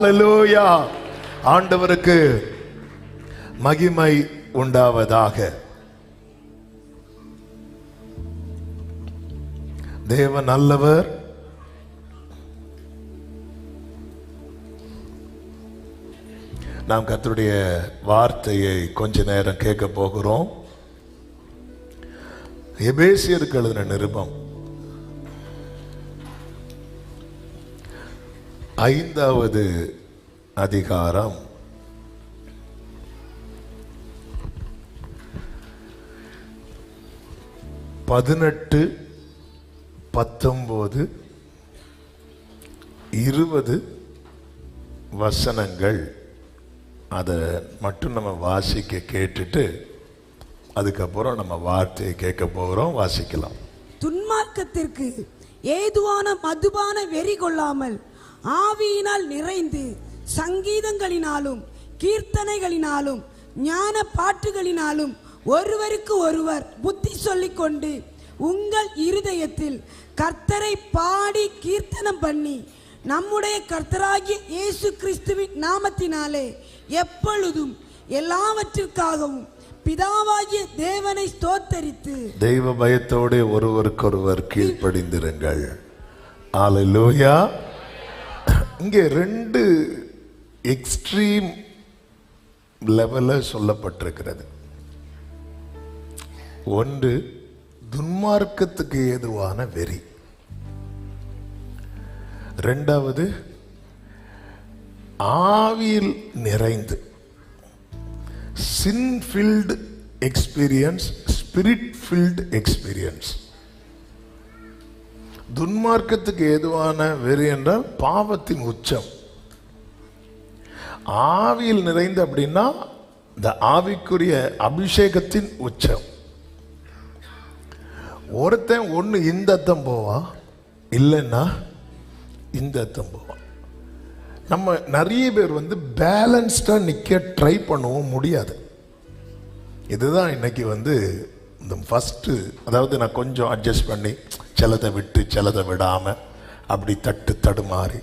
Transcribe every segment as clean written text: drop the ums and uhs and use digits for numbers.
ஹல்லேலூயா. ஆண்டவருக்கு மகிமை உண்டாவதாக. தேவன் நல்லவர். நாம் கர்த்தருடைய வார்த்தையை கொஞ்ச நேரம் கேட்க போகிறோம். எபேசியருக்கு எழுதின நிருபம் 5வது அதிகாரம் 18, 19, 20 வசனங்கள். அதை மட்டும் நம்ம வாசிக்க கேட்டுட்டு அதுக்கப்புறம் நம்ம வார்த்தையை கேட்க போகிறோம். வாசிக்கலாம். துன்மார்க்கத்திற்கு ஏதுவான மதுபான வெறி கொள்ளாமல் ஆவியினால் நிறைந்து சங்கீதங்களினாலும் கீர்த்தனைகளினாலும் ஞான பாட்டுகளினாலும் ஒருவருக்கு ஒருவர் புத்தி சொல்லிக் கொண்டு உங்கள் இருதயத்தில் கர்த்தரை பாடி கீர்த்தனம் பண்ணி நம்முடைய கர்த்தராகிய இயேசு கிறிஸ்துவின் நாமத்தினாலே எப்பொழுதும் எல்லாவற்றிற்காகவும் பிதாவாகிய தேவனை ஸ்தோத்தரித்து தெய்வ பயத்தோடு ஒருவருக்கொருவர் கீழ்ப்படிந்திருங்கள். அல்லேலூயா. இங்கே 2 எக்ஸ்ட்ரீம் லெவலில் சொல்லப்பட்டிருக்கிறது. ஒன்று, துன்மார்க்கத்துக்கு ஏதுவான வெறி. 2வது, ஆவியில் நிறைந்து sin filled experience, spirit filled experience. துன்மார்க்கத்துக்கு ஏதுவான வெறி என்றால் பாவத்தின் உச்சம். ஆவியில் நிறைந்து அப்படின்னா இந்த ஆவிக்குரிய அபிஷேகத்தின் உச்சம். ஒருத்தன் ஒன்று இந்த அர்த்தம் போவான், இல்லைன்னா இந்த அர்த்தம் போவான். நம்ம நிறைய பேர் பேலன்ஸ்டா நிக்க ட்ரை பண்ணவும் முடியாது. இதுதான் இன்னைக்கு இந்த ஃபர்ஸ்ட், அதாவது நான் கொஞ்சம் அட்ஜஸ்ட் பண்ணி சிலதை விட்டு சிலதை விடாம அப்படி தடுமாறி,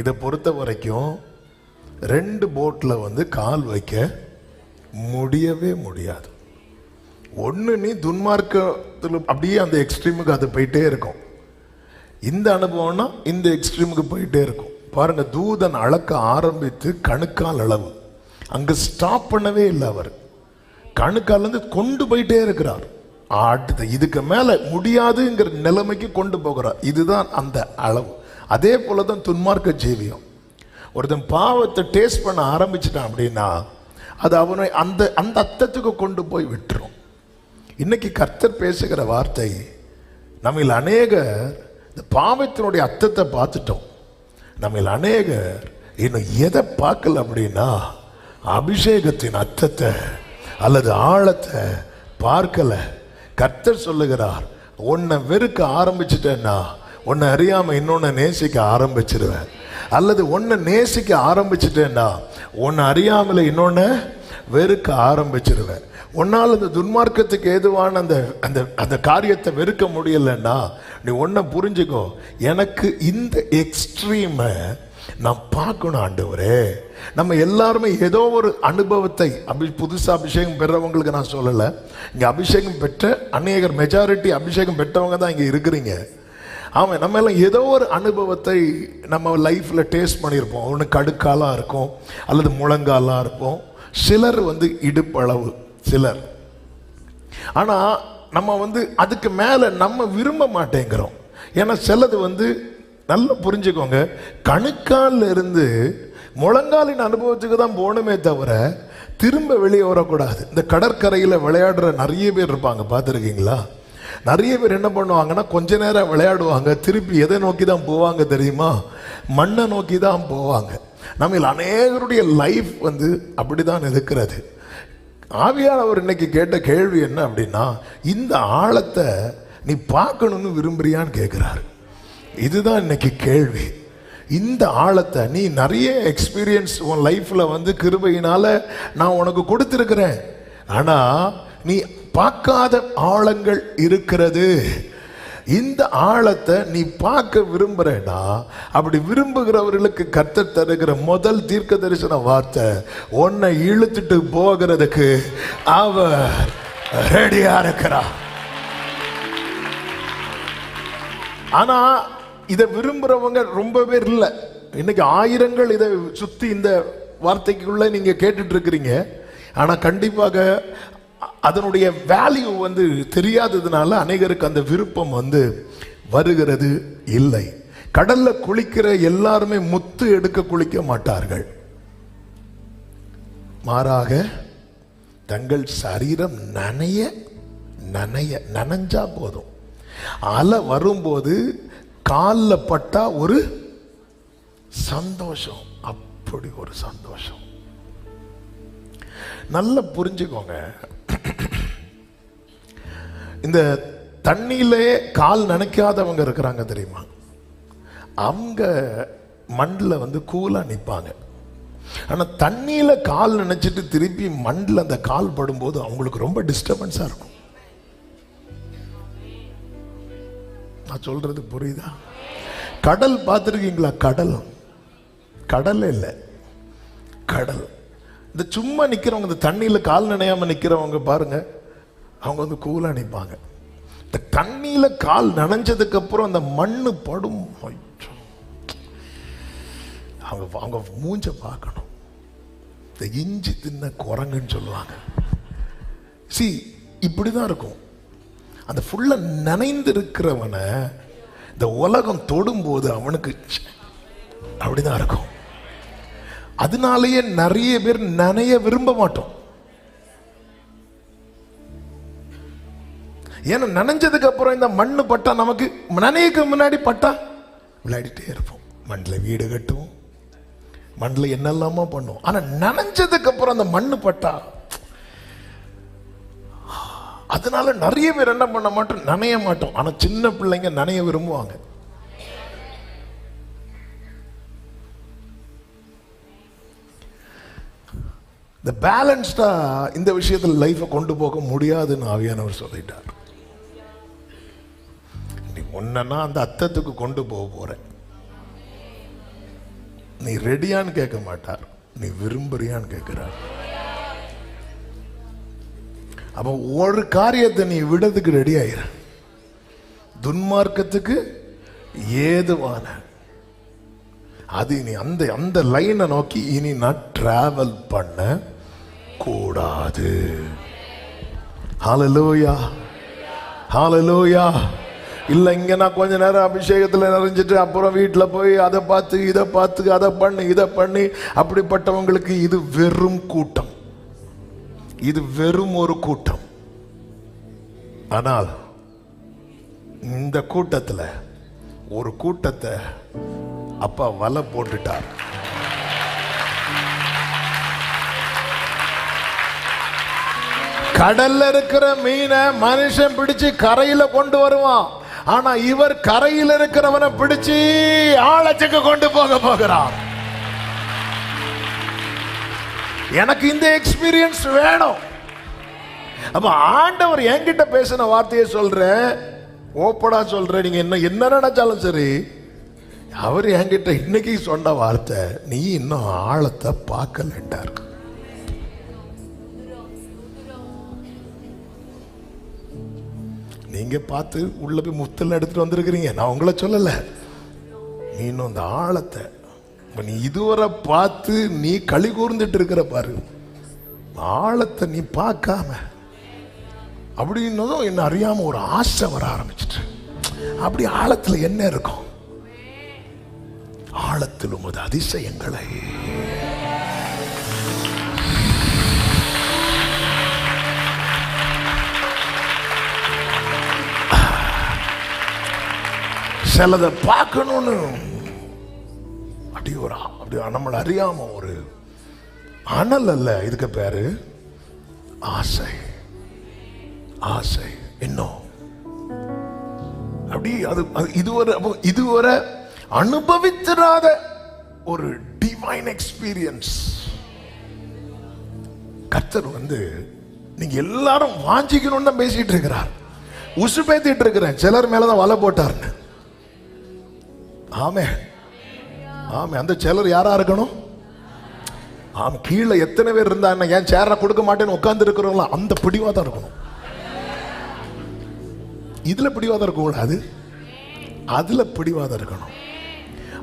இதை பொறுத்த வரைக்கும் 2 போட்ல கால் வைக்க முடியவே முடியாது. ஒன்று, நீ துன்மார்க்கத்தில் அப்படியே அந்த எக்ஸ்ட்ரீமுக்கு அது போயிட்டே இருக்கும். இந்த அனுபவம்னா இந்த எக்ஸ்ட்ரீமுக்கு போயிட்டே இருக்கும். பாருங்க, தூதன் அளக்க ஆரம்பித்து கணுக்கால் அளவு, அங்க ஸ்டாப் பண்ணவே இல்லை. அவர் கணுக்கால் கொண்டு போயிட்டே இருக்கிறார். அடுத்த இதுக்கு மேல முடியாதுங்கிற நிலைமைக்கு கொண்டு போகிறார். இதுதான் அந்த அளவு. அதே போலதான் துன்மார்க்க ஜீவியம். ஒருத்தன் பாவத்தை டேஸ்ட் பண்ண ஆரம்பிச்சிட்டான் அப்படின்னா அது அவனை அந்த அந்த அர்த்தத்துக்கு கொண்டு போய் விட்டுரும். இன்னைக்கு கர்த்தர் பேசுகிற வார்த்தை, நம்மில் அநேகர் இந்த பாவத்தினுடைய அர்த்தத்தை பார்த்துட்டோம். நம்மில் அநேகர் இன்னும் எதை பார்க்கல அப்படின்னா அபிஷேகத்தின் அர்த்தத்தை அல்லது ஆழத்தை பார்க்கல. கர்த்தர் சொல்லுகிறார், உன்னை வெறுக்க ஆரம்பிச்சிட்டேன்னா உன்னை அறியாம இன்னொன்னு நேசிக்க ஆரம்பிச்சிருவேன். அல்லது உன்னை நேசிக்க ஆரம்பிச்சிட்டேன்னா உன்னை அறியாமல இன்னொன்னு வெறுக்க ஆரம்பிச்சிருவேன். உன்னால் இந்த துன்மார்க்கத்துக்கு ஏதுவான அந்த அந்த காரியத்தை வெறுக்க முடியலன்னா நீ ஒன்ன புரிஞ்சுக்கோ, எனக்கு இந்த எக்ஸ்ட்ரீமை நான் பார்க்கணும் ஆண்டவரே. நம்ம எல்லாருமே ஏதோ ஒரு அனுபவத்தை புதுசா அபிஷேகம் பெறவங்களுக்கு நான் சொல்லலை. இங்க அபிஷேகம் பெற்ற அநேகர், மெஜாரிட்டி அபிஷேகம் பெற்றவங்க தான் இங்க இருக்கிறீங்க. ஆமாம், நம்ம எல்லாம் ஏதோ ஒரு அனுபவத்தை நம்ம லைஃப்ல டேஸ்ட் பண்ணியிருப்போம். ஒன்று கடுக்காலாக இருக்கும், அல்லது முழங்காலாக இருக்கும், சிலர் இடுப்பளவு, சிலர். ஆனா நம்ம அதுக்கு மேல நம்ம விரும்ப மாட்டேங்கிறோம். ஏன்னா சிலது நல்லா புரிஞ்சுக்கோங்க, கணுக்கால் இருந்து முழங்காலின் அனுபவத்துக்கு தான் போகணுமே தவிர திரும்ப வெளியே வரக்கூடாது. இந்த கடற்கரையில் விளையாடுற நிறைய பேர் இருப்பாங்க, பார்த்துருக்கீங்களா? நிறைய பேர் என்ன பண்ணுவாங்கன்னா கொஞ்ச நேரம் விளையாடுவாங்க, திருப்பி எதை நோக்கி தான் போவாங்க தெரியுமா? மண்ணை நோக்கி தான் போவாங்க. நம்ம அநேகருடைய லைஃப் அப்படிதான் இருக்கிறது. ஆவியானவர் இன்னைக்கு கேட்ட கேள்வி என்ன அப்படின்னா, இந்த ஆழத்தை நீ பார்க்கணும்னு விரும்புறியான்னு கேட்கிறாரு. இதுதான் இன்னைக்கு கேள்வி. இந்த ஆழத்தை நீ நிறைய எக்ஸ்பீரியன்ஸ் உன் லைஃப்ல கிருபையினால நான் உனக்கு கொடுத்திருக்கிறேன். ஆனா நீ பார்க்காத ஆழங்கள் இருக்கிறது. இந்த ஆழத்தை நீ பார்க்க விரும்புறேன்னா, அப்படி விரும்புகிறவர்களுக்கு கர்த்தர் தருகிற முதல் தீர்க்க தரிசன வார்த்தை, உன்னை இழுத்துட்டு போகிறதுக்கு அவர் ரெடியா இருக்கிறார். ஆனா இதை விரும்புறவங்க ரொம்ப பேர் இல்லை. இன்னைக்கு ஆயிரங்கள் இதை சுத்தி இந்த வார்த்தைக்குள்ள நீங்க கேட்டுட்டு இருக்கிறீங்க. ஆனா கண்டிப்பாக அதனுடைய வேல்யூ தெரியாததுனால அநேகருக்கு அந்த விருப்பம் வருகிறது இல்லை. கடல்ல குளிக்கிற எல்லாருமே முத்து எடுக்க குளிக்க மாட்டார்கள். மாறாக தங்கள் சரீரம் நனைஞ்சா போதும். அலை வரும்போது காலில் பட்டா ஒரு சந்தோஷம், அப்படி ஒரு சந்தோஷம். நல்லா புரிஞ்சுக்கோங்க. இந்த தண்ணியிலே கால் நனைக்காதவங்க இருக்கிறாங்க தெரியுமா? அவங்க மண்ணில் கூலா நிற்பாங்க. ஆனா தண்ணியில கால் நினைச்சிட்டு திருப்பி மண்ணில் அந்த கால் படும்போது அவங்களுக்கு ரொம்ப டிஸ்டர்பன்ஸா இருக்கும். நான் சொல்றது புரியுதா? கடல் பார்த்துருக்கீங்களா? கடல் இல்லை, கடல். இந்த சும்மா நிக்கிறவங்க, இந்த தண்ணியில கால் நினையாம நிக்கிறவங்க பாருங்க, அவங்க கூலா நிற்பாங்க. இந்த தண்ணியில கால் நனைஞ்சதுக்கு அப்புறம் அந்த மண்ணு படும், அவங்க மூஞ்ச பார்க்கணும். இந்த இஞ்சி தின்ன குரங்குன்னு சொல்லுவாங்க. இப்படிதான் இருக்கும். அந்த ஃபுல்லா நனைந்து இருக்கிறவனை இந்த உலகம் தொடும்போது அவனுக்கு அப்படிதான் இருக்கும். அதனாலேயே நிறைய பேர் நனைய விரும்ப மாட்டோம். ஏன்னா நனைஞ்சதுக்கு அப்புறம் இந்த மண்ணு பட்டா, நமக்கு நனையக்கு முன்னாடி பட்டா விளையாடிட்டே இருப்போம். மண்ணில் வீடு கட்டுவோம், மண்ணில் என்னெல்லாமோ பண்ணுவோம். ஆனா நனைஞ்சதுக்கு அப்புறம் அந்த மண்ணு பட்டா, அதனால நிறைய பேர் என்ன பண்ண மாட்டோம், நனைய மாட்டோம். ஆனா சின்ன பிள்ளைங்க நனைய விரும்புவாங்க. இந்த பேலன்ஸ்டா இந்த விஷயத்தில் லைஃபை கொண்டு போக முடியாதுன்னு ஆவியானவர் சொல்லிட்டார். நீ ஒன்னா அந்த அர்த்தத்துக்கு கொண்டு போக போற, நீ ரெடியான்னு கேட்க மாட்டார், நீ விரும்புறியான்னு கேட்கிறார். அப்ப ஒரு காரியத்தை நீ விடத்துக்கு ரெடி ஆயிர, துன்மார்க்கத்துக்கு ஏதுவான அது நீ அந்த லைனை நோக்கி இனி நான் டிராவல் பண்ண கூடாது. ஹல்லேலூயா, ஹல்லேலூயா. இல்லை இங்க நான் கொஞ்ச நேரம் அபிஷேகத்தில் நிறைஞ்சிட்டு அப்புறம் வீட்டில் போய் அதை பார்த்து இதை பார்த்து அதை பண்ணி இதை பண்ணி, அப்படிப்பட்டவங்களுக்கு இது வெறும் கூட்டம், இது வெறும் ஒரு கூட்டம். ஆனால் இந்த கூட்டத்தில் ஒரு கூட்டத்தை அப்பா வலை போட்டுட்டார். கடல்ல இருக்கிற மீனை மனுஷன் பிடிச்சு கரையில கொண்டு வருவான். ஆனா இவர் கரையில் இருக்கிறவனை பிடிச்சு ஆழத்துக்கு கொண்டு போகிறார். எனக்கு இந்த எக்ஸ்பீரியன்ஸ் வேணும். அப்ப ஆண்டவர் என்கிட்ட பேசின வார்த்தையை சொல்றேன், ஓப்பனா சொல்றேன். நீங்க என்ன நினைச்சாலும் சரி, அவர் என்கிட்ட இன்னைக்கு சொன்ன வார்த்தை, நீ இன்னும் ஆழத்தை பார்க்கலன்றார். நீங்க பார்த்து உள்ள போய் முத்தல் எடுத்துட்டு வந்திருக்கிறீங்க, நான் உங்களை சொல்லல. நீ இன்னும் அந்த ஆழத்தை நீ இதுவரை பார்த்து நீ களி கூர்ந்துட்டு இருக்கிற பாரு, ஆழத்தை நீ பார்க்காம அப்படின்னதும் என்ன அறியாம ஒரு ஆசை வர ஆரம்பிச்சிட்டு. அப்படி ஆழத்துல என்ன இருக்கும்? ஆழத்தில் உமது அதிசயங்களை சிலதை பார்க்கணும்னு அப்படி நம்மளை அறியாம ஒரு அனல் அல்ல, இதுக்கு பேரு ஆசை. ஆசை இன்னும் அப்படி அது இதுவரை அனுபவித்திராத ஒரு டிவைன் எக்ஸ்பீரியன்ஸ். கர்த்தர் நீங்க எல்லாரும் வாஞ்சிக்கணும்னு தான் பேசிட்டு இருக்கிறார். உசுப்பேத்திட்டு இருக்கிறேன், சிலர் மேலதான் வலை போட்டாருன்னு. ஆமே ஆமே. அந்த சிலர் யாரா இருக்கணும்? ஆமா. கீழே எத்தனை பேர் இருந்தா என்ன, ஏன் சேர கொடுக்க மாட்டேன்னு உட்கார்ந்து இருக்கிறவங்களா, அந்த பிடிவாதம் இருக்கணும். இதுல பிடிவாதம் இருக்கக்கூடாது, அதுல பிடிவாதம் இருக்கணும்.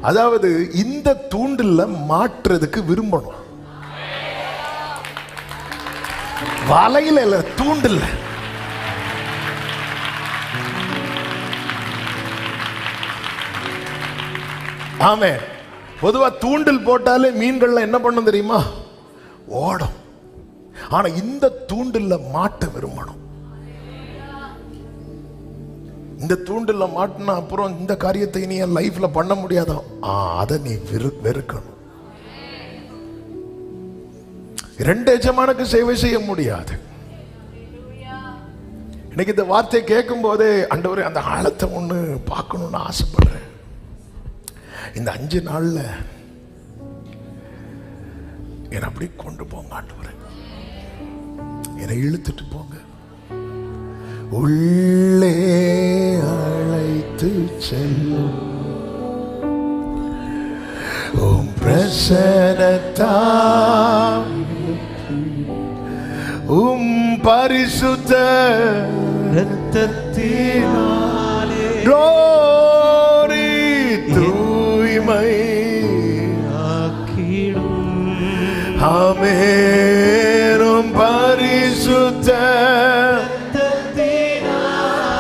அதாவது இந்த தூண்டில்ல மாற்றுறதுக்கு விரும்பணும். வலையில இல்ல, தூண்டில். ஆமே. பொதுவா தூண்டில் போட்டாலே மீன்கள்லாம் என்ன பண்ணும் தெரியுமா? ஓடும். ஆனா இந்த தூண்டில்ல மாட்ட விரும்பணும். இந்த தூண்டில்ல மாட்டினா அப்புறம் இந்த காரியத்தை நீ என் லைஃப்ல பண்ண முடியாதோ, அதை நீ வெறுக்கணும். ரெண்டு எஜமானுக்கு சேவை செய்ய முடியாது. இன்னைக்கு இந்த வார்த்தை கேட்கும் போதே ஆண்டவரே அந்த ஆழத்தை ஒண்ணு பார்க்கணும்னு ஆசைப்படுறேன். இந்த 5 நாள்ல என்னை அப்படி கொண்டு போங்க ஆண்டவரே, என்னை இழுத்துட்டு போங்க, உள்ளே அழைத்து செல்லும் உம் பிரசன்னத்தால், உம் பரிசுத்த இரத்தத்தினாலே glory தூய்மை ஆக்கிடும். ஆமென். உம் பரிசுத்த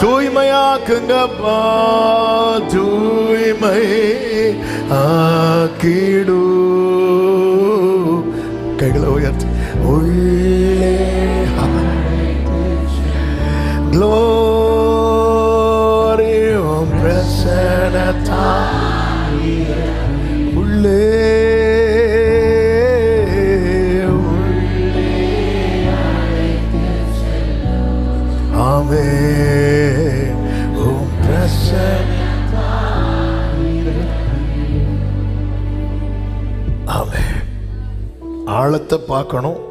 தூய்மையாக்குங்கப்பா, தூய்மை ஆக்கிடு. கைகளை உயர்த்தி உள்ளே glory உம் பிரசன்னத்தால், உள்ளே ஆமென். உம் பிரசன்னத்தால். ஆமென். ஆழத்தை பார்க்கணும்.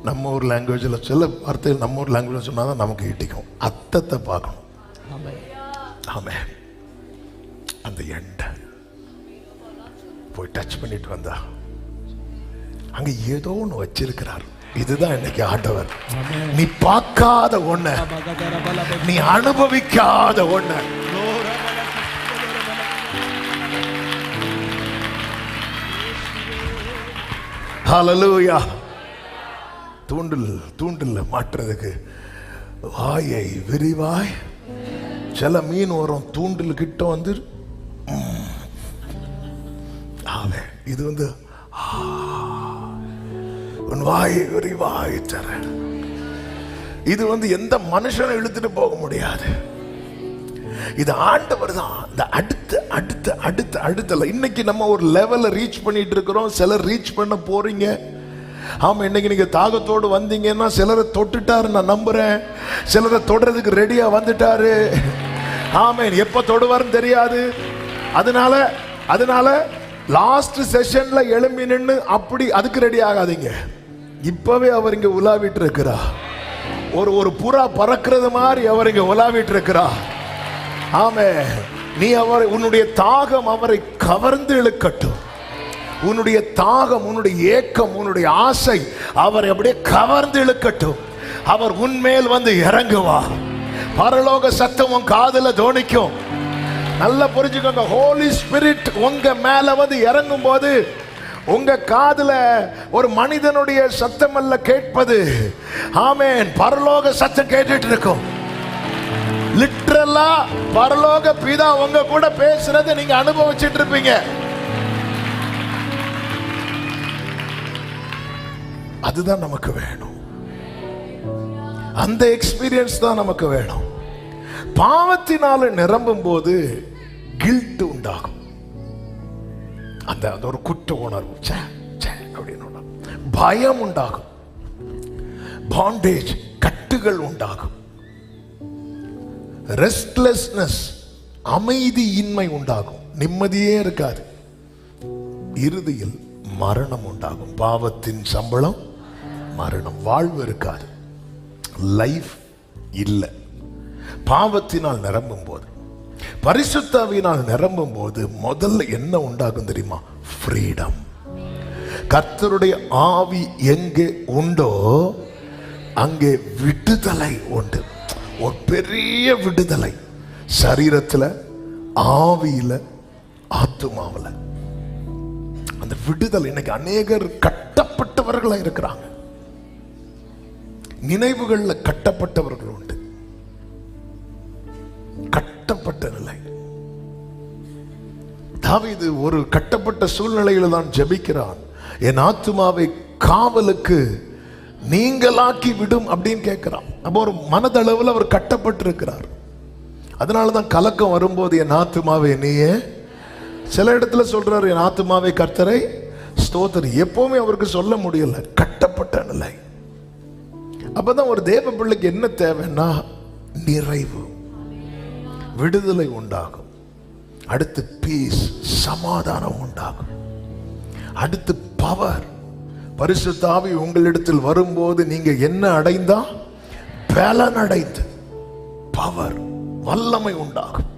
நம்ம ஊர் லாங்குவேஜில் சில வார்த்தைகள் நம்ம ஊர் லாங்குவேஜ் சொன்னாதான் நமக்கு இட்டிக்கும். அர்த்தத்தை பார்க்கணும். ஆமென். அந்த எண்டை போய் டச் பண்ணிட்டு வந்தா அங்க ஏதோ ஒன்று வச்சிருக்கிறார். இதுதான் இன்னைக்கு ஆண்டவர். நீ பார்க்காத ஒண்ணு, நீ அனுபவிக்காத ஒண்ணு. ஹல்லேலூயா. தூண்டில் மாற்றுறதுக்கு வாயை விரிவாய். சில மீன் வரும் தூண்டில் கிட்ட வந்து, இது வந்து உன் வாயை விரிவாய் தர. இது வந்து எந்த மனுஷனை இழுத்துட்டு போக முடியாது. இது ஆண்டவர் தான். இந்த அடுத்த இன்னைக்கு நம்ம ஒரு லெவல்ல ரீச் பண்ணிட்டு இருக்கிறோம். சிலர் ரீச் பண்ண போறீங்க. ஆமா, இன்னைக்கு நீங்க தாகத்தோடு வந்தீங்கன்னா சிலரை தொட்டுட்டாரு, நான் நம்புறேன். சிலரை தொடுறதுக்கு ரெடியா வந்துட்டாரு. ஆமென். எப்ப தொடுவார்னு தெரியாது. அதனால லாஸ்ட் செஷன்ல எழும்பி நின்று அப்படி அதுக்கு ரெடி ஆகாதீங்க. இப்பவே அவர் இங்க உலாவிட்டு இருக்கிறா. ஒரு புறா பறக்கிறது மாதிரி அவர் இங்க உலாவிட்டு இருக்கிறா. ஆமென். நீ உன்னுடைய தாகம் அவரை கவர்ந்து இழுக்கட்டும். உன்னுடைய தாகம், உன்னுடைய ஏக்கம், உன்னுடைய ஆசை அவரை அப்படியே கவர்ந்து இழுக்கட்டும். அவர் உன்மேல் வந்து இறங்குவா. பரலோக சத்தம் உன் காதுல தோணிக்கும். நல்லா புரிஞ்சுக்கோங்க. ஹோலி ஸ்பிரிட் உங்க மேல வந்து இறங்கும் போது உங்க காதுல ஒரு மனிதனுடைய சத்தம் அல்ல கேட்பது. ஆமென். பரலோக சத்தம் கேட்டுட்டு இருக்கும். லிட்டரலா பரலோக பிதா உங்க கூட பேசுறதை நீங்க அனுபவிச்சுட்டு இருப்பீங்க. அதுதான் நமக்கு வேணும். அந்த எக்ஸ்பீரியன்ஸ் தான் நமக்கு வேணும். பாவத்தினால நிரம்பும் போது கில்ட் உண்டாகும். அந்த ஒரு குற்ற உணர்வு, அப்படின்னு பயம் உண்டாகும். பாண்டேஜ், கட்டுகள் உண்டாகும். ரெஸ்ட்லெஸ்னஸ், அமைதியின்மை உண்டாகும். நிம்மதியே இருக்காது. இறுதியில் மரணம் உண்டாகும். பாவத்தின் சம்பளம் மரணம். வாழ்வு இருக்காது. லைஃப் இல்லை. பாவத்தினால் நிரம்பும் போது, பரிசுத்தாவியினால் நிரம்பும் போது முதல்ல என்ன உண்டாகும் தெரியுமா? ஃப்ரீடம். கர்த்தருடைய ஆவி எங்கே உண்டோ அங்கே விடுதலை உண்டு. ஒரு பெரிய விடுதலை சரீரத்துல, ஆவியில, ஆத்துமாவில. அந்த விடுதலை இன்னைக்கு அநேகர் கட்டப்பட்டவர்களா இருக்கிறாங்க. நினைவுகள்ல கட்டப்பட்டவர்கள் உண்டு. கட்டப்பட்ட நிலை. தாவீது ஒரு கட்டப்பட்ட சூழ்நிலையில தான் ஜெபிக்கிறான். என் ஆத்துமாவை காவலுக்கு நீங்களாக்கி விடும் அப்படின்னு கேட்கிறான். அப்போ ஒரு மனதளவில் அவர் கட்டப்பட்டிருக்கிறார். அதனாலதான் கலக்கம் வரும்போது என் ஆத்துமாவை நீயே, சில இடத்துல சொல்றாரு என் ஆத்துமாவை கர்த்தரை ஸ்தோத்திரி. எப்பவுமே அவருக்கு சொல்ல முடியல, கட்டப்பட்ட நிலை. அப்பதான் ஒரு தேவ பிள்ளைக்கு என்ன தேவைன்னா நிறைவு, விடுதலை உண்டாகும். அடுத்து பீஸ், சமாதானம் உண்டாகும். அடுத்து பவர். பரிசுத்த ஆவி உங்களிடத்தில் வரும்போது நீங்க என்ன அடைந்தா? பலன் அடைந்து பவர், வல்லமை உண்டாகும்.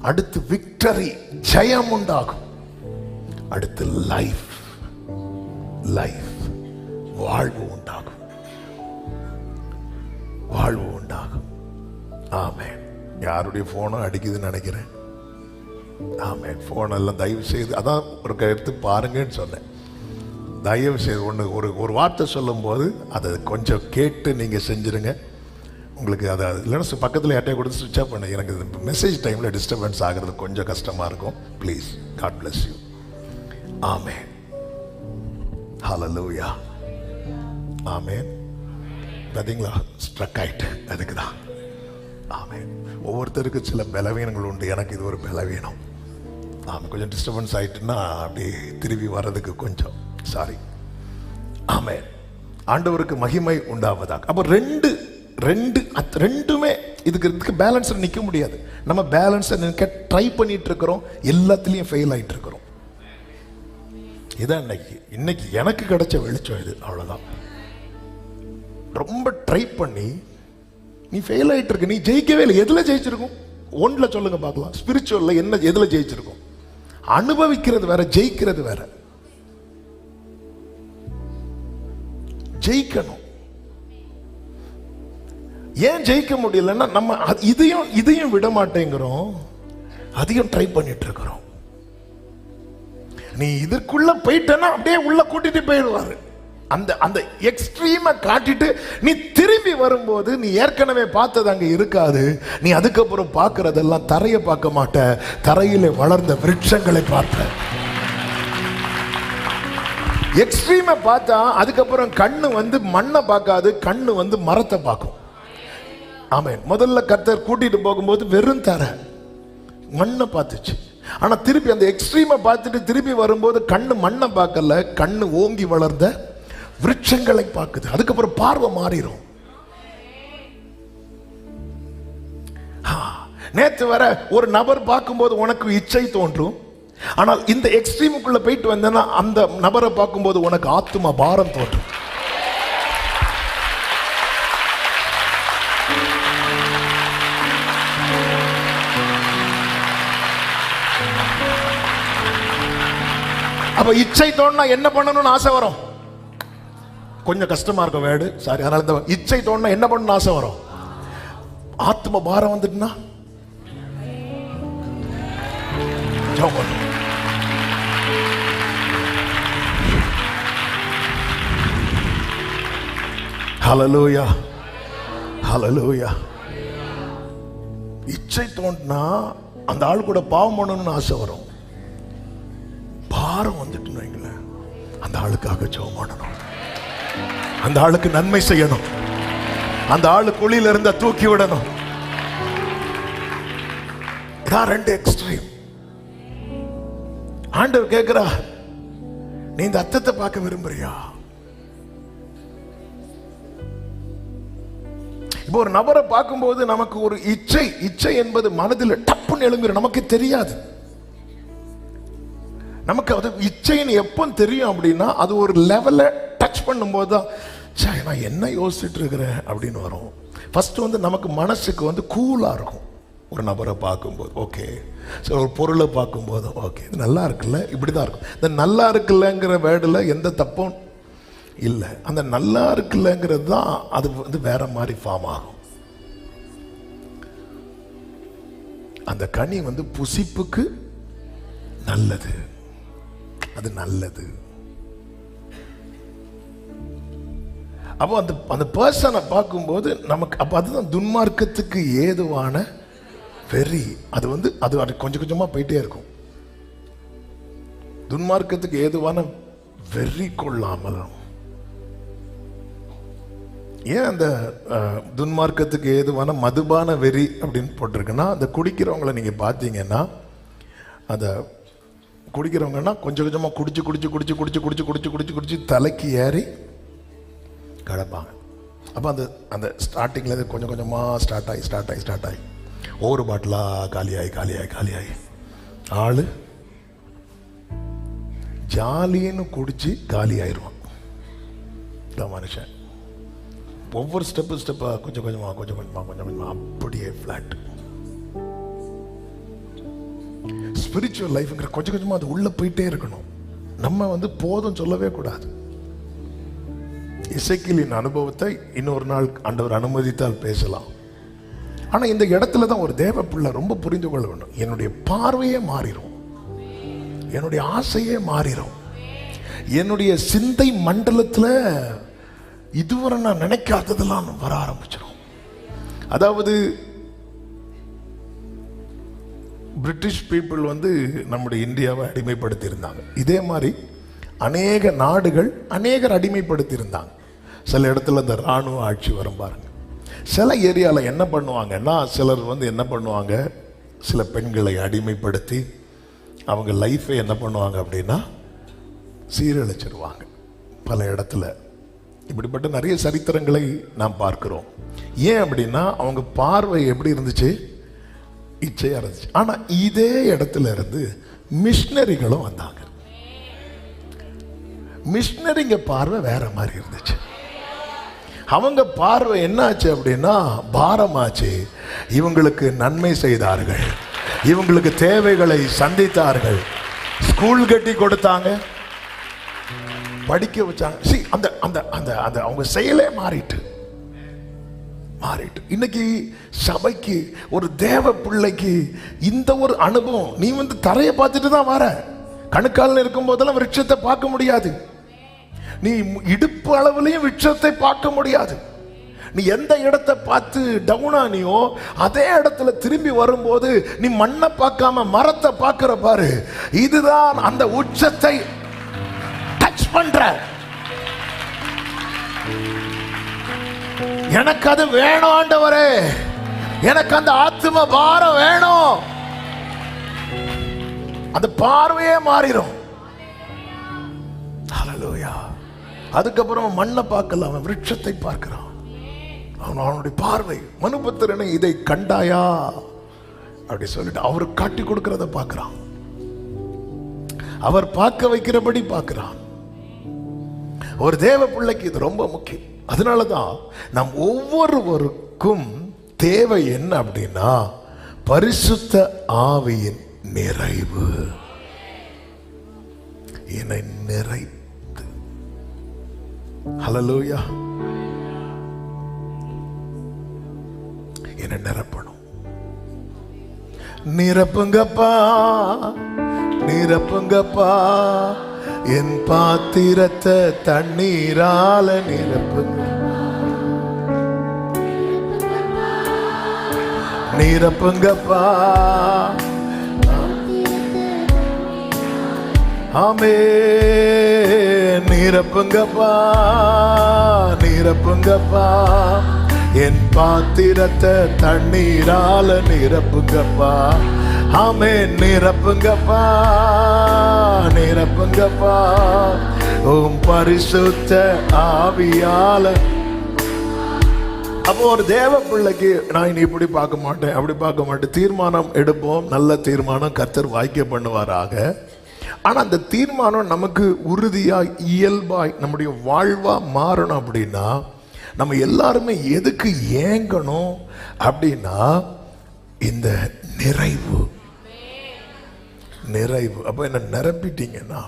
அடுத்து விக்டரி, ஜெயம் உண்டாகும். அடுத்து லைஃப், வாழ்வு உண்டாகும். வாழ்வு உண்டாகும். ஆமென். யாருடைய போனும் அடிக்குதுன்னு நினைக்கிறேன். ஆமென். போன் எல்லாம் தயவு செய்து, அதான் ஒரு எடுத்து பாருங்கன்னு சொன்னேன். தயவு செய்து ஒரு வார்த்தை சொல்லும் போது அதை கொஞ்சம் கேட்டு நீங்க செஞ்சிருங்க. உங்களுக்கு அதை இல்லைன்னா பக்கத்தில் யார்ட்டையும் கொடுத்து சுவிட்ச் ஆஃப் பண்ண. எனக்கு மெசேஜ் டைமில் டிஸ்டர்பன்ஸ் ஆகிறது கொஞ்சம் கஷ்டமாக இருக்கும். Please, God bless you. Amen. Hallelujah. Amen. பார்த்தீங்களா, ஸ்ட்ரக் ஆயிட்டு. அதுக்கு தான். ஆமென். ஒவ்வொருத்தருக்கு சில பலவீனங்கள் உண்டு. எனக்கு இது ஒரு பலவீனம். ஆமாம், கொஞ்சம் டிஸ்டர்பன்ஸ் ஆயிட்டுன்னா அப்படி திரும்பி வர்றதுக்கு கொஞ்சம் சாரி. ஆமென். ஆண்டவருக்கு மகிமை உண்டாவதாக. அப்போ ரெண்டுமே இதுக்கு பேலன்ஸ் நிற்க முடியாது. நம்ம பேலன்ஸை நிற்க ட்ரை பண்ணிட்டு இருக்கிறோம், எல்லாத்துலேயும் ஃபெயில் ஆகிட்டு இருக்கிறோம். இதான் இன்னைக்கு எனக்கு கிடைச்ச வெளிச்சம் இது. அவ்வளோதான். ரொம்ப ட்ரை பண்ணி நீ ஃபெயில் ஆகிட்டு இருக்க. நீ ஜெயிக்கவே இல்லை. எதில் ஜெயிச்சிருக்கும்? ஒன்றில் சொல்லுங்க பார்க்கலாம். ஸ்பிரிச்சுவல்ல என்ன, எதில் ஜெயிச்சிருக்கும்? அனுபவிக்கிறது வேற, ஜெயிக்கிறது வேற. ஜெயிக்கணும். ஏன் ஜெயிக்க முடியலன்னா நம்ம இதையும் விட மாட்டேங்கிறோம், அதையும் ட்ரை பண்ணிட்டு இருக்கிறோம். நீ இதற்குள்ள போயிட்டனா அப்படியே உள்ள கூட்டிட்டு போயிடுவாரு. அந்த எக்ஸ்ட்ரீமை காட்டிட்டு நீ திரும்பி வரும்போது நீ ஏற்கனவே பார்த்தது அங்க இருக்காது. நீ அதுக்கப்புறம் பார்க்கறதெல்லாம் தரையை பார்க்க மாட்ட, தரையிலே வளர்ந்த விருட்சங்களை பார்த்த. எக்ஸ்ட்ரீமை பார்த்தா அதுக்கப்புறம் கண்ணு வந்து மண்ணை பார்க்காது, கண்ணு வந்து மரத்தை பார்க்கும். ஆமென். முதல்ல கர்த்தர் கூட்டிட்டு போகும்போது வெறும் தர மண்ணை பார்த்துச்சு. ஆனா திருப்பி அந்த எக்ஸ்ட்ரீமை பார்த்துட்டு திருப்பி வரும்போது கண்ணு மண்ணை பார்க்கல, கண்ணு ஓங்கி வளர்ந்த விருட்சங்களை பார்க்குது. அதுக்கப்புறம் பார்வை மாறிடும். நேத்து வர ஒரு நபர் பார்க்கும்போது உனக்கு இச்சை தோன்றும். ஆனால் இந்த எக்ஸ்ட்ரீமுக்குள்ள போயிட்டு வந்தேன்னா அந்த நபரை பார்க்கும்போது உனக்கு ஆத்தும பாரம் தோன்றும். அப்ப இச்சை தோணுனா என்ன பண்ணணும்னு ஆசை வரும். கொஞ்சம் கஷ்டமா இருக்கும் வேர்டு, சாரி. அதனால இந்த இச்சை தோணுனா என்ன பண்ணணும்னு ஆசை வரும். ஆத்ம பாரம் வந்துட்டுனா ஹல்லேலூயா, ஹல்லேலூயா. இச்சை தோணுனா அந்த ஆள் கூட பாவம் பண்ணணும்னு ஆசை வரும். பாரம் வந்துட்டு அந்த ஆளுக்காக ஜெபம் பண்ணணும், அந்த ஆளுக்கு நன்மை செய்யணும், அந்த ஆளு குழியில இருந்த தூக்கி விடணும். ரெண்டு எக்ஸ்ட்ரீம். ஆண்டவர் கேட்கிறா, நீ இந்த அர்த்தத்தை பார்க்க விரும்புறியா? இப்போ ஒரு நபரை பார்க்கும்போது நமக்கு ஒரு இச்சை என்பது மனதில் டப்புன்னு எழும்புற, நமக்கு தெரியாது. நமக்கு அது இச்சைன்னு எப்போ தெரியும் அப்படின்னா அது ஒரு லெவல்ல டச் பண்ணும்போது தான் நான் என்ன யோசிச்சுட்டு இருக்கிறேன் அப்படின்னு வரும். ஃபர்ஸ்ட் வந்து நமக்கு மனசுக்கு வந்து கூலாக இருக்கும். ஒரு நபரை பார்க்கும்போது ஓகே, ஸோ ஒரு பொருளை பார்க்கும்போது ஓகே இது நல்லா இருக்குல்ல, இப்படி தான் இருக்கும். இந்த நல்லா இருக்குல்லங்கிற வேர்டில் எந்த தப்பும் இல்லை. அந்த நல்லா இருக்குல்லங்கிறது தான் அது வந்து வேற மாதிரி ஃபார்ம் ஆகும். அந்த கனி வந்து புசிப்புக்கு நல்லது, அது நல்லது. அப்போ அந்த பர்சனை பார்க்கும்போது நமக்கு அப்போ அதுதான் துன்மார்க்கத்துக்கு ஏதுவான வெறி. அது வந்து அது கொஞ்சம் கொஞ்சமா போயிட்டே இருக்கும். துன்மார்க்கத்துக்கு ஏதுவான வெறி கொள்ளாமல். ஏன் அந்த துன்மார்க்கத்துக்கு ஏதுவான மதுபான வெறி அப்படின்னு போட்டிருக்குன்னா, அந்த குடிக்கிறவங்களை நீங்க பார்த்தீங்கன்னா, அந்த குடிக்கிறவங்கன்னா கொஞ்சம் கொஞ்சமா குடிச்சு குடிச்சு குடிச்சு குடிச்சு குடிச்சு குடிச்சு குடிச்சு குடிச்சு தலைக்கு ஏறி கிடப்பாங்க. அப்போ அந்த ஸ்டார்டிங்கில் கொஞ்சம் கொஞ்சமாக ஸ்டார்ட் ஆகி ஒவ்வொரு பாட்டிலாக காலியாகி ஆள் ஜாலின்னு குடிச்சு காலி ஆயிடுவான் மனுஷன். ஒவ்வொரு ஸ்டெப்பாக கொஞ்சம் கொஞ்சமாக அப்படியே ஃப்ளாட். ஸ்பிரிச்சுவல் லைஃப்ங்கிற கொஞ்சம் கொஞ்சமாக அது உள்ளே போயிட்டே இருக்கணும். நம்ம வந்து போதும் சொல்லவே கூடாது. எசேக்கியேலின் அனுபவத்தை இன்னொரு நாள் ஆண்டவர் அனுமதித்தால் பேசலாம். ஆனால் இந்த இடத்துல தான் ஒரு தேவ பிள்ளை ரொம்ப புரிந்து கொள்ள வேண்டும். என்னுடைய பார்வையே மாறிடும், என்னுடைய ஆசையே மாறிடும், என்னுடைய சிந்தை மண்டலத்தில் இதுவரை நான் நினைக்காததெல்லாம் வர ஆரம்பிச்சிடும். அதாவது பிரிட்டிஷ் பீப்புள் வந்து நம்முடைய இந்தியாவை அடிமைப்படுத்தி இருந்தாங்க. இதே மாதிரி அநேக நாடுகள் அநேகர் அடிமைப்படுத்தி இருந்தாங்க. சில இடத்துல இந்த இராணுவ ஆட்சி வரும் பாருங்க. சில ஏரியாவில் என்ன பண்ணுவாங்கன்னா, சிலர் வந்து என்ன பண்ணுவாங்க, சில பெண்களை அடிமைப்படுத்தி அவங்க லைஃபை என்ன பண்ணுவாங்க அப்படின்னா சீரழிச்சிருவாங்க. பல இடத்துல இப்படிப்பட்ட நிறைய சரித்திரங்களை நாம் பார்க்கிறோம். ஏன் அப்படின்னா அவங்க பார்வை எப்படி இருந்துச்சு, இச்சையா இருந்துச்சு. ஆனா இதே இடத்துல இருந்து மிஷனரிகளும் வந்தாங்க. மிஷனரிங்க பார்வை வேற மாதிரி இருந்துச்சு. அவங்க பார்வை என்னாச்சு அப்படின்னா பாரமாச்சு. இவங்களுக்கு நன்மை செய்தார்கள், இவங்களுக்கு தேவைகளை சந்தித்தார்கள், ஸ்கூல் கட்டி கொடுத்தாங்க, படிக்க வச்சாங்க. அந்த அந்த அந்த அந்த அவங்க செயலே மாறிட்டு. இன்னைக்கு சபைக்கு ஒரு தேவ பிள்ளைக்கு இந்த ஒரு அனுபவம், நீ வந்து தரையை பார்த்துட்டு தான் வர. கணுக்காலில் இருக்கும் போதெல்லாம் விருட்சத்தை பார்க்க முடியாது. நீ இடுப்பு அளவுலையும் விருட்சத்தை பார்க்க முடியாது. நீ எந்த இடத்தை பார்த்து டவுனானியோ அதே இடத்துல திரும்பி வரும்போது நீ மண்ணை பார்க்காம மரத்தை பார்க்கிற பாரு. இதுதான் அந்த உச்சத்தை டச் பண்ற. எனக்கு அது வேணும் ஆண்டவரே, எனக்கு அந்த ஆத்தும பாரம் வேணும். அந்த பார்வையே மாறிடும். ஹல்லேலூயா. அதுக்கப்புறம் மண்ணை பார்க்கல, அவன் விருட்சத்தை பார்க்கிறான். அவனுடைய பார்வை, மனுபுத்திரனே இதை கண்டாயா அப்படி சொல்லிட்டு அவர் காட்டி கொடுக்கிறத பார்க்கிறான். அவர் பார்க்க வைக்கிறபடி பார்க்கிறான். ஒரு தேவ பிள்ளைக்கு இது ரொம்ப முக்கியம். அதனாலதான் நம் ஒவ்வொருவருக்கும் தேவை என்ன அப்படின்னா பரிசுத்த ஆவியின் நிறைவு. என்னை நிறைத்து, ஹல்லேலூயா, என்னை நிரப்பணும். நிரப்புங்கப்பா, நிரப்புங்கப்பா, என் பாத்திரத்தை தண்ணீரால நிரப்புங்க. நிரப்புங்கப்பா, ஆமே, நிரப்புங்கப்பா, நிரப்புங்கப்பா, என் பாத்திரத்தை தண்ணீரால நிரப்புங்கப்பா. ஆமே, நிரப்புங்கப்பா, நிரப்புங்கப்பா, உம் பரிசுத்த ஆவியால. அப்போ ஒரு தேவ பிள்ளைக்கு நான் இனி இப்படி பார்க்க மாட்டேன், அப்படி பார்க்க மாட்டேன், தீர்மானம் எடுப்போம். நல்ல தீர்மானம் கர்த்தர் வாய்க்க பண்ணுவாராக. ஆனா அந்த தீர்மானம் நமக்கு உறுதியாய் இயல்பாய் நம்முடைய வாழ்வா மாறணும் அப்படின்னா நம்ம எல்லாருமே எதுக்கு ஏங்கணும் அப்படின்னா இந்த நிறைவு. நிறைவு அப்ப என்ன நிரப்பிட்டீங்கன்னா,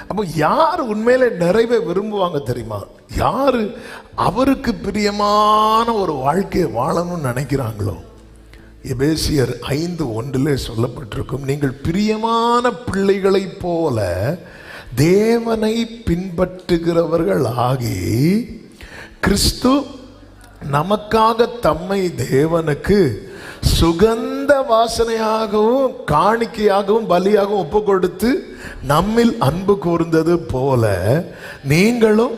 அப்போ யார் உண்மையில நிறைவை விரும்புவாங்க தெரியுமா? யாரு அவருக்கு பிரியமான ஒரு வாழ்க்கையை வாழணும்னு நினைக்கிறாங்களோ. எபேசியர் 5:1 சொல்லப்பட்டிருக்கும், நீங்கள் பிரியமான பிள்ளைகளைப் போல தேவனை பின்பற்றுகிறவர்கள் ஆகி கிறிஸ்து நமக்காக தம்மை தேவனுக்கு சுகந்த வாசனையாகவும் காணிக்கையாகவும் பலியாகவும் ஒப்பு கொடுத்து நம்மில் அன்பு கூர்ந்தது போல நீங்களும்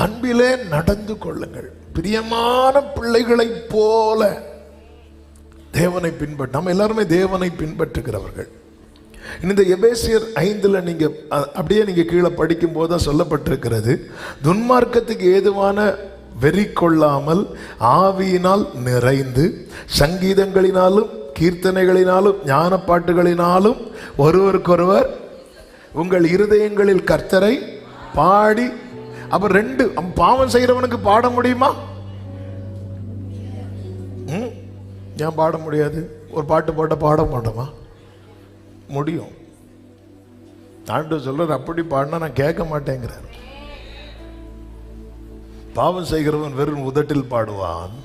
அன்பிலே நடந்து கொள்ளுங்கள். பிரியமான பிள்ளைகளைப் போல தேவனை நம்ம எல்லாருமே தேவனை பின்பற்றுகிறவர்கள். இந்த எபேசியர் 5 நீங்க அப்படியே நீங்க கீழே படிக்கும் போது தான் சொல்லப்பட்டிருக்கிறது, துன்மார்க்கத்துக்கு ஏதுவான வெறி கொள்ளாமல் ஆவியினால் நிறைந்து சங்கீதங்களினாலும் கீர்த்தனைகளினாலும் ஞான பாட்டுகளினாலும் ஒருவருக்கொருவர் உங்கள் இருதயங்களில் கர்த்தரை பாடி. அப்ப ரெண்டு, பாவம் செய்கிறவனுக்கு பாட முடியுமா? ஏன் பாட முடியாது? ஒரு பாட்டு போட்ட பாட மாட்டோமா? முடியும். ஆண்டவர் சொல்றார், அப்படி பாடினா நான் கேட்க மாட்டேங்கிறார். பாவம் செய்கிறவன் வெறும் உதட்டில் பாடுவான்,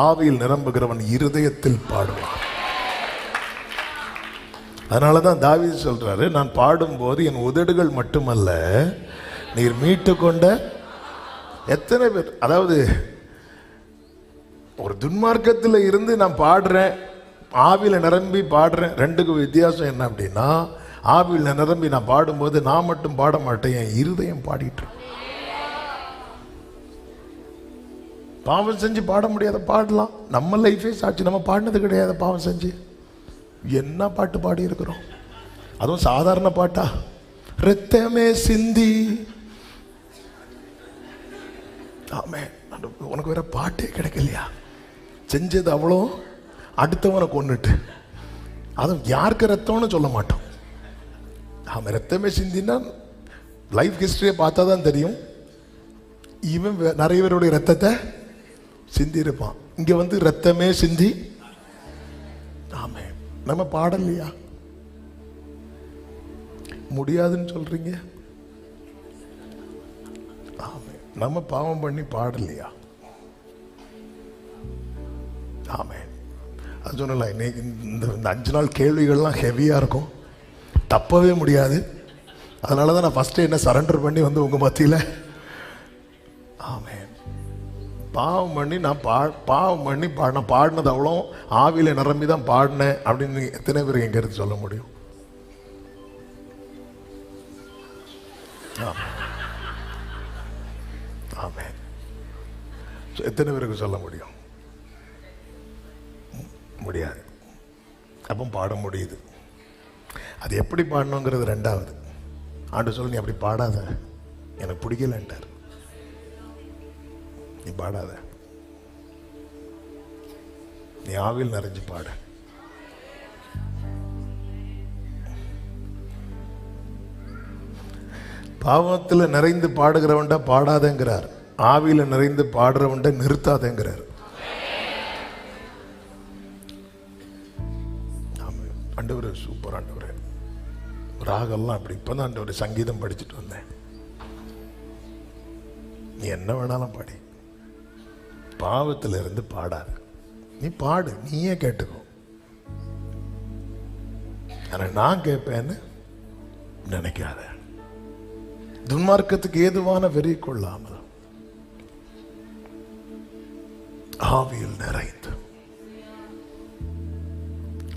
ஆவியில் நிரம்புகிறவன் இருதயத்தில் பாடுவான். அதனாலதான் தாவீது சொல்றாரு, நான் பாடும்போது என் உதடுகள் மட்டுமல்ல நீர் மீட்டு கொண்ட எத்தனை பேர். அதாவது ஒரு துன்மார்க்கத்தில் இருந்து நான் பாடுறேன், ஆவியில நிரம்பி பாடுறேன். ரெண்டுக்கும் வித்தியாசம் என்ன அப்படின்னா, ஆவியில நிரம்பி நான் பாடும்போது நான் மட்டும் பாட மாட்டேன், என் இருதயம் பாடிட்டு. பாவம் செஞ்சு பாட முடியாத பாடலாம். நம்ம லைஃபே சாட்சி, நம்ம பாடினது கிடையாது. பாவம் செஞ்சு என்ன பாட்டு பாடி இருக்கிறோம், அதுவும் சாதாரண பாட்டா? ரத்தமே சிந்தி. ஆமே, உனக்கு வேற பாட்டே கிடைக்கலையா? செஞ்சது அவ்வளோ, அடுத்தவனை கொன்னுட்டு, அதுவும் யாருக்கு ரத்தம்னு சொல்ல மாட்டோம். ஆமாம், ரத்தமே சிந்தினா லைஃப் ஹிஸ்டரியை பார்த்தா தான் தெரியும். இவன் நிறைய பேருடைய ரத்தத்தை சிந்தி இருப்பான். இங்க வந்து ரத்தமே சிந்தி. ஆமே, நம்ம பாடலையா? முடியாதுன்னு சொல்றீங்க. ஆமே, நம்ம பாவம் பண்ணி பாடலையா? ஆமே, அது சொன்னல. இன்னைக்கு இந்த 5 நாள் கேள்விகள்லாம் ஹெவியா இருக்கும், தப்பவே முடியாது. அதனால தான் நான் ஃபர்ஸ்ட் என்ன சரண்டர் பண்ணி வந்து உங்க மத்தியில். ஆமே, பாவம் பண்ணி நான் பாடினது அவ்வளோ ஆவியில நிரம்பி தான் பாடினேன் அப்படின்னு எத்தனை பேருக்கு எங்க எடுத்து சொல்ல முடியும்? ஆமே, எத்தனை பேருக்கு சொல்ல முடியும்? முடியாது. அப்போ பாட முடியுது. அது எப்படி பாடணுங்கிறது ரெண்டாவது. ஆண்டு சொல்ல, நீ அப்படி பாடாத, எனக்கு பிடிக்கலன்ட்டார். நீ பாடாத, நீ ஆவியில் நிறைஞ்சு பாட. பாவத்தில் நிறைந்து பாடுகிறவன்டா பாடாதேங்கிறார், ஆவியில நிறைந்து பாடுறவன்டா நிறுத்தாதேங்கிறார். ஆண்டவரே, சூப்பர் ஆண்டவரே, ராகெல்லாம் அப்படி. இப்பதான் ஆண்டவரே சங்கீதம் படிச்சுட்டு வந்தேன். நீ என்ன வேணாலும் பாடி, பாவத்தில் இருந்து பாடாது. நீ பாடு, நீயே கேட்டுக்கோ. ஆனா நான் கேட்பேன்னு நினைக்காத. துன்மார்க்கத்துக்கு ஏதுவான வெறி கொள்ளாமல் ஆவியில் நிறைந்து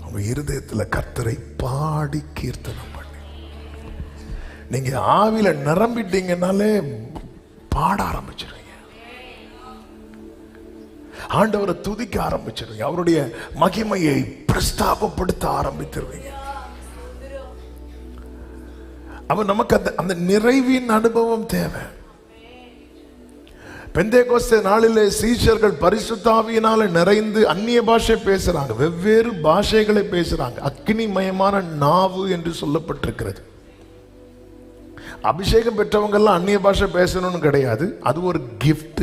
உங்க இருதயத்தில் கர்த்தரை பாடி கீர்த்தனம் பண்ணி, நீங்க ஆவியில நிரம்பிட்டீங்கன்னாலே பாட ஆரம்பிச்சிருவீங்க. ஆண்டவரை துதிக்க ஆரம்பிச்சிருவீங்க. அவருடைய மகிமையை பிரஸ்தாபப்படுத்த ஆரம்பித்திருவீங்க. அப்ப நமக்கு அந்த நிறைவின் அனுபவம் தேவை. பெந்தேகோஸ்தே நாளிலே சீஷர்கள் பரிசுத்த ஆவியினால நிறைந்து அந்நிய பாஷை பேசுறாங்க, வெவ்வேறு பாஷைகளை பேசுறாங்க. அக்னிமயமான நாவு என்று சொல்லப்பட்டிருக்கிறது. அபிஷேகம் பெற்றவங்க எல்லாம் அந்நிய பாஷை பேசணும்னு கிடையாது, அது ஒரு gift.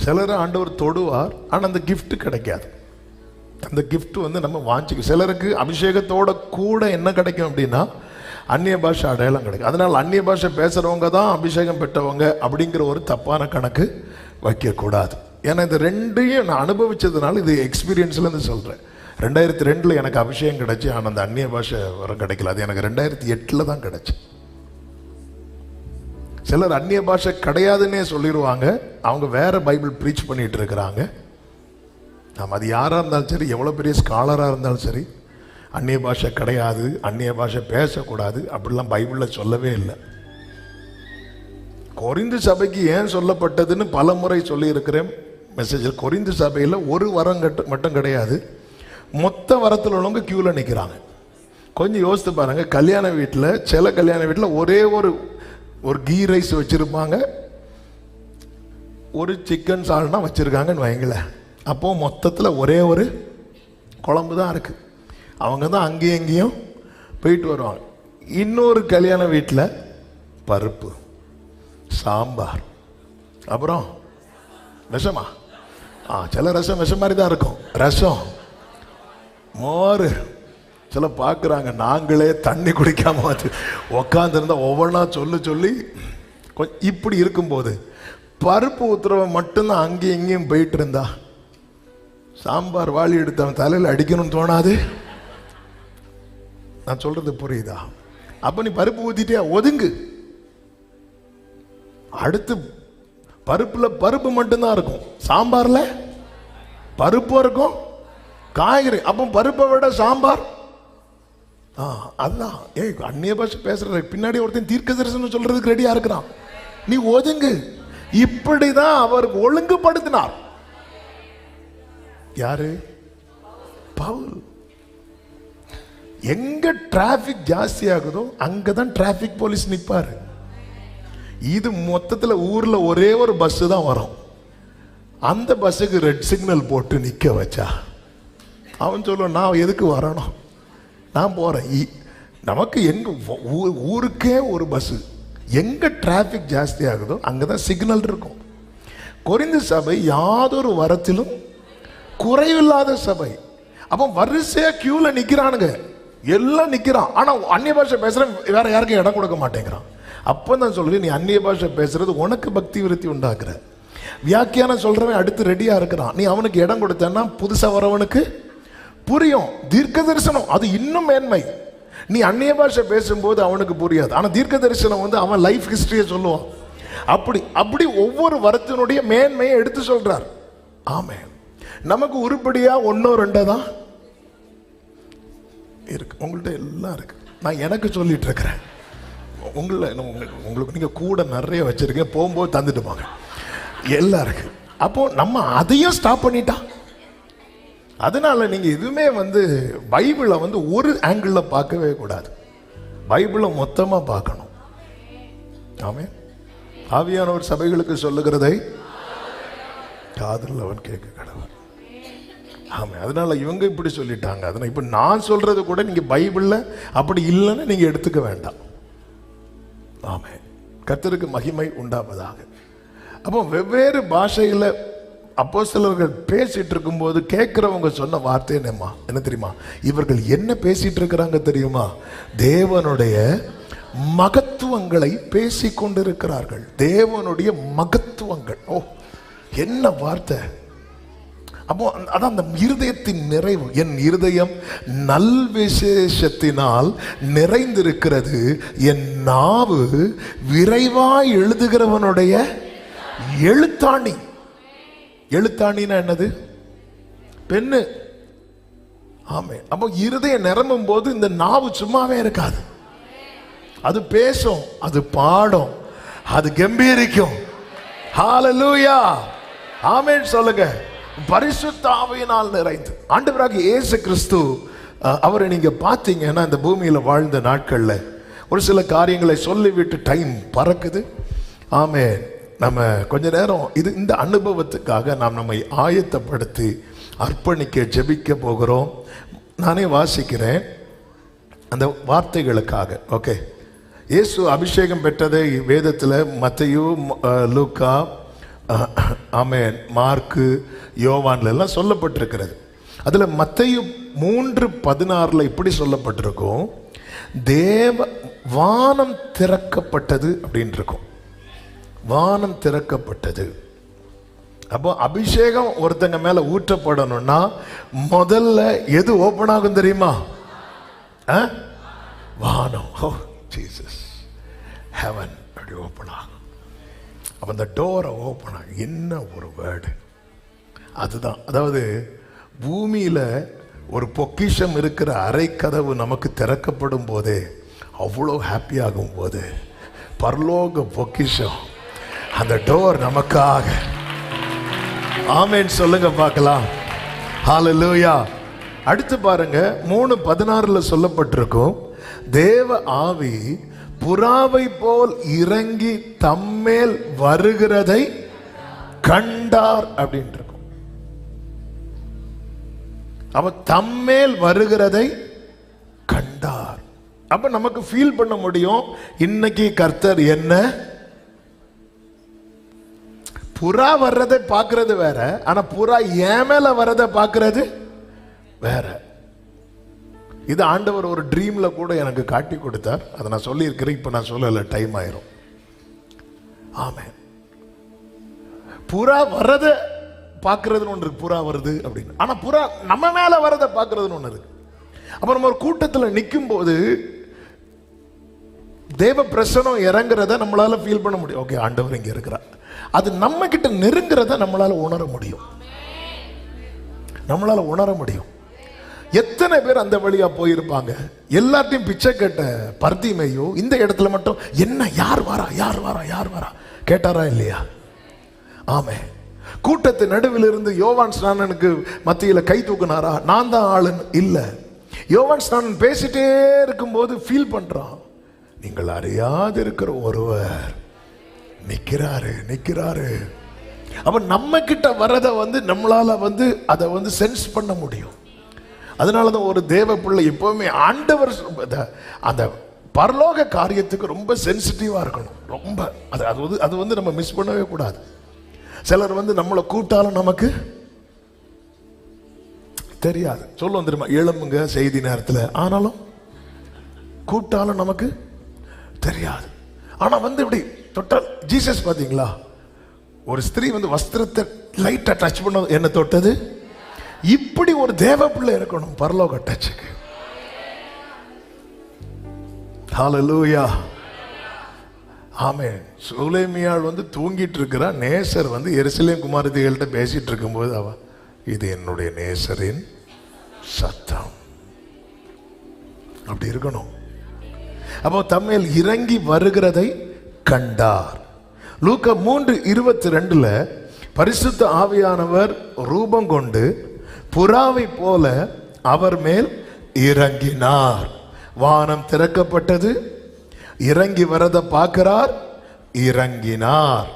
சிலரை ஆண்டவர் தொடுவார், ஆனா அந்த gift கிடைக்காது. அந்த gift வந்து நம்ம வாஞ்சிக்கும். சிலருக்கு அபிஷேகத்தோட கூட என்ன கிடைக்கும் அப்படின்னா அந்நிய பாஷை அடையாளம் கிடைக்கும். அதனால அந்நிய பாஷை பேசுறவங்க தான் அபிஷேகம் பெற்றவங்க அப்படிங்கிற ஒரு தப்பான கணக்கு வைக்கக்கூடாது. ஏன்னா இந்த ரெண்டையும் நான் அனுபவிச்சதுனால இது எக்ஸ்பீரியன்ஸ்லேருந்து சொல்கிறேன். 2002 எனக்கு அபிஷேகம் கிடைச்சி, ஆனால் அந்த அந்நிய பாஷை வர கிடைக்கல. அது எனக்கு 2008 தான் கிடைச்சி. சிலர் அந்நிய பாஷை கிடையாதுன்னே சொல்லிடுவாங்க, அவங்க வேற பைபிள் ப்ரீச் பண்ணிட்டு இருக்கிறாங்க. நாம் அது யாராக இருந்தாலும் சரி, எவ்வளோ பெரிய ஸ்காலராக இருந்தாலும் சரி, அந்நிய பாஷை கிடையாது, அந்நிய பாஷை பேசக்கூடாது அப்படிலாம் பைபிளில் சொல்லவே இல்லை. கொரிந்து சபைக்கு ஏன் சொல்லப்பட்டதுன்னு பல முறை சொல்லியிருக்கிறேன் மெசேஜில். கொரிந்து சபையில் ஒரு வரம் மட்டும் கிடையாது, மொத்த வரத்தில் உள்ளவங்க கியூவில் நிற்கிறாங்க. கொஞ்சம் யோசித்து பாருங்க, கல்யாண வீட்டில் சில கல்யாண வீட்டில் ஒரே ஒரு கீ ரைஸ் வச்சுருப்பாங்க, ஒரு சிக்கன் சால்னா வச்சுருக்காங்கன்னு வைங்களேன். அப்போது மொத்தத்தில் ஒரே ஒரு குழம்பு தான் இருக்குது. அவங்க தான் அங்கேயும் எங்கேயும் போயிட்டு வருவாங்க. இன்னொரு கல்யாண வீட்டில் பருப்பு, சாம்பார், அப்புறம் விஷமா, சில ரசம் விஷம் மாதிரி தான் இருக்கும், ரசம், மோர். சில பார்க்குறாங்க, நாங்களே தண்ணி குடிக்காம வந்து உக்காந்துருந்தா ஒவ்வொன்றா சொல்லி கொஞ்சம் இப்படி இருக்கும்போது பருப்பு ஊத்துறவன் மட்டும்தான் அங்கேயும் இங்கேயும் போயிட்டு இருந்தா சாம்பார் வாளி எடுத்து அவன் தலையில் அடிக்கணும்னு தோணாது? நான் சொல்றது புரியுதா? அப்ப நீ பருப்பு ஊத்திட்டியா, ஒதுங்கு. அடுத்து பருப்புல பருப்பு மட்டும்தான் இருக்கும், சாம்பார்ல பருப்பும் இருக்கும், காய்கறி. அப்போ பருப்பை விட சாம்பார். அதுதான் அந்நிய பாஷை பேசுற பின்னாடி ஒருத்தன் தீர்க்க தரிசனம் சொல்றதுக்கு ரெடியா இருக்கிறான். நீ ஒதுங்கு. இப்படிதான் அவர் ஒழுங்குபடுத்தினார். யாரு? பவுல். எங்க டிராபிக் ஜாஸ்தி ஆகுதோ அங்கதான் டிராபிக் போலீஸ் நிப்பாரு. இது மொத்தத்துல ஊர்ல ஒரே ஒரு பஸ் தான் வரும், அந்த பஸ்ஸுக்கு ரெட் சிக்னல் போட்டு நிக்க வச்சா அவன் சொல்லுவான், நான் எதுக்கு வரணும், நான் போறேன். நமக்கு எங்க ஊருக்கே ஒரு பஸ், எங்க டிராபிக் ஜாஸ்தி ஆகுதோ அங்கதான் சிக்னல் இருக்கும். கொரிந்து சபை யாதொரு வரத்திலும் குறைவில்லாத சபை. அப்போ வரிசையா கியூல நிக்கிறானுங்க, எல்லாம் நிக்கிறான். ஆனா அந்நிய பாஷை பேசுறேன் வேற யாருக்கும் இடம் கொடுக்க மாட்டேங்கிறான். அப்போ தான் சொல்றேன், நீ அந்நிய பாஷை பேசுறது உனக்கு பக்தி விருத்தி உண்டாக்குற. வியாக்கியானம் சொல்றவன் அடுத்து ரெடியா இருக்கிறான், நீ அவனுக்கு இடம் கொடுத்தன்னா புதுசா வரவனுக்கு புரியும். தீர்க்க தரிசனம் அது இன்னும் மேன்மை. நீ அந்நிய பாஷை பேசும்போது அவனுக்கு புரியாது, ஆனா தீர்க்க தரிசனம் வந்து அவன் லைஃப் ஹிஸ்டரியை சொல்லுவான். அப்படி ஒவ்வொரு வரத்தினுடைய மேன்மையை எடுத்து சொல்றார். ஆமே, நமக்கு உருப்படியா ஒன்னோ ரெண்டோ தான் இருக்கு, உங்கள்கிட்ட எல்லாம் இருக்கு. நான் எனக்கு சொல்லிட்டு இருக்கிறேன், உங்களுக்கு நீங்க கூட நிறைய வச்சிருக்கேன், போகும்போது தந்துட்டு போங்க, எல்லாம் இருக்கு. அப்போ நம்ம அதையும் ஸ்டாப் பண்ணிட்டா. அதனால நீங்க எதுவுமே வந்து பைபிளை வந்து ஒரு ஆங்கிள் பார்க்கவே கூடாது, பைபிளை மொத்தமா பார்க்கணும். ஆமே, ஆவியானவர் சபைகளுக்கு சொல்லுகிறதை காதில் அவன் கேட்க கடவுள். ஆமா, அதனால இவங்க இப்படி சொல்லிட்டாங்க. அதனால இப்ப நான் சொல்றது கூட நீங்க பைபிள்ல அப்படி இல்லைன்னு நீங்க எடுத்துக்க வேண்டாம். ஆமே, கர்த்தருக்கு மகிமை உண்டாவதாக. அப்போ வெவ்வேறு பாஷையில அப்போஸ்தலர்கள் பேசிட்டு இருக்கும்போது கேட்கிறவங்க சொன்ன வார்த்தை என்ன தெரியுமா? இவர்கள் என்ன பேசிட்டு இருக்கிறாங்க தெரியுமா? தேவனுடைய மகத்துவங்களை பேசிக் கொண்டிருக்கிறார்கள். தேவனுடைய மகத்துவங்கள். ஓ, என்ன வார்த்தை! அப்போ அதான் அந்த இருதயத்தின் நிறைவு. என் இருதயம் நல் விசேஷத்தினால் நிறைந்திருக்கிறது, என் நாவு விரைவாய் எழுதுகிறவனுடைய எழுத்தாணி. எழுத்தாணினா என்னது? பெண்ணு. ஆமே. அப்போ இருதயம் நிரம்பும் போது இந்த நாவு சும்மாவே இருக்காது, அது பேசும், அது பாடும், அது கம்பீரிக்கும். ஹல்லேலூயா, ஆமென் சொல்லுங்க. பரிசுத்த ஆவியினால் நிறைந்து ஆண்டவராகிய இயேசு கிறிஸ்து அவரை நீங்க பார்த்தீங்கன்னா இந்த பூமியில வாழ்ந்த நாட்கள்ல ஒரு சில காரியங்களை சொல்லிவிட்டு டைம் பறக்குது. ஆமென். நம்ம கொஞ்ச நேரம் இந்த அனுபவத்துக்காக நாம் நம்மை ஆயத்தப்படுத்தி அர்ப்பணிக்க ஜெபிக்க போகிறோம். நானே வாசிக்கிறேன் அந்த வார்த்தைகளுக்காக. ஓகே. இயேசு அபிஷேகம் பெற்றதை வேதத்தில் மத்தேயு, லூக்கா, ஆமென், மார்க்கு, யோவான்ல எல்லாம் சொல்லப்பட்டிருக்கிறது. அதில் மத்தேயு 3:16 இப்படி சொல்லப்பட்டிருக்கும், வானம் திறக்கப்பட்டது அப்படின்னு இருக்கும். வானம் திறக்கப்பட்டது. அப்போ அபிஷேகம் ஒருத்தங்க மேல ஊற்றப்படணும்னா முதல்ல எது ஓபன் ஆகும் தெரியுமா? வானம். ஓ ஜீசஸ், ஹெவன் அப்படி ஓபன் ஆகும். அப்ப அந்த டோரை ஓபன் ஆகும். என்ன ஒரு வேர்டு அதுதான். அதாவது பூமியில ஒரு பொக்கிஷம் இருக்கிற அறை கதவு நமக்கு திறக்கப்படும் போதே அவ்வளோ ஹாப்பி ஆகும் போது, பரலோக பொக்கிஷம் அந்த டோர் நமக்காக. ஆமென் சொல்லுங்க பார்க்கலாம். ஹல்லேலூயா. அடுத்து பாருங்க, 3:16 சொல்லப்பட்டிருக்கும், தேவ ஆவி புறாவை போல் இறங்கி தம்மேல் வருகிறதை கண்டார் அப்படின்னு இருக்கும். அப்ப தம்மேல் வருகிறதை கண்டார். அப்ப நமக்கு ஃபீல் பண்ண முடியும், இன்னைக்கு கர்த்தர் என்ன. புறா வர்றதை பார்க்கறது வேற, ஆனா புறா ஏன் மேல வர்றதை பார்க்கறது வேற. இது ஆண்டவர் ஒரு ட்ரீம்ல கூட எனக்கு காட்டி கொடுத்தார். அதை நான் சொல்லியிருக்கிறேன், இப்ப நான் சொல்லல, டைம் ஆயிரும். ஆமென். புறா வர்றதை பார்க்கறதுன்னு ஒன்று இருக்கு, புறா வருது அப்படின்னு. ஆனா புறா நம்ம மேல வர்றதை பார்க்கறதுன்னு ஒன்று இருக்கு. அப்ப நம்ம ஒரு கூட்டத்தில் நிற்கும் போது தேவ பிரசனம் இறங்குறத நம்மளால ஃபீல் பண்ண முடியும். ஓகே, ஆண்டவர் இங்க இருக்கிறார். அது நம்ம கிட்ட நெருங்குறத நம்மளால உணர முடியும். நம்மளால உணர முடியும். எத்தனை பேர் அந்த வழியா போயிருப்பாங்க. எல்லாத்தையும் பிச்சை கேட்ட பர்தீமையோ இந்த இடத்துல மட்டும் என்ன, யார் வாரா யார் வாரா யார் வாரா கேட்டாரா இல்லையா? ஆமே. கூட்டத்து நடுவில் இருந்து யோவான் ஸ்நானனுக்கு மத்தியில கை தூக்குனாரா? நான் தான் ஆளுன்னு இல்ல. யோவான் ஸ்நானன் பேசிட்டே இருக்கும்போது ஃபீல் பண்றான், நீங்கள் அறியாது இருக்கிற ஒருவர் நிக்கிறாரு நிக்கிறாரு. அப்ப நம்ம கிட்ட வரதை நம்மளால அதை சென்ஸ் பண்ண முடியும். அதனாலதான் ஒரு தேவ பிள்ளை எப்பவுமே ஆண்டவர் அந்த பரலோக காரியத்துக்கு ரொம்ப சென்சிட்டிவா இருக்கணும். ரொம்ப அது நம்ம மிஸ் பண்ணவே கூடாது. சிலர் நம்மளை கூட்டாலும் நமக்கு தெரியாது. சொல்லுவோம் தெரியுமா, எழும்புங்க செய்தி நேரத்தில், ஆனாலும் கூட்டாலும் நமக்கு தெரியாது. ஆனா இப்படி தொட்டால், ஜீசஸ் பாத்தீங்களா, ஒரு ஸ்திரீ வஸ்திரத்தை லைட்டா டச் பண்ண என்ன தொட்டது. இப்படி ஒரு தேவ பிள்ளை இருக்கணும் பரலோக டச்சுக்கு. ஹல்லேலூயா. ஆமென். சுலேமியாள் தூங்கிட்டு இருக்கிறா. நேசர் எருசலேம் குமாரத்திகள்கிட்ட பேசிட்டு இருக்கும்போது அவ, இது என்னுடைய நேசரின் சத்தம். அப்படி இருக்கணும். அப்போ தம்மேல் இறங்கி வருகிறதை கண்டார். லூக்கா 3:22 பரிசுத்த ஆவியானவர் ரூபம் கொண்டு புறாவை போல அவர் மேல் இறங்கினார். வானம் திறக்கப்பட்டது. இறங்கி வரத பார்க்கிறார், இறங்கினார்.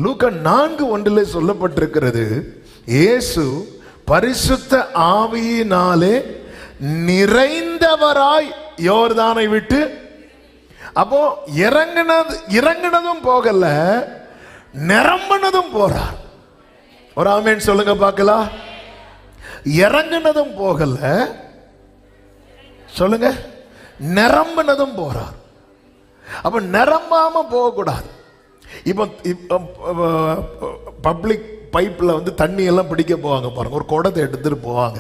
லூக்கா 4:1 சொல்லப்பட்டிருக்கிறது, இயேசு பரிசுத்த ஆவியினாலே நிறைந்தவராய் யோர்தானை விட்டு. அப்போ இறங்கினதும் போகல, நிரம்பினதும் போறார். ஒரு ஆமென் சொல்லுங்க பார்க்கலாம். இறங்கினதும் போகல, சொல்லுங்க, நிரம்பினதும் போறார். அப்ப நிரம்பாம போக கூடாது. இப்போ பப்ளிக் பைப்ல தண்ணி எல்லாம் பிடிக்க போவாங்க பாருங்க, ஒரு குடத்தை எடுத்துட்டு போவாங்க.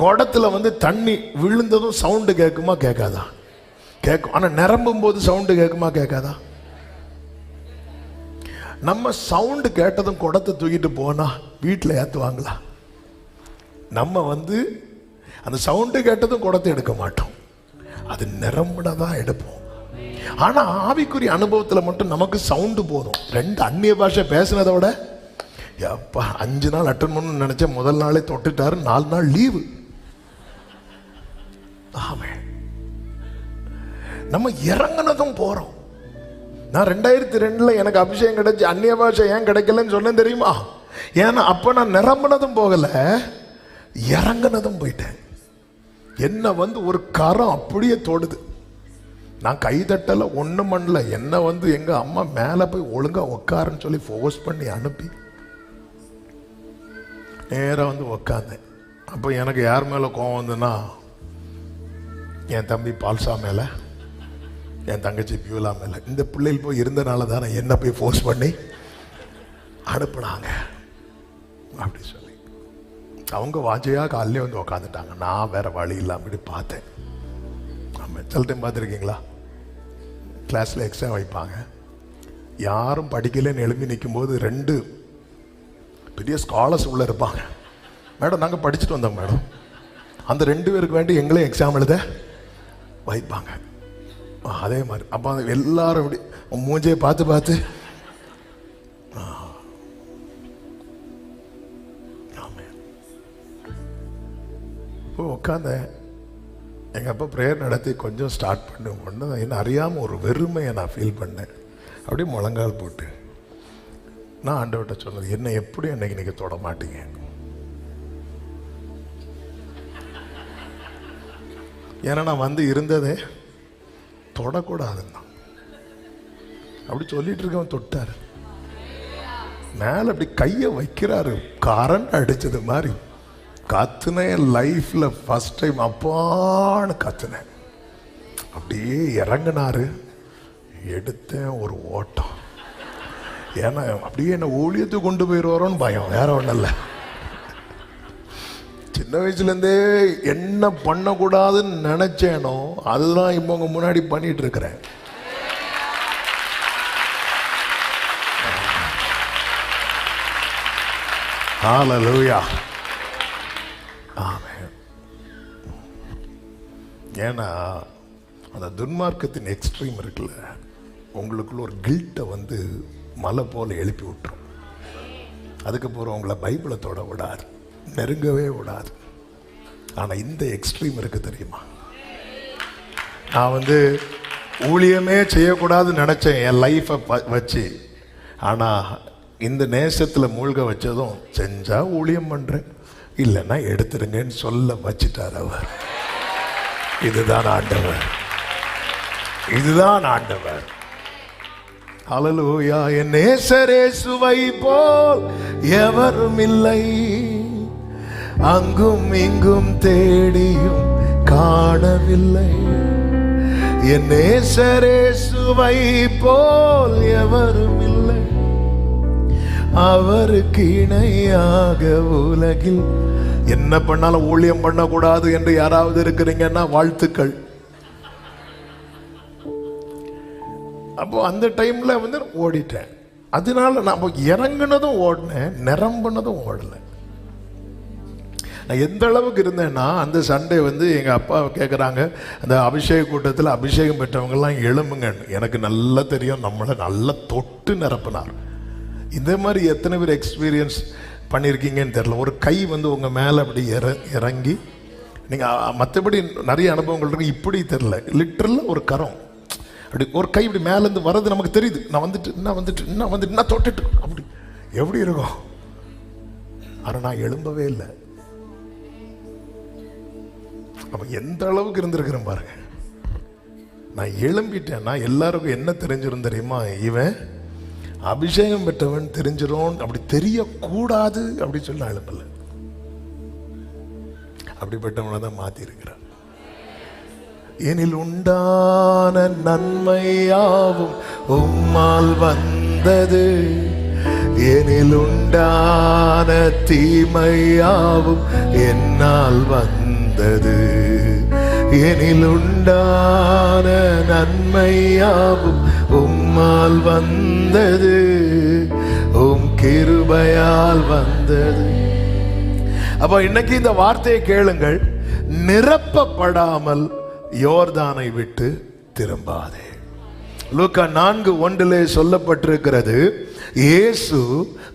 குடத்துல தண்ணி விழுந்ததும் சவுண்டு கேட்குமா கேட்காதா? கேட்கும். ஆனா நிரம்பும் போது சவுண்டு கேட்குமா கேட்காதா? நம்ம சவுண்டு கேட்டதும் குடத்தை தூக்கிட்டு போனா வீட்டில் ஏற்றுவாங்களா? நம்ம அந்த சவுண்டு கேட்டதும் குடத்தை எடுக்க மாட்டோம், அது நிரம்பினதான் எடுப்போம். ஆனா ஆவிக்குரிய அனுபவத்தில் மட்டும் நமக்கு சவுண்டு போதும். 2 அந்நிய பாஷை பேசினதை விட, அப்பா 5 நாள் அட்டன் பண்ணணும்னு நினைச்ச முதல் நாளே தொட்டுட்டாரு, 4 நாள் லீவு. ஆமே. நம்ம இறங்கினதும் போறோம். நான் 2002 எனக்கு அபிஷேகம் கிடைச்சு அந்நிய பாஷை ஏன் கிடைக்கலன்னு சொன்னேன் தெரியுமா? ஏன்னா அப்ப நான் நிரம்பினதும் போகல, இறங்கினதும் போயிட்டேன். என்ன ஒரு கரம் அப்படியே தொடுது. நான் கைதட்டல, ஒன்றும் பண்ணல. என்ன வந்து எங்க அம்மா மேலே போய் ஒழுங்கா உக்காருன்னு சொல்லி ஃபோர்ஸ் பண்ணி அனுப்பி நேராக வந்து உக்காந்தேன். அப்போ எனக்கு யார் மேலே கோவம் வந்துன்னா, என் தம்பி பால்சா மேலே, என் தங்கச்சி பியூலா மேலே. இந்த பிள்ளைகள் போய் இருந்தனால தானே என்ன போய் ஃபோர்ஸ் பண்ணி அனுப்புனாங்க அப்படி சொல்லி. அவங்க வாஜையாக காலையிலே வந்து உக்காந்துட்டாங்க. நான் வேற வழி இல்லாமல் இப்படி பார்த்தேன். ஆமாம், சில டைம் பார்த்துருக்கீங்களா, கிளாஸில் எக்ஸாம் வைப்பாங்க, யாரும் படிக்கலன்னு எழுப்பி நிற்கும்போது 2 பெரிய ஸ்காலர்ஸ் உள்ளே இருப்பாங்க. மேடம் நாங்கள் படிச்சுட்டு வந்தோம் மேடம், அந்த 2 பேருக்கு வேண்டி எங்களே எக்ஸாம் எழுத வைப்பாங்க. அதே மாதிரி அப்போ எல்லாரும் இப்படி மூஞ்சையை பார்த்து இப்போ உட்காந்தேன். எங்கள் அப்பா ப்ரேயர் நடத்தி கொஞ்சம் ஸ்டார்ட் பண்ண ஒன்று என்ன அறியாமல் ஒரு வெறுமையை நான் ஃபீல் பண்ணேன். அப்படியே முழங்கால் போட்டு நான் ஆண்டவர்கிட்ட சொன்னது, என்ன எப்படி அன்னைக்கு நீங்கள் தொட மாட்டீங்க, ஏன்னா நான் வந்து இருந்ததே தொடக்கூடாதுன்னா. அப்படி சொல்லிட்டு இருக்கவன் தொட்டார், மேலே அப்படி கையை வைக்கிறாரு, கரண்ட் அடிச்சது மாதிரி கத்துனேன். என் லைஃப்ல ஃபர்ஸ்ட் டைம் அப்பான்னு கத்துனேன். அப்படியே இறங்கினாரு, எடுத்தேன் ஒரு ஓட்டம். ஏன்னா அப்படியே என்ன ஊழியத்துக்கு கொண்டு போயிடுவாரோன்னு பயம், வேற ஒன்றும் இல்லை. சின்ன வயசுலேருந்தே என்ன பண்ணக்கூடாதுன்னு நினைச்சேனோ அதுதான் இப்போ உங்க முன்னாடி பண்ணிட்டு இருக்கிறேன். ஹல்லேலூயா, ஆமென். ஏன்னா அந்த துன்மார்க்கத்தின் எக்ஸ்ட்ரீம் இருக்குல்ல, உங்களுக்குள்ள ஒரு கில்ட்டை வந்து மலை போல எழுப்பி விட்டுரும். அதுக்கப்புறம் உங்களை பைபிளை தொட விடாது, நெருங்கவே விடாது. ஆனால் இந்த எக்ஸ்ட்ரீம் இருக்கு தெரியுமா, நான் வந்து ஊழியமே செய்யக்கூடாதுன்னு நினச்சேன் என் லைஃப்பை வச்சு. ஆனால் இந்த நேசத்தில் மூழ்க வச்சதும் செஞ்சா ஊழியம் பண்ணுறேன், இல்லைன்னா எடுத்துருங்கன்னு சொல்ல வச்சிட்டார் அவர். இதுதான் ஆண்டவர், இதுதான் ஆண்டவர். ஹல்லேலூயா. என் நேசரேசுவை போல் எவரும் இல்லை, அங்கும் இங்கும் தேடியும் காணவில்லை. என் நேசரேசுவை போல் எவரும் இல்லை, அவருக்கு இணையாக உலகில். என்ன பண்ணாலும் ஊழியம் பண்ணக்கூடாது என்று யாராவது இருக்கிறீங்கன்னா வாழ்த்துக்கள். அப்போ அந்த டைம்ல வந்து ஓடிட்டேன். அதனால நான் இறங்குனதும் ஓடினேன், நிரம்பினதும் ஓடல. நான் எந்த அளவுக்கு இருந்தேன்னா, அந்த சண்டே வந்து எங்கள் அப்பா கேட்குறாங்க, அந்த அபிஷேக கூட்டத்தில் அபிஷேகம் பெற்றவங்கெல்லாம் எழும்புங்கன்னு. எனக்கு நல்லா தெரியும், நம்மளை நல்லா தொட்டு நிரப்பினார். இந்த மாதிரி எத்தனை பேர் எக்ஸ்பீரியன்ஸ் பண்ணியிருக்கீங்கன்னு தெரியல. ஒரு கை வந்து உங்கள் மேலே அப்படி இறங்கி, நீங்கள் மற்றபடி நிறைய அனுபவங்கள் இருக்கு, இப்படி தெரில, லிட்டரலாக ஒரு கரம் அப்படி ஒரு கை இப்படி மேலேருந்து வர்றது நமக்கு தெரியுது. நான் வந்துட்டு தொட்டுட்டு அப்படி எப்படி இருக்கும். ஆனால் நான் எழும்பவே இல்லை. அப்போ எந்த அளவுக்கு இருந்திருக்கிறேன் பாருங்க. நான் எழும்பிட்டேன்னா எல்லாருக்கும் என்ன தெரிஞ்சிரும் தெரியுமா, இவன் அபிஷேகம் பெற்றவன் தெரிஞ்சிரும், அப்படி தெரியக்கூடாது அப்படின்னு சொல்லி நான் எழும்பல. அப்படிப்பட்டவனை தான் மாற்றி இருக்கிறான். எனில் உண்டான நன்மையாவும் உம்மால் வந்தது, எனில் உண்டான தீமையாவும் என்னால் வந்தது. எனில் உண்டான நன்மையாவும் உம்மால் வந்தது, உம் கிருபையால் வந்தது. அப்ப இன்னைக்கு இந்த வார்த்தையை கேளுங்கள், நிரப்பப்படாமல் யோர்தானை விட்டு திரும்பாதே. லூக்கா 4:1 சொல்லப்பட்டிருக்கிறது, இயேசு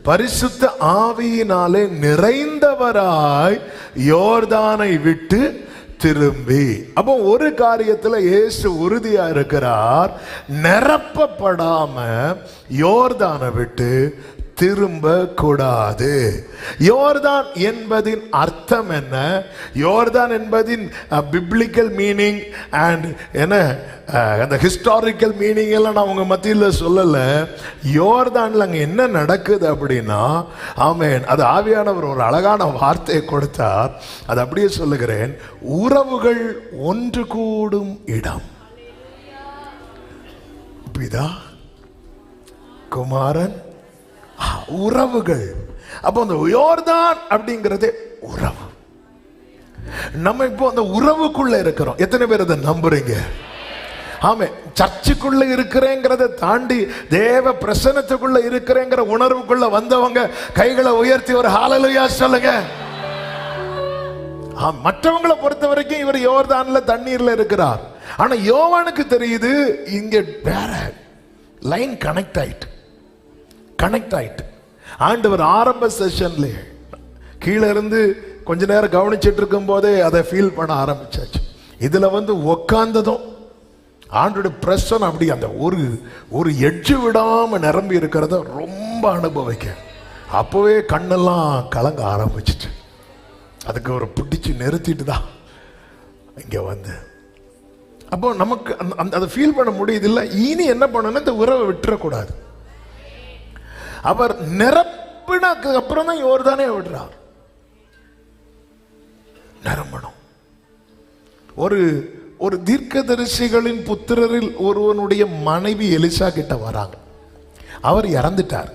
பரிசுத்த ஆவியினாலே நிறைந்தவராய் யோர்தானை விட்டு திரும்பி. அப்போ ஒரு காரியத்தில் இயேசு உறுதியா இருக்கிறார், நிரப்பப்படாம யோர்தானை விட்டு திரும்ப கூடாது. யோர்தான் என்பதின் அர்த்தம் என்ன? யோர்தான் என்பதின் பிப்ளிக்கல் மீனிங் அண்ட் என்ன அந்த ஹிஸ்டாரிக்கல் மீனிங் எல்லாம் நான் உங்க மத்தியில் சொல்லல. யோர்தான்ல அங்க என்ன நடக்குது அப்படின்னா, ஆமென், அது ஆவியானவர் ஒரு அழகான வார்த்தையை கொடுத்தார். அது அப்படியே சொல்லுகிறேன். உறவுகள் ஒன்று கூடும் இடம். பிதா, குமாரன், உறவுகள். அப்போ அந்த யோர்தான் அப்படிங்கிறது உறவு. நம்ம இப்போ அந்த உறவுக்குள்ள இருக்கிறோம். எத்தனை பேர் அதை நம்புறீங்க? ஆமே, சர்ச்சுக்குள்ள இருக்கிறேங்கிறத தாண்டி தேவ பிரசன்னத்துக்குள்ள இருக்கிறேங்கிற உணர்வுக்குள்ள வந்தவங்க கைகளை உயர்த்தி ஒரு ஹalleluya சொல்லுங்க. மற்றவங்களை பொறுத்த வரைக்கும் இவர் யோர்தான்ல தண்ணீர்ல இருக்கிறார். ஆனா யோவானுக்கு தெரியுது இங்க வேற லைன் கனெக்ட் ஆயிட்டு. ஆண்டவர் ஆரம்ப செஷன்ல கீழே இருந்து கொஞ்ச நேரம் கவனிச்சிட்டு இருக்கும் போதே அதை ஃபீல் பண்ண ஆரம்பிச்சாச்சு. இதுல வந்து உக்காந்ததும் ஆண்டோட பிரசன்னம் அப்படி அந்த ஒரு எட்ஜு விடாம நிரம்பி இருக்கிறத ரொம்ப அனுபவிக்க. அப்பவே கண்ணெல்லாம் கலங்க ஆரம்பிச்சிச்சு. அதுக்கு ஒரு பிடிச்சு நிறுத்திட்டு தான் இங்க வந்து அப்போ நமக்கு அதை ஃபீல் பண்ண முடியுது. இல்லை, இனி என்ன பண்ணணும், இந்த உறவை விட்டுறக்கூடாது. அவர் நிரப்பினக்கு அப்புறம் தான் யோர்தானே விடுறார். நிரம்பணும். ஒரு தீர்க்கதரிசிகளின் புத்திரரில் ஒருவனுடைய மனைவி எலிசா கிட்ட வராங்க. அவர் இறந்துட்டார்.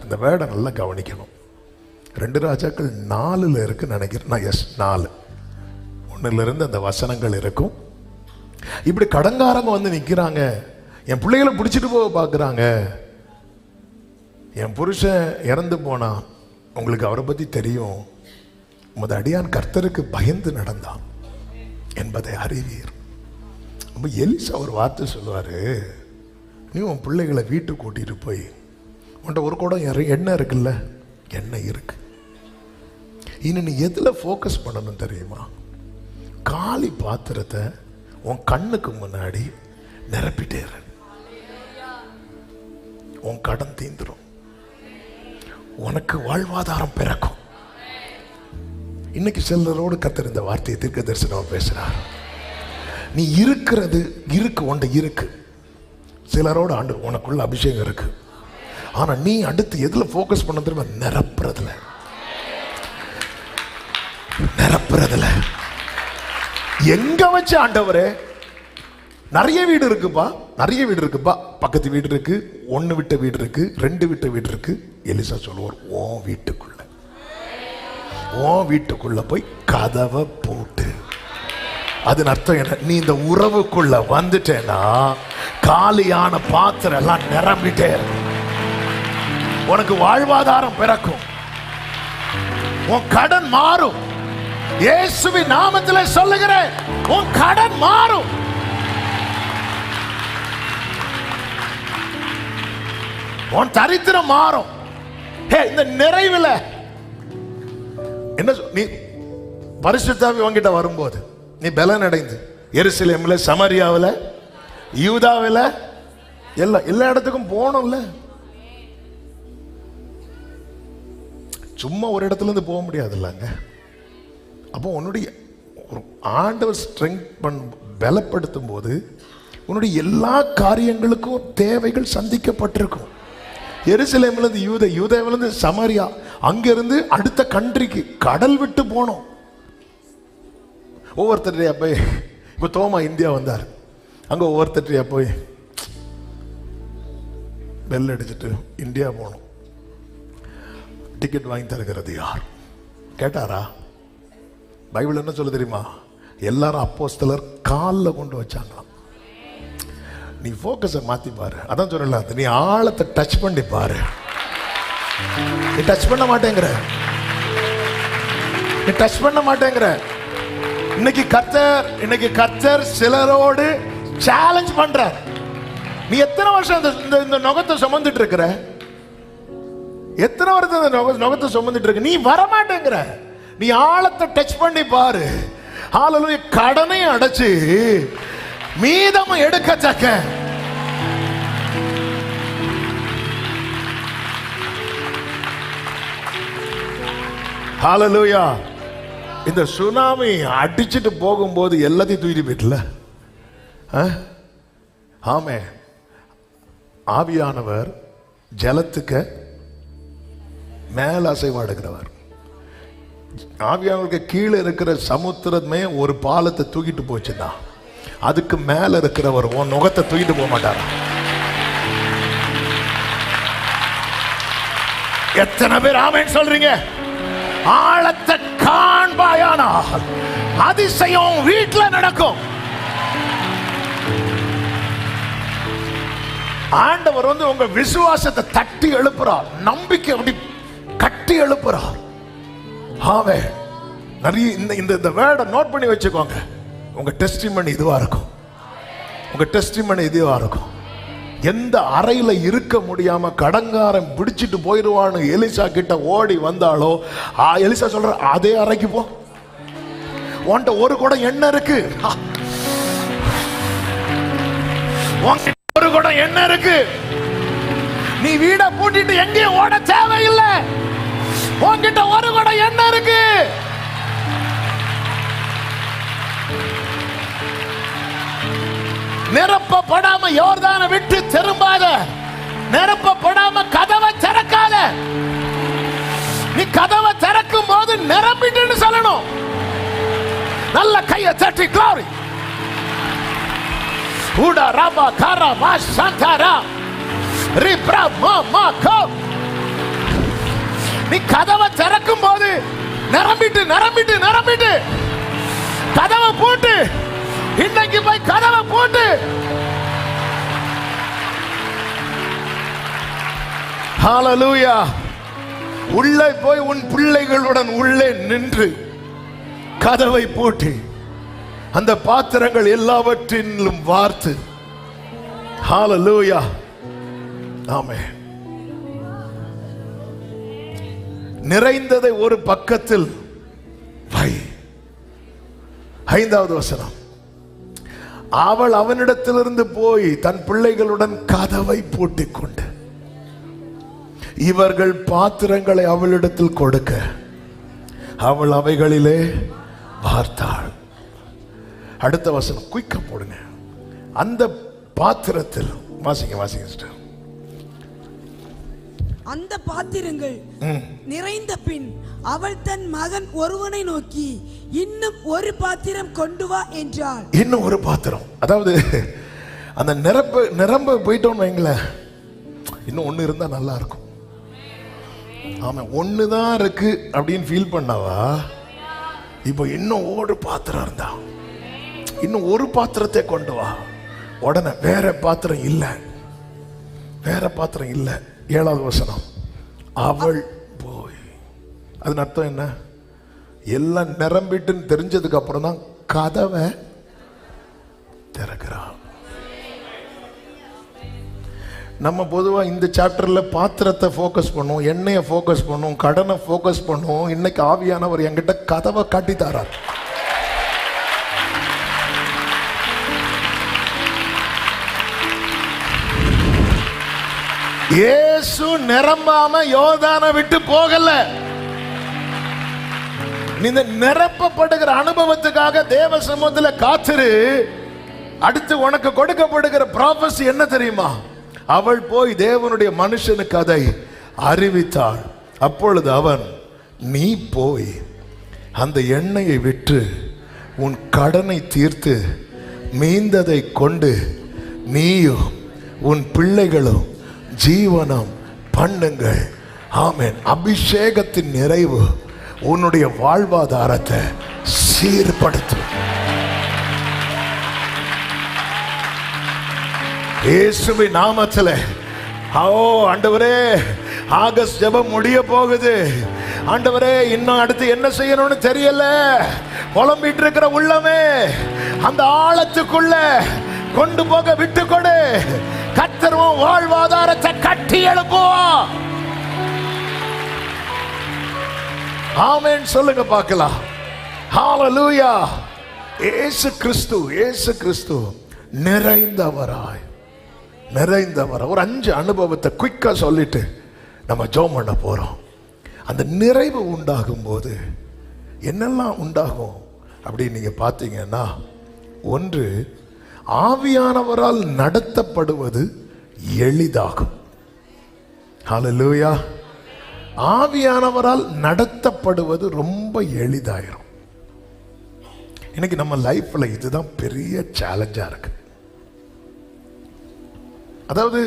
இந்த வேர்டை நல்லா கவனிக்கணும். 2 ராஜாக்கள் 4 இருக்கு நினைக்கிறேன். 4 1 அந்த வசனங்கள் இருக்கும். இப்படி கடங்காரங்க வந்து நிக்கிறாங்க. என் பிள்ளைகளை பிடிச்சிட்டு போக பாக்குறாங்க. என் புருஷன் இறந்து போனா, உங்களுக்கு அவரை பத்தி தெரியும். உமது அடியான் கர்த்தருக்கு பயந்து நடந்தான் என்பதை அறிவீர். எலிசா ஒரு வார்த்தை சொல்லுவாரு, நீ உன் பிள்ளைகளை வீட்டுக்கு கூட்டிட்டு போய், உன்ட்ட ஒரு குடம் எண்ணெய் இருக்குல்ல, எண்ணெய் இருக்கு, இனி நீ எதுல போக்கஸ் பண்ணணும் தெரியுமா? காலி பாத்திரத்தை உன் கண்ணுக்கு முன்னாடி நிரப்பிட்டே இரு. உன் கடன் தீந்துரும், உனக்கு வாழ்வாதாரம் பிறக்கும். இன்னைக்கு சிலரோடு கர்த்தர் இந்த வார்த்தையை தீர்க்க தரிசனமா பேசுறார். நீ இருக்கிறது உன்ட இருக்கு. சிலரோடு ஆண்டு உனக்குள்ள அபிஷேகம் இருக்கு. ஆனா நீ அடுத்து எதுல போக்கஸ் பண்ண தெரியுமா? நிரப்புறதுல. எங்க வச்சு ஆண்டவரே? நிறைய வீடு இருக்குப்பா, பக்கத்து வீடு இருக்கு, 1 விட்ட வீடு இருக்கு, 2 விட்ட வீடு இருக்கு. எலிசா சொல்லுவார், உன் வீட்டுக்குள்ள போய் கதவை போட்டு. அதன் அர்த்தம் என்ன? நீ இந்த உறவுக்குள்ள வந்துட்டேன்னா காலியான பாத்திரம் எல்லாம் நிரம்பிட்டே உனக்கு வாழ்வாதாரம் பிறக்கும். உன் கடன் மாறும். இயேசுவின் நாமத்தில் சொல்லுகிறேன், உன் கடன் மாறும். உன் தரித்திரம் மாறும். இந்த நிறைவுல என்ன, நீ பரிசுத்த ஆவி உன்கிட்ட வரும்போது நீ பலன் அடைந்து எருசலேம்ல, சமரியாவில், யூதாவில், எல்லா இடத்துக்கும் போகணும்ல. சும்மா ஒரு இடத்துல இருந்து போக முடியாதுல்லங்க. அப்போ உன்னுடைய ஆண்டவர் ஸ்ட்ரெங்க் பலப்படுத்தும் போது உன்னுடைய எல்லா காரியங்களுக்கும் தேவைகள் சந்திக்கப்பட்டிருக்கும். எருசலேம்ல இருந்து யூதாவில இருந்து சமரியா, அங்கிருந்து அடுத்த கண்ட்ரிக்கு கடல் விட்டு போனோம். ஒவ்வொருத்தரையா போய், இப்போ தோமா இந்தியா வந்தார், அங்க ஒவ்வொருத்தரையா போய் பெல் அடிச்சுட்டு இந்தியா போனோம். டிக்கெட் வாங்கி தருகிறது யார் கேட்டாரா? பைபிள் என்ன சொல்ல தெரியுமா? எல்லாரும் அப்போஸ்தலர் காலில் கொண்டு வச்சாங்களாம். நீ போக்கஸை மாத்தி பாரு. அதான் சொல்லல, நீ ஆழத்தை டச் பண்ணி பாரு. நீ டச் பண்ண மாட்டேங்கிற. இன்னைக்கு கர்த்தர் சிலரோடு சேலஞ்ச் பண்ற. நீ எத்தனை வருஷம் இந்த நுகத்தை சுமந்துட்டு இருக்கிற? எத்தனை வருஷம் இந்த நுகத்தை சுமந்துட்டு இருக்க? நீ வரமாட்டேங்கிற. நீ ஆழத்தை டச் பண்ணி பாரு. ஹalleluya. கடனை அடைச்சு மீதம் எடுக்கத்தக்க ஹalleluya. இந்த சுனாமி அடிச்சிட்டு போகும்போது எல்லாத்தையும் தூக்கிட்டு போயிட்டல. ஆமே, ஆவியானவர் ஜலத்துக்கு மேல அசைவாடுகிறவர். ஆவியானவருக்கு கீழே இருக்கிற சமுத்திரமே ஒரு பாலத்தை தூக்கிட்டு போச்சுன்னா அதுக்கு மேல இருக்கிறவர் உன் நுகத்தை தூக்கிட்டு போக மாட்டார். எத்தனை பேர் ஆமென் சொல்றீங்க? ஆழத்தை காண்பாயானால் அதிசயம் வீட்டுல நடக்கும். ஆண்டவர் உங்க விசுவாசத்தை தட்டி எழுப்புறார், நம்பிக்கை அப்படி கட்டி எழுப்புறார். ஆமென். நிறைய இந்த வேர்டை நோட் பண்ணி வச்சுக்கோங்க. உங்க டெஸ்டிமனி இதுவா இருக்கும். உங்க டெஸ்டிமனி இதுவா இருக்கும். எந்த அறையில இருக்க முடியாம கடங்காரன் பிடிச்சிட்டு போயிடுவான்னு எலிசா கிட்ட ஓடி வந்தாலோ எலிசா சொல்ற அதே அறைக்கு போ, உன்கிட்ட ஒரு குடம் எண்ணெய் இருக்கு, ஒரு குடம் எண்ணெய் இருக்கு, நீ வீட பூட்டிட்டு எங்கேயும் ஓட தேவையில்லை, உன்கிட்ட ஒரு குடம் எண்ணெய் இருக்கு. நிரப்பப்படாம யோர்தானை விட்டு திரும்பாத, நிரப்பப்படாம கதவை திறக்காத. நீ கதவை திறக்கும் போது நிரம்பிட்டு சொல்லணும். நல்ல கையை தட்டி glory. உடா ராபா காரா மா சாந்தாரா ரிப்ரா மா கோ. நீ கதவை திறக்கும் போது நிரம்பிட்டு நிரம்பிட்டு நிரம்பிட்டு கதவை போட்டு இன்னைக்கு போய் கதவை போட்டு ஹalleluya. உள்ளே போய் உன் பிள்ளைகளுடன் உள்ளே நின்று கதவை போட்டு அந்த பாத்திரங்கள் எல்லாவற்றிலும் வார்த்து ஹalleluya. ஆமென். நிறைந்ததை ஒரு பக்கத்தில் வை. 5வது வசனம். அவள் அவனிடத்திலிருந்து போய் தன் பிள்ளைகளுடன் கதவை பூட்டிக் கொண்டு இவர்கள் பாத்திரங்களை அவளிடத்தில் கொடுக்க அவள் அவைகளிலே பார்த்தாள். அடுத்த வசனம் குயிக்கா போடுங்க. அந்த பாத்திரத்தில் வாசிங்க. அந்த பாத்திரங்கள் நிறைந்த பின் அவள் தன் மகன் ஒருவனை நோக்கி இன்னும் ஒரு பாத்திரம் கொண்டு வா என்றாள். இன்னும் ஒரு பாத்திரம், அதாவது அந்த நிரம்ப போயிட்டோம்னு வைங்களேன், இன்னும் ஒண்ணு இருந்தா நல்லா இருக்கும். ஆமா, ஒண்ணுதான் இருக்கு அப்படின்னு ஃபீல் பண்ணாவா? இப்போ இன்னும் ஒரு பாத்திரம் இருந்தா, இன்னும் ஒரு பாத்திரத்தை கொண்டு வா. உடனே வேற பாத்திரம் இல்லை. 7வது வசனம். அவள் போய், அதன் அர்த்தம் என்ன? எல்லாம் நிரம்பிட்டுன்னு தெரிஞ்சதுக்கு அப்புறம் தான் கதவை திறக்கிறாள். நம்ம பொதுவா இந்த சாப்டர்ல பாத்திரத்தை ஃபோக்கஸ் பண்ணுவோம், எண்ணெயை ஃபோக்கஸ் பண்ணுவோம், கடனை ஃபோக்கஸ் பண்ணுவோம். இன்னைக்கு ஆவியானவர் என்கிட்ட கதவை காட்டி தரார். இயேசு நிரம்பாம யோர்தானை விட்டு போகல. இந்த நிரப்பப்படுகிற அனுபவத்துக்காக தேவ சமூகத்தில் காத்திரு. அடுத்து உனக்கு கொடுக்கப்படுகிற ப்ராபசி என்ன தெரியுமா? அவள் போய் தேவனுடைய மனுஷனுக்கு அதை அறிவித்தாள். அப்பொழுது அவன், நீ போய் அந்த எண்ணெயை விற்று உன் கடனை தீர்த்து மீந்ததை கொண்டு நீயும் உன் பிள்ளைகளும் ஜீவனம் பண்ணுங்கள். ஆமென். அபிஷேகத்தின் நிறைவு உன்னுடைய வாழ்வாதாரத்தை சீர்படுத்தும். இயேசுவின் நாமத்திலே. ஆண்டவரே, ஆகஸ்ட் ஜெபம் முடிய போகுது. ஆண்டவரே, இன்னும் அடுத்து என்ன செய்யணும்னு தெரியல. புலம்பிட்டு இருக்கிற உள்ளமே அந்த ஆழத்துக்குள்ள கொண்டு போக விட்டு கொடு. கர்த்தரும் வாழ்வாதாரத்தை கட்டி எழுப்புவோம். ஆமென் சொல்லுங்க பார்க்கலாம். ஹalleluya. இயேசு கிறிஸ்து நிறைந்தவராய். ஒரு 5 அனுபவத்தை குயிக்கா சொல்லிட்டு நம்ம ஜெபம் பண்ண போறோம். அந்த நிறைவு உண்டாகும் போது என்னெல்லாம் உண்டாகும் அப்படின்னு நீங்க பார்த்தீங்கன்னா, ஒன்று, ஆவியானவரால் நடத்தப்படுவது எளிதாகும். ஹல்லேலூயா. ஆவியானவரால் நடத்தப்படுவது ரொம்ப எளிதாயிரும். இன்னைக்கு நம்ம லைஃப்ல இதுதான் பெரிய சேலஞ்சா இருக்கு. அதாவது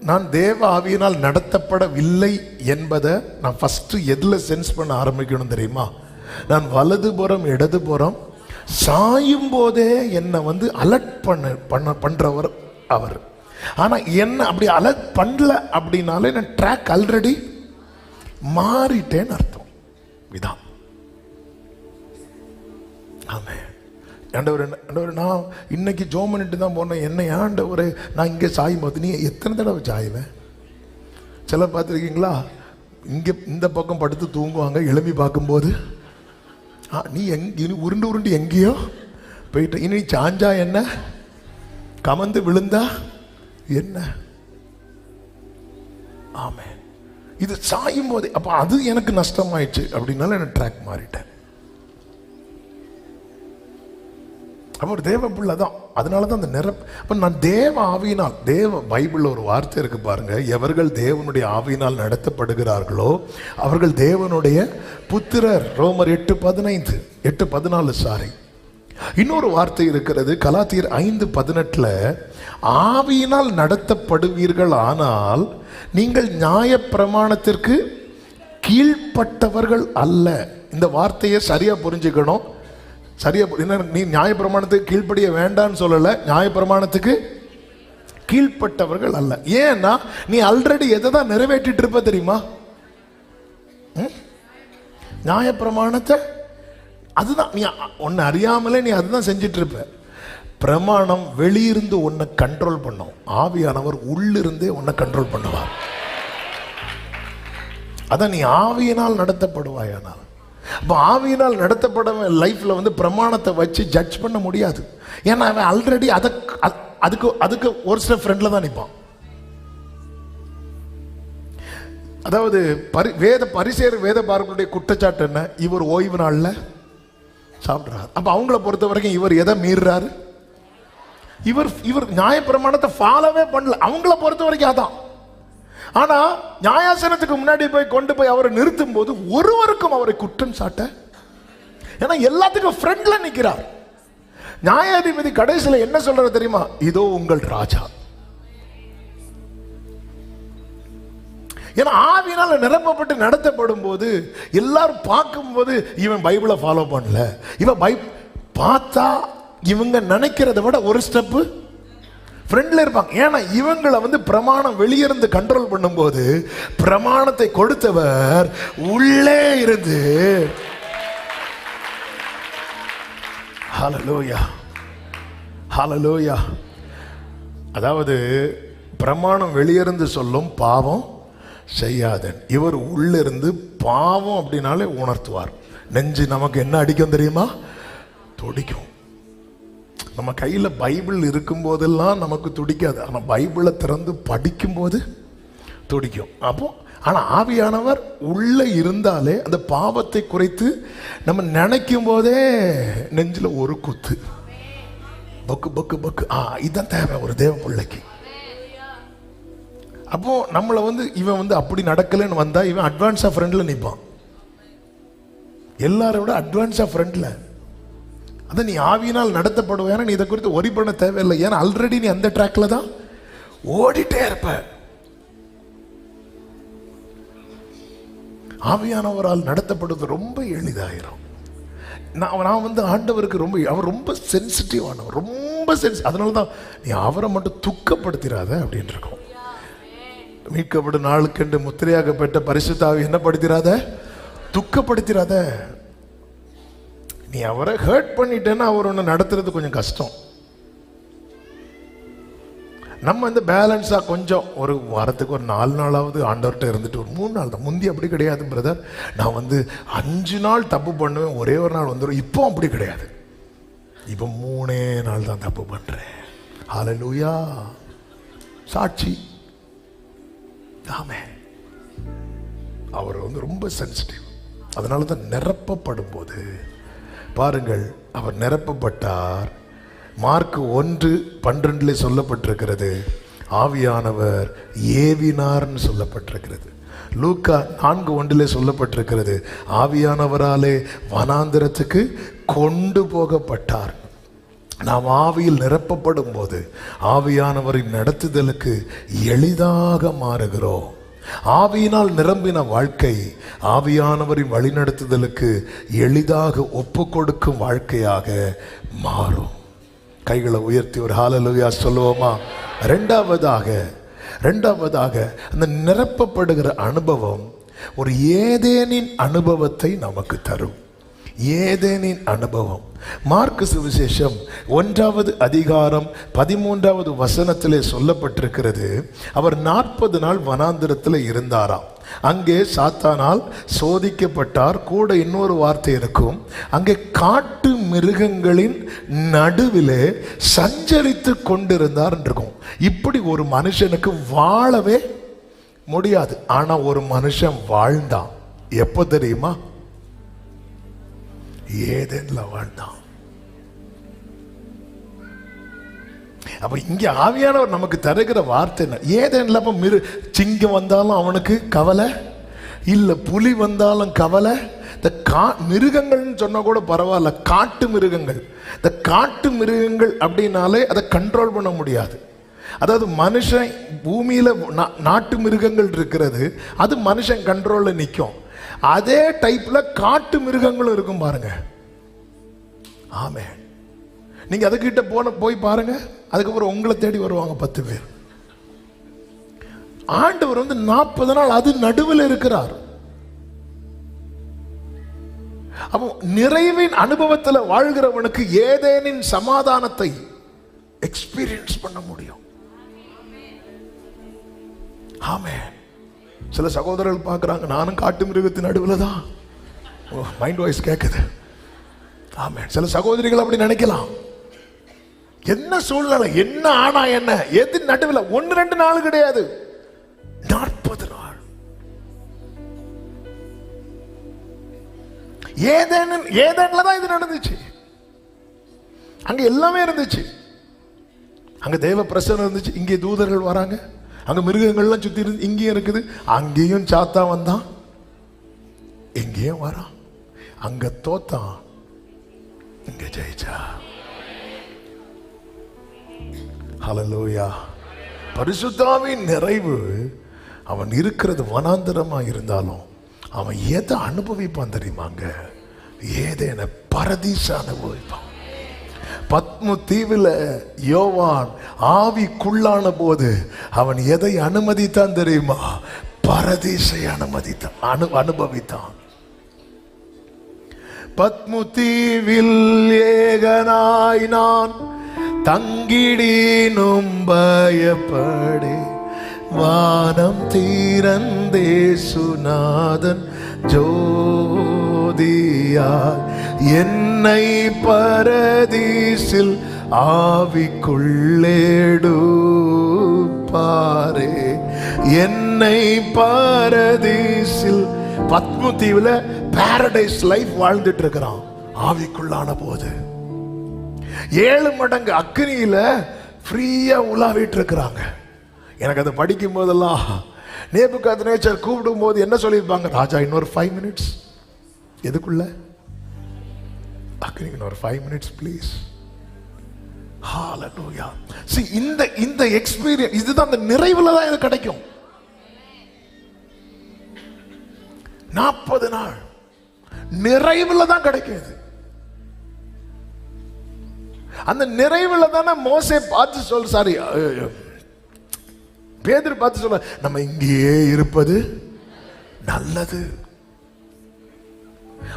நான் தேவ ஆவியினால் நடத்தப்படவில்லை என்பதை நான் ஃபர்ஸ்ட் எதுல சென்ஸ் பண்ண ஆரம்பிக்கணும் தெரியுமா? நான் வலதுபுறம் இடதுபுறம் சாயும் போதே என்னை அலர்ட் பண்றவர் அவர். ஆனா என்ன அப்படி அலர்ட் பண்ணல அப்படின்னாலே நான் ட்ராக் ஆல்ரெடி மாறிட்டேன்னு அர்த்தம். இதான். ஆமே. ஆண்டவர், நான் இன்னைக்கு ஜோம் பண்ணிட்டு தான் போனேன். என்ன ஆண்டவரே, நான் இங்கே சாயும் போது நீ எத்தனை தடவை சாயுவேன்? சில பார்த்துருக்கீங்களா, இங்கே இந்த பக்கம் படுத்து தூங்குவாங்க, எழுப்பி பார்க்கும்போது நீ இனி உருண்டு உருண்டு எங்கேயோ போயிட்ட, இனி சாஞ்சா என்ன, கமந்து விழுந்தா என்ன? ஆமே. இது சாயும் போதே அப்போ அது எனக்கு நஷ்டமாயிடுச்சு அப்படின்னால நான் ட்ராக் மாறிட்டேன். அப்போ ஒரு தேவ பிள்ளை தான். அதனால தான் அந்த அப்போ நான் தேவ ஆவியினால், பைபிளில் ஒரு வார்த்தை இருக்கு பாருங்க, எவர்கள் தேவனுடைய ஆவியினால் நடத்தப்படுகிறார்களோ அவர்கள் தேவனுடைய புத்திரர். ரோமர் 8:15 8:14 சாரி. இன்னொரு வார்த்தை இருக்கிறது, கலாத்தியர் 5:18, ஆவியினால் நடத்தப்படுவீர்கள் ஆனால் நீங்கள் நியாய பிரமாணத்திற்கு கீழ்ப்பட்டவர்கள் அல்ல. இந்த வார்த்தையை சரியா புரிஞ்சுக்கணும். சரியா, நீ நியாய பிரமாணத்துக்கு கீழ்ப்படிய வேண்டான்னு சொல்லல, நியாய பிரமாணத்துக்கு கீழ்ப்பட்டவர்கள் அல்ல. ஏன்னா நீ ஆல்ரெடி எதை தான் நிறைவேற்றிட்டு இருப்ப தெரியுமா? நியாய பிரமாணத்தை அதுதான் நீ ஒன்னு அறியாமலே நீ அதுதான் செஞ்சிட்டு இருப்ப. பிரமாணம் வெளியிருந்து உன்னை கண்ட்ரோல் பண்ணும், ஆவியானவர் உள்ளிருந்தே உன்னை கண்ட்ரோல் பண்ணுவார். அதான் நீ ஆவியினால் நடத்தப்படுவாயானால். அப்போ ஆவியினால் நடத்தப்பட லைஃப்ல பிரமாணத்தை வச்சு ஜட்ஜ் பண்ண முடியாது. ஏன்னா அவன் ஆல்ரெடி அதுக்கு ஒரு சில ஃப்ரெண்ட்ல தான் நிற்பான். அதாவது வேத பார்க்கக்கூடிய குற்றச்சாட்டு என்ன? இவர் ஓய்வு நாள்ல சாப்பிடுறாரு. அப்ப அவங்கள பொறுத்த வரைக்கும் இவர் எதை மீறுறாரு? இவர் நியாய பிரமாணத்தை ஃபாலோவே பண்ணல. அவங்கள பொறுத்த வரைக்கும் அதான். ஆனா நியாயாசனத்துக்கு முன்னாடி கொண்டு போய் அவரை நிறுத்தும் போது ஒருவருக்கும் அவரை குற்றம் சாட்ட, ஏன்னா எல்லாத்துக்கும் ஃப்ரெண்ட்ல நிக்கிறார். நியாயாதிபதி கடைசியில் என்ன சொல்றது தெரியுமா? இதோ உங்கள் ராஜா. ஏன்னா ஆவியினால நிரப்பப்பட்டு நடத்தப்படும் போது எல்லாரும் பார்க்கும் போது இவன் பைபிளை ஃபாலோ பண்ணல, இவன் பார்த்தா இவங்க நினைக்கிறத விட ஒரு ஸ்டெப் ஃப்ரெண்ட்ல இருப்பாங்க. ஏன்னா இவங்களை பிரமாணம் வெளியிருந்து கண்ட்ரோல் பண்ணும்போது பிரமாணத்தை கொடுத்தவர் உள்ளே இருந்து, ஹல்லேலூயா ஹல்லேலூயா. அதாவது பிரமாணம் வெளியிருந்து சொல்லும் பாவம் செய்யாதன், இவர் உள்ளிருந்து பாவம் அப்படின்னாலே உணர்த்துவார். நெஞ்சு நமக்கு என்ன அடிக்கும் தெரியுமா? துடிக்கும். நம்ம கையில் பைபிள் இருக்கும் போதெல்லாம் நமக்கு துடிக்காது, ஆனால் பைபிளை திறந்து படிக்கும் போது துடிக்கும். அப்போ ஆனால் ஆவியானவர் உள்ளே இருந்தாலே அந்த பாவத்தை குறைத்து நம்ம நினைக்கும் போதே நெஞ்சில் ஒரு குத்து, பக்கு பக்கு பக்கு. இதுதான் தேவை ஒரு தேவ பிள்ளைக்கு. அப்போ நம்மளை இவன் அப்படி நடக்கலன்னு வந்தா இவன் அட்வான்ஸா ஃப்ரெண்ட்ல நிற்பான். எல்லாரை விட அட்வான்ஸா ஃப்ரெண்ட்ல. அதான் நீ ஆவியினால் நடத்தப்படுவேன், நீ இதை குறித்து ஒரி பண்ண தேவையில்லை. ஏன்னா ஆல்ரெடி நீ அந்த ட்ராக்ல தான் ஓடிட்டே இருப்ப. ஆவியானவரால் நடத்தப்படுவது ரொம்ப எளிதாயிரும். நான் ஆண்டவருக்கு அவர் ரொம்ப சென்சிட்டிவ் ஆனவர், ரொம்ப அதனால தான் நீ அவரை மட்டும் துக்கப்படுத்திடாத அப்படின்னு இருக்கும். மீட்கப்படும் நாளுக்கென்று முத்திரையாக பெற்ற பரிசுத்த ஆவி என்ன படுத்திராத, துக்கப்படுத்திராத. நீ அவரை ஹர்ட் பண்ணிட்டேன்னா அவர் ஒன்று நடத்துறது கொஞ்சம் கஷ்டம். நம்ம பேலன்ஸா கொஞ்சம் ஒரு வாரத்துக்கு ஒரு 4 நாளாவது ஆண்டவர்கிட்ட இருந்துட்டு, ஒரு 3 நாள் தான். முந்தி அப்படி கிடையாது பிரதர், நான் 5 நாள் தப்பு பண்ணுவேன், ஒரே ஒரு நாள் வந்துடும். இப்போ அப்படி கிடையாது, இப்போ 3 நாள் தான் தப்பு பண்றேன். ஹல்லேலூயா, சாட்சி. ஆமே. அவர் வந்து ரொம்ப சென்சிட்டிவ். அதனால தான் நிரப்பப்படும் போது பாருங்கள், அவர் நிரப்பப்பட்டார். மார்க் 1:12 சொல்லப்பட்டிருக்கிறது, ஆவியானவர் ஏவினார்னு சொல்லப்பட்டிருக்கிறது. லூக்கா 4:1 சொல்லப்பட்டிருக்கிறது, ஆவியானவராலே வனாந்திரத்துக்கு கொண்டு போகப்பட்டார். நாம் ஆவியில் நிரப்பப்படும் போது ஆவியானவரின் நடத்துதலுக்கு எளிதாக மாறுகிறோம். ஆவியினால் நிரம்பின வாழ்க்கை ஆவியானவரின் வழிநடத்துதலுக்கு எளிதாக ஒப்பு கொடுக்கும் வாழ்க்கையாக மாறும். கைகளை உயர்த்தி ஒரு ஹல்லேலூயா சொல்லுவோமா? ரெண்டாவதாக அந்த நிரப்பப்படுகிற அனுபவம் ஒரு ஏதேனின் அனுபவத்தை நமக்கு தரும். ஏதேனின் அனுபவம். மார்க்கு சுவிசேஷம் 1:13 சொல்லப்பட்டிருக்கிறது, அவர் 40 நாள் வனாந்திரத்தில் இருந்தாராம். அங்கே சாத்தானால் சோதிக்கப்பட்டார். கூட இன்னொரு வார்த்தை இருக்கும், அங்கே காட்டு மிருகங்களின் நடுவிலே சஞ்சரித்து கொண்டிருந்தார் இருக்கும். இப்படி ஒரு மனுஷனுக்கு வாழவே முடியாது. ஆனா ஒரு மனுஷன் வாழ்ந்தான். எப்போ தெரியுமா? ஏதேன்ல வாழ்ந்தான். அப்ப இங்க ஆவியானவர் நமக்கு தருகிற வார்த்தை என்ன? ஏதேன்ல அப்ப சிங்கம் வந்தாலும் அவனுக்கு கவலை இல்ல, புலி வந்தாலும் கவலை. இந்த மிருகங்கள்னு சொன்னா கூட பரவாயில்ல, காட்டு மிருகங்கள். இந்த காட்டு மிருகங்கள் அப்படின்னாலே அதை கண்ட்ரோல் பண்ண முடியாது. அதாவது மனுஷன் பூமியில நாட்டு மிருகங்கள் இருக்கிறது, அது மனுஷன் கண்ட்ரோல்ல நிற்கும். அதே டைப்ல காட்டு மிருகங்களும் இருக்கும் பாருங்க. ஆமென். நீங்க அதுகிட்ட போய் பாருங்க, அதுக்கப்புறம் உங்களை தேடி வருவாங்க 10 பேர். ஆண்டவர் வந்து 40 நாள் அது நடுவில் இருக்கிறார். அப்போ நிறைவின் அனுபவத்தில் வாழ்கிறவனுக்கு ஏதேனின் சமாதானத்தை எக்ஸ்பீரியன்ஸ் பண்ண முடியும். ஆமென். சில சகோதரர்கள் பார்க்குறாங்க, நானும் காட்டு மிருகத்தின் நடுவில் தான். மைண்ட் வாய்ஸ் கேட்குது. ஆமென். சில சகோதரிகள் அப்படி நினைக்கலாம். என்ன சூழ்நிலை, என்ன ஆனா என்ன, எது நடுவில்? 1-2 நாள் கிடையாது, 40 நாள். ஏதேன்ல தான் இது நடந்துச்சு. அங்க எல்லாமே இருந்துச்சு. அங்க தேவ பிரசன்னம் இருந்துச்சு, இங்கே தூதர்கள் வராங்க, அங்க மிருகங்கள்லாம் சுத்தி இருந்து இங்கேயும் இருக்குது. அங்கேயும் சாத்தா வந்தான், இங்கேயும் வரான். அங்க தோத்தான், இங்க ஜெயிச்சா. ஹல்லேலூயா. பரிசுத்தாவின் நிறைவு அவன் இருக்கிறது வனாந்தரமா இருந்தாலும் அவன் எதை அனுபவிப்பான் தெரியுமாங்க? ஏதேன பரதீச அனுபவிப்பான். பத்மு தீவில் யோவான் ஆவிக்குள்ளான போது அவன் எதை அனுமதித்தான் தெரியுமா? பரதீசை அனுபவித்தான். பத்மு தீவில் ஏகனாய் நான் தங்கிடினும் பயப்படே, வானம் தீரந்தே சுநாதன் ஜோதியாய் என்னை பரதீசில் ஆவிக்குள்ளேடுப்பாரே, என்னை பரதீசில். பத்மு தீவுல பாரடைஸ் லைஃப் வாழ்ந்துட்டு இருக்கிறான். ஆவிக்குள்ளான போது 7 மடங்கு அக்னியில ஃப்ரீயா உலாவிட்டு இருக்கிறாங்க. எனக்கு அதை படிக்கும் போதெல்லாம் நேபுகாத்நேச்சர் கூப்பிடும் போது என்ன சொல்லியிருப்பாங்க? ராஜா இன்னொரு 5 மினிட்ஸ். எதுக்குள்ள? அக்னிக்கு இன்னொரு 5 மினிட்ஸ் ப்ளீஸ். ஹல்லேலூயா. See, இந்த எக்ஸ்பீரியன்ஸ் இதுதான், அந்த நிறைவுல தான் இது கிடைக்கும். 40 நாள் நிறைவுல தான் கிடைக்கும். அந்த நிறைவுல தானே மோசே பார்த்து பேதுரு பார்த்து சொல்ல, நம்ம இங்கேயே இருப்பது நல்லது.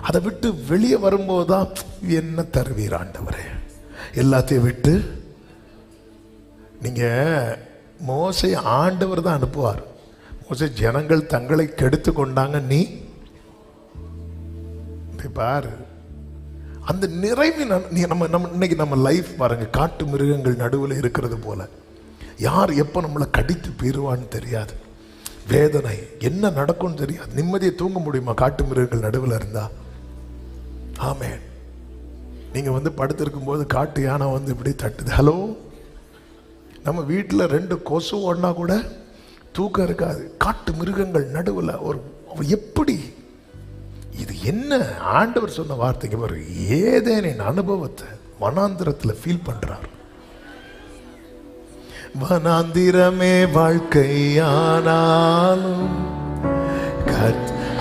அதை விட்டு வெளியே வரும்போதுதான் என்ன தருவீர் ஆண்டவரே, எல்லாத்தையும் விட்டு. நீங்க மோசே ஆண்டவர் தான் அனுப்புவார். மோசே ஜனங்கள் தங்களை கெடுத்து கொண்டாங்க, நீ பாரு. அந்த நிறைவின் இன்னைக்கு நம்ம லைஃப் பாருங்க, காட்டு மிருகங்கள் நடுவில் இருக்கிறது போல. யார் எப்போ நம்மளை கடித்து பீருவான்னு தெரியாது. வேதனை, என்ன நடக்கும்னு தெரியாது. நிம்மதியை தூங்க முடியுமா காட்டு மிருகங்கள் நடுவில் இருந்தா? ஆமென். நீங்க வந்து படுத்திருக்கும் போது காட்டு யானை வந்து இப்படி தட்டுது. ஹலோ, நம்ம வீட்டில் 2 கொசு ஓடினா கூட தூக்கம் இருக்காது. காட்டு மிருகங்கள் நடுவில் ஒரு எப்படி இது என்ன? ஆண்டவர் சொன்ன வார்த்தைக்கு பாரு, ஏதேனின் அனுபவத்தை வனாந்திரத்தில் ஃபீல் பண்றார். வனாந்திரமே வாழ்க்கையானாலும்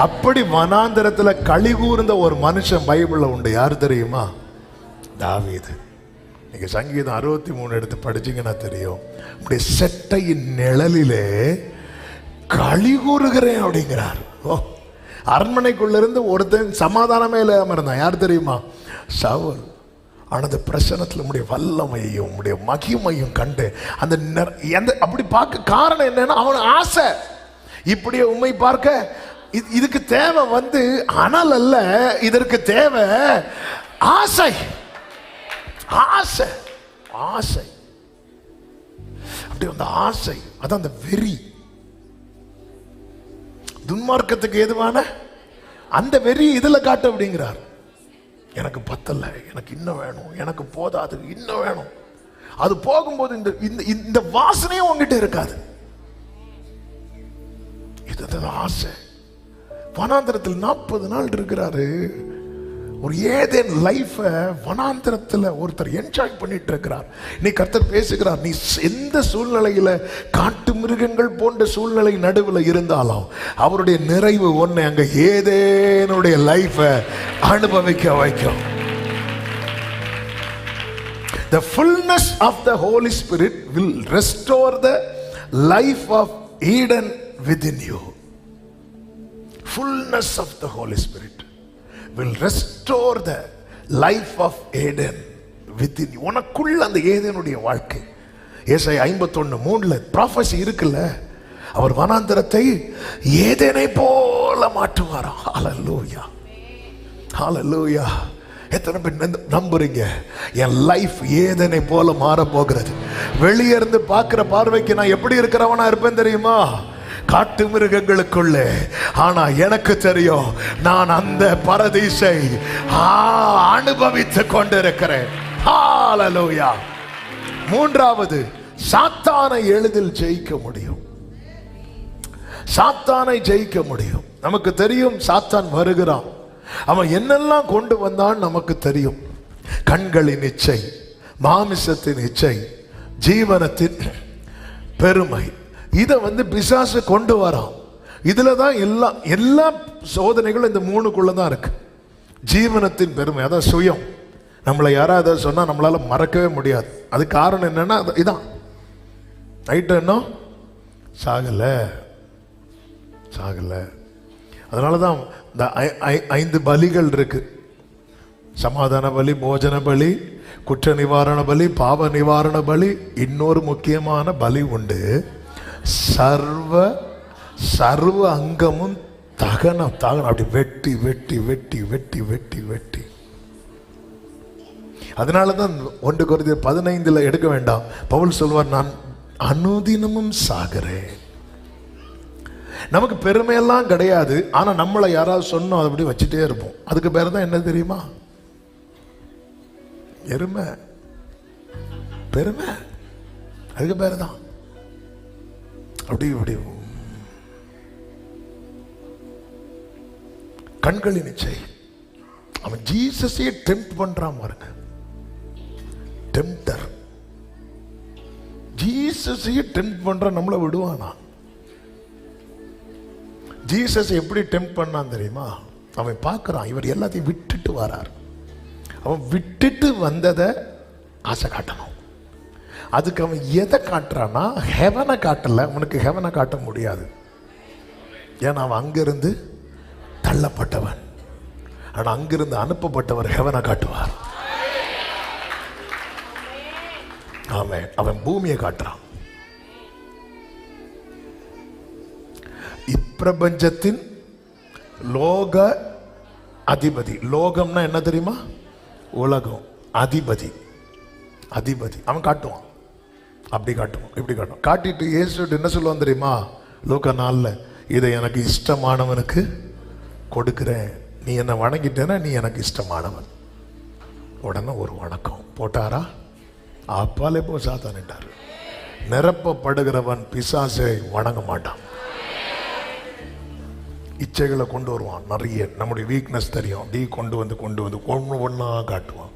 அப்படி வனாந்திரத்துல களி கூர்ந்த ஒரு மனுஷன் பைபிள்ல உண்டு. யார் தெரியுமா? தாவீது. நீங்க சங்கீதம் 63 எடுத்து படிச்சீங்கன்னா தெரியும். உடைய செட்டையின் நிழலிலே களி கூறுகிறேன் அப்படிங்கிறார். ஓ, அரண்மனைக்குள்ள இருந்து ஒருத்தன் சமாதானமே இல்லாம இருந்தான். யார் தெரியுமா? சவுல். ஆனது பிரசனத்தில் உடைய வல்லமையும் உடைய மகிமையும் கண்டு அந்த அப்படி பார்க்க காரணம் என்னன்னா அவன் ஆசை. இப்படியே உண்மை பார்க்க இதுக்கு தேவை வந்து அனல் அல்ல, இதற்கு தேவை ஆசை. ஆசை ஆசை அப்படி அந்த ஆசை, அதான் அந்த வெறி. துன்மார்க்கத்துக்கு ஏதுவான அந்த வெறி இதுல காட்டு அப்படிங்கிறார். எனக்கு பத்தல, எனக்கு இன்னும் வேணும், எனக்கு போதாது, இன்னும் வேணும். அது போகும்போது இந்த வாசனையும் உங்ககிட்ட இருக்காது. இது ஆசை. வனாந்திரத்தில் 40 நாள் இருக்கிறாரு. ஒரு ஏதேன் லைஃப வனாந்திரத்தில் ஒருத்தர் என்ஜாய் பண்ணிட்டு இருக்கிறார். நீ கர்த்தர் பேசுகிறார், நீ எந்த சூழ்நிலையில காட்டு மிருகங்கள் போன்ற சூழ்நிலை நடுவில் இருந்தாலும் அவருடைய நிறைவு ஒன்னை அங்க ஏதேனுடைய லைஃப அனுபவிக்க வைக்கும். The fullness of the Holy Spirit will restore the life of Eden within you. Fullness of the Holy Spirit will restore the life of Eden within you. உனக்குள்ள அந்த ஏதேனுடைய வாழ்க்கை. ஏசாயா 51:3 ப்ராஃபஸி இருக்குல்ல, அவர் வனாந்திரத்தை ஏதேனை போல மாற்றுவாராம். ஹல்லேலூயா, ஹல்லேலூயா. எத்தனை பேர் நம்புறீங்க என் லைஃப் ஏதேனை போல மாற போகிறது? வெளியே இருந்து பார்க்கிற பார்வைக்கு நான் எப்படி இருக்கிறவனா இருப்பேன் தெரியுமா? காட்டு மிருகங்களுக்குள்ளே. ஆனா எனக்கு தெரியும், நான் அந்த பரதீசை அனுபவித்துக் கொண்டிருக்கிறேன். ஹல்லேலூயா. 3வது, சாத்தானை எளிதில் ஜெயிக்க முடியும். சாத்தானை ஜெயிக்க முடியும். நமக்கு தெரியும் சாத்தான் வருகிறான். அவன் என்னெல்லாம் கொண்டு வந்தான் நமக்கு தெரியும். கண்களின் இச்சை, மாமிசத்தின் இச்சை, ஜீவனத்தின் பெருமை, இதை வந்து பிசாசு கொண்டு வரான். இதுல தான் எல்லா சோதனைகளும் இந்த 3க்குள்ள தான் இருக்கு. ஜீவனத்தின் பெருமை, அதான் சுயம். நம்மளை யாராவது சொன்னா நம்மளால மறக்கவே முடியாது. அது காரணம் என்னன்னா இதான், நைட்டு என்ன சாகல சாகல. அதனாலதான் இந்த 5 பலிகள் இருக்கு. சமாதான பலி, மோசன பலி, குற்ற நிவாரண பலி, பாவ நிவாரண பலி. இன்னொரு முக்கியமான பலி உண்டு, சர்வ அங்கமும் தகனம். அப்படி வெட்டி வெட்டி வெட்டி வெட்டி வெட்டி வெட்டி. அதனாலதான் 1 கொரிந்தியர் 15 எடுக்க வேண்டாம். பவுல் சொல்வார், நான் அனுதினமும் சாகிறேன். நமக்கு பெருமையெல்லாம் கிடையாது. ஆனா நம்மளை யாராவது சொன்னோம் அதை அப்படி வச்சுட்டே இருப்போம். அதுக்கு பேர் தான் என்ன தெரியுமா? எருமை. பெருமை அதுக்கு பேர் தான். அப்படி இப்படி கண்களின் இச்சை. அவன் ஜீசஸையே டெம்ப்ட் பண்றான் பாருங்க. டெம்ப்டர். ஜீசஸையே டெம்ப்ட் பண்றான், நம்மளை விடுவானா? ஜீசஸ் எப்படி டெம்ப்ட் பண்ணான் தெரியுமா? அவன் பார்க்கறான், இவர் எல்லாத்தையும் விட்டுட்டு வரார். அவன் விட்டுட்டு வந்ததை ஆசை காட்டணும். அதுக்கு அவன் எதை காட்டுறான்னா ஹெவனை காட்டல. உனக்கு ஹெவனை காட்ட முடியாது, ஏன்னா அவன் அங்கிருந்து தள்ளப்பட்டவன். ஆனா அங்கிருந்து அனுப்பப்பட்டவர் ஹெவனை காட்டுவார். ஆமென். அவன் பூமியை காட்டுறான். இப்பிரபஞ்சத்தின் லோக அதிபதி. லோகம்னா என்ன தெரியுமா? உலகம். அதிபதி, அதிபதி அவன் காட்டுவான். அப்படி காட்டுவான், இப்படி காட்டுவான். காட்டிட்டு இயேசு என்ன சொல்லுவான் தெரியுமா? லூக்கா 4 இதை எனக்கு இஷ்டமானவனுக்கு கொடுக்கிறேன், நீ என்னை வணங்கிட்டேன்னா நீ எனக்கு இஷ்டமானவன். உடனே ஒரு வணக்கம் போட்டாரா, அப்பாலே போ சாத்தான்ட்டார். நிரப்பப்படுகிறவன் பிசாசை வணங்க மாட்டான். இச்சைகளை கொண்டு வருவான் நிறைய. நம்முடைய வீக்னஸ் தெரியும், அப்படி கொண்டு வந்து ஒன்று ஒன்றா காட்டுவான்.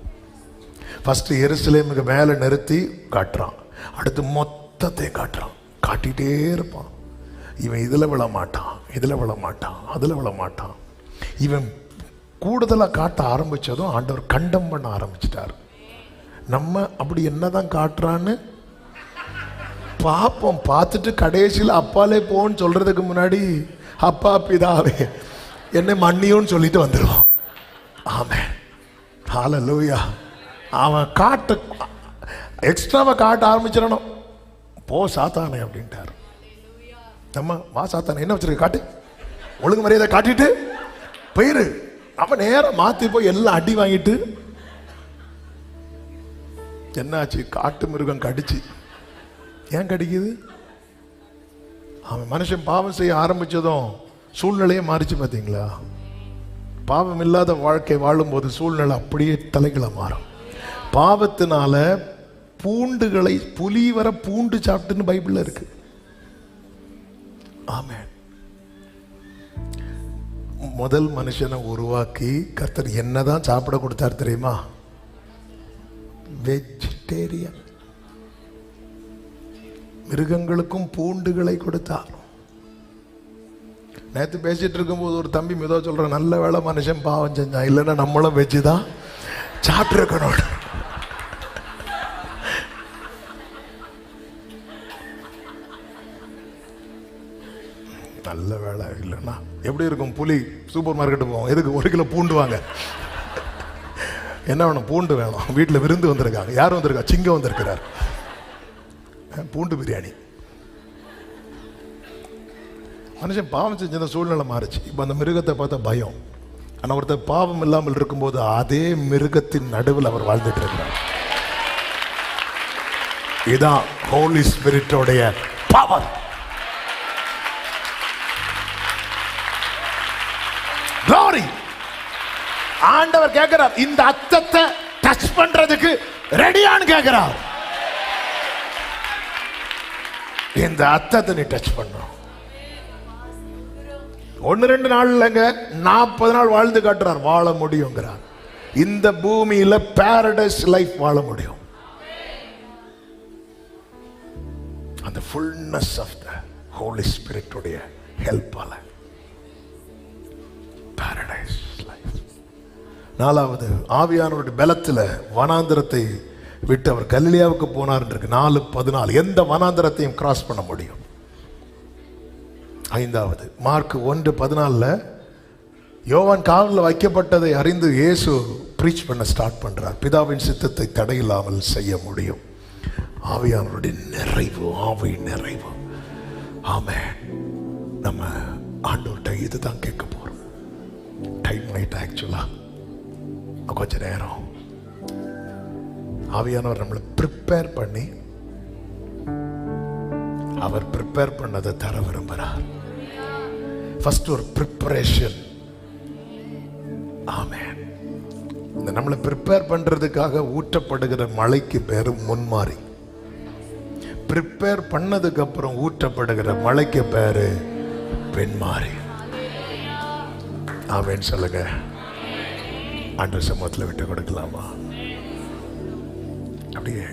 ஃபர்ஸ்ட் எருசலேமுக்கு மேலே நிறுத்தி காட்டுறான், அடுத்து மொத்தத்தை காட்டுறான், காட்டிகிட்டே இருப்பான். இவன் இதில் விழ மாட்டான், இதில் விழ மாட்டான், அதில் விழ மாட்டான். இவன் கூடுதலாக காட்ட ஆரம்பித்ததும் ஆண்டவர் கண்டம் பண்ண ஆரம்பிச்சிட்டார். நம்ம அப்படி என்னதான் காட்டுறான்னு பார்ப்போம். பார்த்துட்டு கடைசியில் அப்பாலே போன்னு சொல்கிறதுக்கு முன்னாடி அப்பா பிதாவே என்னை மன்னியோன்னு சொல்லிட்டு வந்துடுவான். ஆமென், ஹல்லேலூயா. அவன் காட்ட எக்ஸ்ட்ராவை காட்ட ஆரம்பிச்சிடணும். போ சாத்தானே அப்படின்ட்டார். நம்ம வா சாத்தானே, என்ன வச்சிருக்க காட்டு, ஒழுங்கு மரியாதை காட்டிட்டு போயிரு. நம்ம நேரம் மாற்றி போய் எல்லாம் அடி வாங்கிட்டு என்னாச்சு, காட்டு மிருகம் கடிச்சு. ஏன் கடிக்குது? அவன் மனுஷன் பாவம் செய்ய ஆரம்பிச்சதும் சூழ்நிலையே மாறிச்சு. பார்த்தீங்களா? பாவம் இல்லாத வாழ்க்கை வாழும்போது சூழ்நிலை அப்படியே தலைகளை மாறும். பாவத்தினால பூண்டுகளை புலி வர பூண்டு சாப்பிட்டுன்னு பைபிள்ல இருக்கு. ஆமென். முதல் மனுஷனை உருவாக்கி கர்த்தர் என்னதான் சாப்பிட கொடுத்தார் தெரியுமா? வெஜிடேரியன். மிருகங்களுக்கும் பூண்டுகளை கொடுத்தார். நேற்று பேசிட்டு இருக்கும்போது ஒரு தம்பி மிதோ சொல்ற, நல்ல வேளை மனுஷன் பாவம் செஞ்சான், இல்லைன்னா நம்மளும் வெஜ்ஜு தான் சாப்பிட்டுருக்கணும். நல்ல வேலை இல்லைன்னா எப்படி இருக்கும்? புலி சூப்பர் மார்க்கெட்டு போவோம், எதுக்கு 1 கிலோ பூண்டு வாங்க. என்ன வேணும்? பூண்டு வேணும். வீட்டில் விருந்து வந்திருக்காங்க. யார் வந்திருக்கா? சிங்கம் வந்திருக்கிறார். பூண்டு பிரியாணி. மனுஷன் பாவம் செஞ்ச சூழ்நிலை மாறிச்சு. இப்போ அந்த மிருகத்தை பார்த்தா பயம். ஆனால் ஒருத்தர் பாவம் இல்லாமல் இருக்கும்போது அதே மிருகத்தின் நடுவில் அவர் வாழ்ந்துட்டு இருக்கிறார். இதுதான் ஹோலி ஸ்பிரிட்டோடைய பவர். Glory. ஆண்டவர் கேட்கிறார், இந்த அத்தத்தை டச் பண்றதுக்கு ரெடியான்னு கேட்கிறார். இந்த அத்தத்தை நீ டச் பண்ணும். 1-2 நாள் இல்லைங்க, 40 நாள் வாழ்ந்து காட்டுறார். வாழ முடியுங்கிறார். இந்த பூமியில பாரடைஸ் லைஃப் வாழ முடியும். அந்த fullness of the holy spirit உடைய ஹெல்ப்பால பாரடைஸ் லைஃப். 4வது, ஆவியானவருடைய பலத்தில் வனாந்திரத்தை விட்டு அவர் கலிலியாவுக்கு போனார். 4:14 எந்த வனாந்திரத்தையும் கிராஸ் பண்ண முடியும். 5வது, மார்க் 1:14 யோவான் காவலில் வைக்கப்பட்டதை அறிந்து இயேசு பிரீச் பண்ண ஸ்டார்ட் பண்றார். பிதாவின் சித்தத்தை தடையில்லாமல் செய்ய முடியும். ஆவியானவருடைய நிறைவு, ஆவி நிறைவு. ஆமென். நம்ம ஆண்டவர்கிட்ட இதுதான் கேட்க போறோம். டைம் ஆயிட்டு ஆக்சுவலா கொஞ்ச நேரம் ஆவியானவர் நம்மளை ப்ரிப்பேர் பண்ணி, அவர் ப்ரிப்பேர் பண்ணதை தர விரும்புகிறார். ஃபர்ஸ்ட் ஒரு ப்ரிப்பரேஷன். ஆமென். இந்த நம்மளை ப்ரிப்பேர் பண்றதுக்காக ஊற்றப்படுகிற மழைக்கு பேரு முன்மாறி. ப்ரிப்பேர் பண்ணதுக்கு அப்புறம் ஊற்றப்படுகிற மழைக்கு பேரு பெண்மாறி. ஆமென் சொல்லுங்க. ஆண்டவர் சமூகத்தில் விட்டு கொடுக்கலாமா? அப்படியே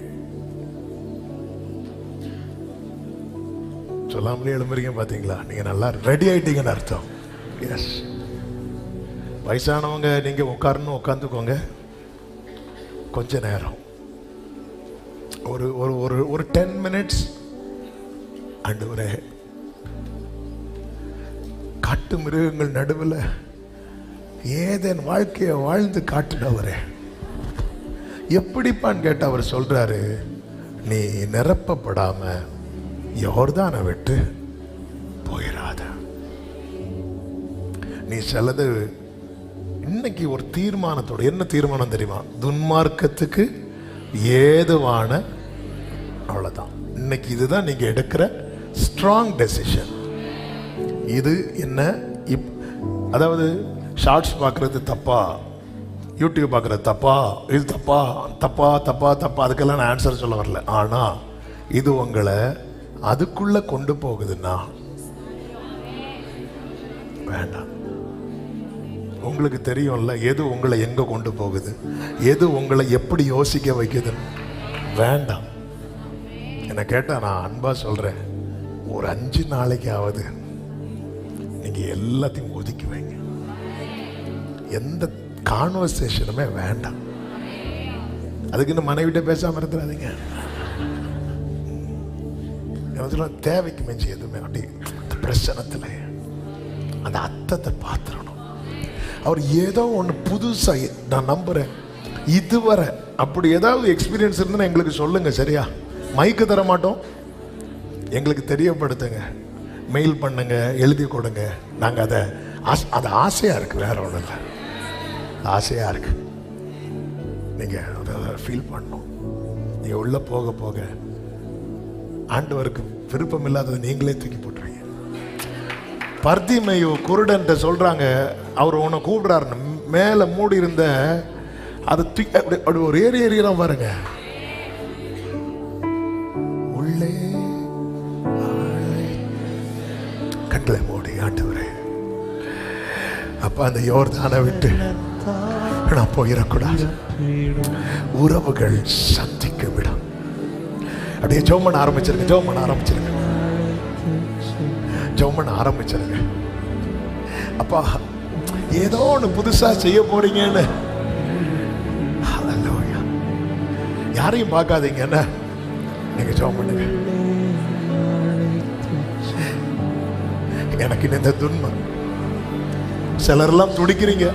சொல்லாமலே எழும்புறீங்க. பாத்தீங்களா? நீங்க நல்லா ரெடி ஆயிட்டீங்கன்னு அர்த்தம். எஸ். வயசானவங்க நீங்க உட்காரணும், உட்காந்துக்கோங்க. கொஞ்ச நேரம் ஒரு ஒரு ஒரு 10 minutes ஆண்டவரே, காட்டு மிருகங்கள் நடுவில் ஏதேன் வாழ்க்கையை வாழ்ந்து காட்டுனவரே, எப்படிப்பான்னு கேட்ட அவர் சொல்றாரு, நீ நிரப்பப்படாம யோர்தானை விட்டு போயிடாத. நீ சிலது இன்னைக்கு ஒரு தீர்மானத்தோட, என்ன தீர்மானம் தெரியுமா? துன்மார்க்கத்துக்கு ஏதுவான, அவ்வளவுதான். இன்னைக்கு இதுதான் நீங்க எடுக்கிற ஸ்ட்ராங் டெசிஷன். இது என்ன அதாவது ஷார்ட்ஸ் பார்க்குறது தப்பா, யூடியூப் பார்க்குறது தப்பா, இது தப்பா தப்பா தப்பா தப்பா, அதுக்கெல்லாம் நான் ஆன்சர் சொல்ல வரல. ஆனால் இது உங்களை அதுக்குள்ளே கொண்டு போகுதுன்னா வேண்டாம். உங்களுக்கு தெரியும்ல எது உங்களை எங்கே கொண்டு போகுது, எது உங்களை எப்படி யோசிக்க வைக்குதுன்னு. வேண்டாம். என்னை கேட்டால் நான் அன்பாக சொல்கிறேன், ஒரு 5 நாளைக்காவது நீங்கள் எல்லாத்தையும் ஒதுக்கி வைங்க. எந்த கான்வர்சேஷனுமே வேண்டாம். அதுக்குன்னு மனைவிட்ட பேசாமல் இருந்துடாதீங்க. தேவைக்கு மிஞ்சி எதுவுமே அப்படி அந்த பிரச்சனத்தில் அந்த அர்த்தத்தை பார்த்துடணும். அவர் ஏதோ ஒன்று புதுசாக, நான் நம்புகிறேன், இதுவரை அப்படி ஏதாவது எக்ஸ்பீரியன்ஸ் இருந்துன்னா எங்களுக்கு சொல்லுங்க. சரியா? மைக்கு தர மாட்டோம், எங்களுக்கு தெரியப்படுத்துங்க, மெயில் பண்ணுங்க, எழுதி கொடுங்க. நாங்கள் அது ஆசையாக இருக்குது, வேற ஒன்றும் இல்லை. ஆசையாக இருக்கு. நீங்கள் அதை ஃபீல் பண்ணணும். நீங்கள் உள்ளே போக போக ஆண்டவருக்கு விருப்பம் இல்லாததை நீங்களே தூக்கி போட்டுருவீங்க. பர்திமையோ குருடன்ட்ட சொல்கிறாங்க, அவர் உன்னை கூப்பிடுறாருன்னு. மேலே மூடி இருந்த அதை தூக்கி அப்படி ஒரு ஏரியெல்லாம் பாருங்க. உள்ளே கண்களை மூடி, ஆண்டவரே அப்பா அந்த யோர்தானை விட்டு நான் போயிடக்கூடாது, உறவுகள் சந்திக்க விடும். அப்படியே ஜெபம் பண்ண ஆரம்பிச்சிருங்க, ஜெபம் பண்ண ஆரம்பிச்சிருங்க, ஜெபம் பண்ண ஆரம்பிச்சிருங்க. அப்பா ஏதோ ஒன்று புதுசா செய்ய போறீங்கன்னு. யாரையும் பார்க்காதீங்க, என்ன நீங்க ஜெபம் பண்ணுங்க. எனக்கு இந்த துன்பம், சிலரெல்லாம் துடிக்கிறீங்க.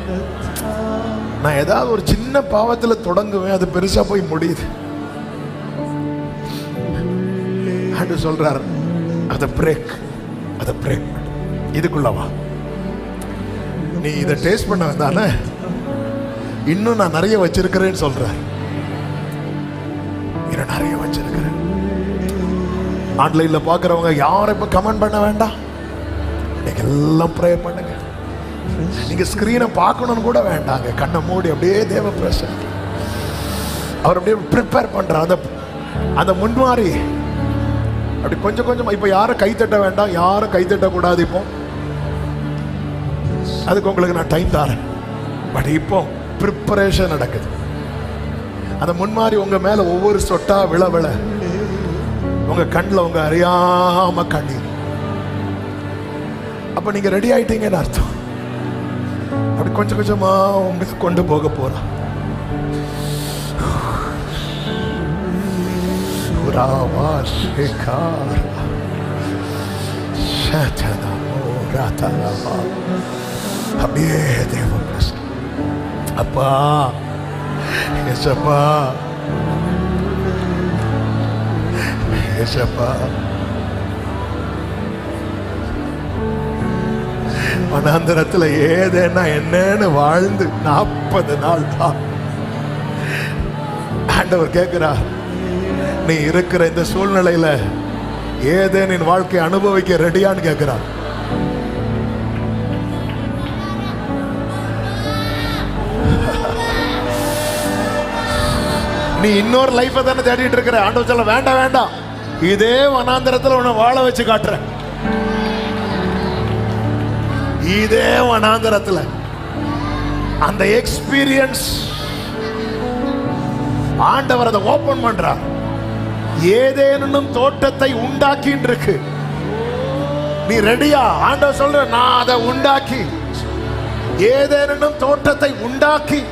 நான் ஏதாவது ஒரு சின்ன பாவத்தில் தொடங்குவேன், அது பெருசா போய் முடியுது. ஆண்டவர் சொல்றார், அதை பிரேக், அதை பிரேக். இதுக்குள்ளவா நீ இதை டேஸ்ட் பண்ண வந்தானே, இன்னும் நான் நிறைய வச்சிருக்கிறேன்னு சொல்றேன். இன்னும் நிறைய வச்சிருக்கிறேன். ஆன்லைன்ல பாக்குறவங்க யாரும் இப்ப கமெண்ட் பண்ண வேண்டாம், நீங்க எல்லாம் ப்ரே பண்ணுங்க. நீங்க ஸ்கிரீனை பார்க்கணும்னு கூட வேண்டாங்க, கண்ணை மூடி அப்படியே தேவ பிரசன்னம் அவர் அப்படியே ப்ரிப்பேர் பண்றார். அந்த முன்மாறி அப்படி கொஞ்சம் கொஞ்சம். இப்ப யாரும் கைத்தட்ட வேண்டாம், யாரும் கைத்தட்ட கூடாது. இப்போ அதுக்கு உங்களுக்கு நான் டைம் தரேன். பட் இப்போ ப்ரிப்பரேஷன் நடக்குது. அந்த முன்மாறி உங்க மேல ஒவ்வொரு சொட்டா விழ விழ உங்க கண்ணில் உங்க அறியாம கண்ணீர். அப்ப நீங்க ரெடி ஆயிட்டீங்கன்னு அர்த்தம். அப்படி கொஞ்சம் கொஞ்சமா உங்களுக்கு கொண்டு போக போறோம். அப்படியே தேவ பிரசன்னம். அப்பா ஏசப்பா, ஏசப்பா வனாந்தரத்துல ஏதேன்னா என்னன்னு வாழ்ந்து 40 நாள் தான். ஆண்டவர் கேட்கிறார், நீ இருக்கிற இந்த சூழ்நிலையில ஏதேனின் வாழ்க்கையை அனுபவிக்க ரெடியான்னு கேட்கிறார். நீ இன்னொரு லைஃப் தானே தேடிட்டு இருக்கிற. ஆண்டவர் சொல்ல, வேண்டாம் வேண்டாம், இதே வனாந்தரத்துல உன்னை வாழ வச்சு காட்டுறேன். இதே வனாந்தரத்துல அந்த எக்ஸ்பீரியன்ஸ் ஆண்டவர் அதை ஓபன் பண்றார். ஏதேனும் தோட்டத்தை உண்டாக்கின்னு இருக்கு. நீ ரெடியா? ஆண்டவர் சொல்ற, நான் அதை உண்டாக்கி, ஏதேனும் தோட்டத்தை உண்டாக்கி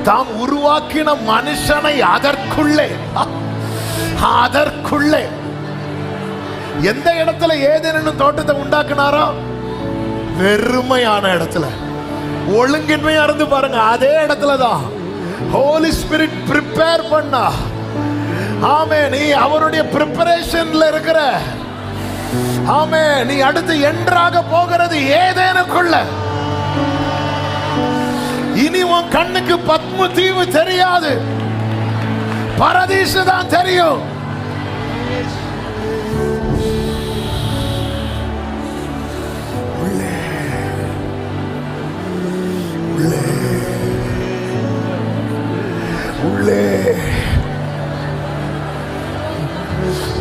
தாம் உருவாக்கின மனுஷனை அதற்குள்ளே எந்த இடத்துல ஏதேனும் தோட்டத்தை உண்டாக்குனாரோ, வெறுமையான இடத்துல, ஒழுங்கின்மையா இருந்து பாருங்க, அதே இடத்துலதான் ஹோலி ஸ்பிரிட் ப்ரிப்பேர் பண்ணா. ஆமே, நீ அவருடைய ப்ரிப்பரேஷன்ல இருக்கிற. ஆமே, நீ அடுத்து என்றாக போகிறது ஏதேனுக்குள்ள. இனி உன் கண்ணுக்கு பத்ம தீவு தெரியாது, பரதீசு தான் தெரியும்.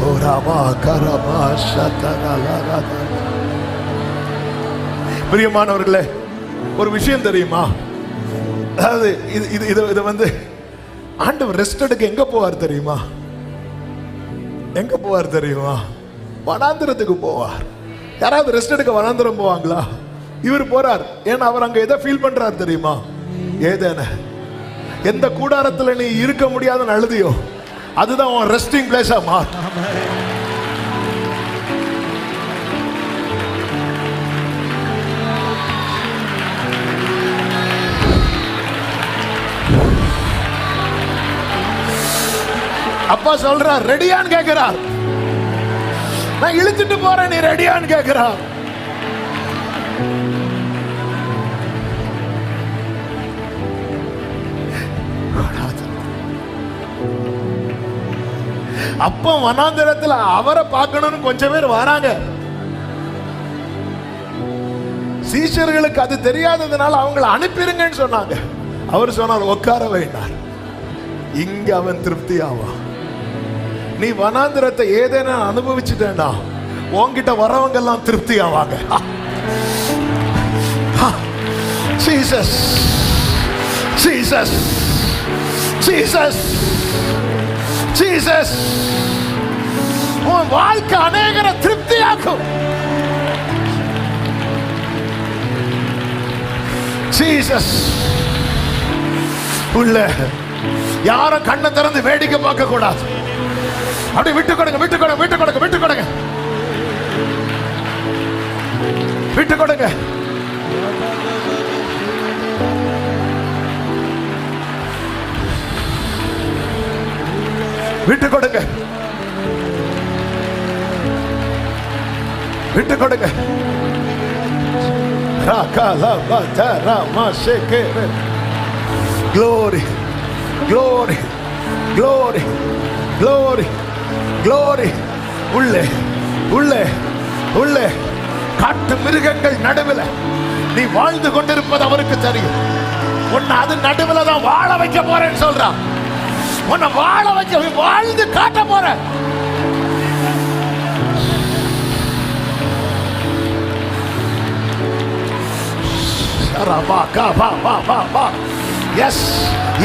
ஓ ராமா கரமா சதரலரத. பிரியமானவர்களே, ஒரு விஷயம் தெரியுமா? அதாவது இது வந்து ஆண்டவர் ரெஸ்ட் எடுக்க எங்க போவார் தெரியுமா? எங்க போவார் தெரியுமா? வனாந்திரத்துக்கு போவார். யாராவது ரெஸ்ட் எடுக்க வனாந்திரம் போவாங்களா? இவர் போறார். ஏன்னா அவர் அங்க எதை ஃபீல் பண்றார் தெரியுமா? ஏதேன எந்த கூடாரத்துல நீ இருக்க முடியாதுன்னு அழுதியோ அதுதான் உன் ரெஸ்டிங் பிளேஸா மாறும். அப்பா சொல்றார், ரெடியான்னு கேட்கிறார். நான் இழுத்துட்டு போறேன், நீ ரெடியான்னு கேட்கிறார். அப்ப வனாந்திரத்துல அவரை பார்க்கணும்னு கொஞ்சம் பேர் வராங்க. சீஷர்களுக்கு அது தெரியாததுனால அவங்களை அனுப்பிருங்கன்னு சொன்னாங்க. அவர் சொன்னார், உட்கார வைனார். இங்க அவன் திருப்தி ஆவான். நீ வனாந்திரத்தை ஏதேனா அனுபவிச்சுட்டேன்னா உன்கிட்ட வரவங்க எல்லாம் திருப்தி ஆவாங்க. ஜீசஸ் ஜீசஸ் ஜீசஸ் ஜீசஸ் உன் வாழ்க்கை அநேகரை திருப்தியாக்கும். ஜீசஸ் உள்ள யாரும் கண்ணை திறந்து வேடிக்கை பார்க்க கூடாது. அப்படி விட்டு கொடுங்க, விட்டு கொடுங்க, விட்டு கொடுங்க, விட்டு கொடுங்க, விட்டு கொடுங்க. விட்டு கொடுங்க, விட்டு கொடுங்க. Glory, glory, glory, glory, glory. உள்ளே உள்ளே உள்ளே காட்டு மிருகங்கள் நடுவில் நீ வாழ்ந்து கொண்டிருப்பது அவருக்கு தெரியும். உன்னை அது நடுவில் தான் வாழ வைக்க போறேன்னு சொல்றான். உன்னை வாழ வைக்க, வாழ்ந்து காட்ட போற.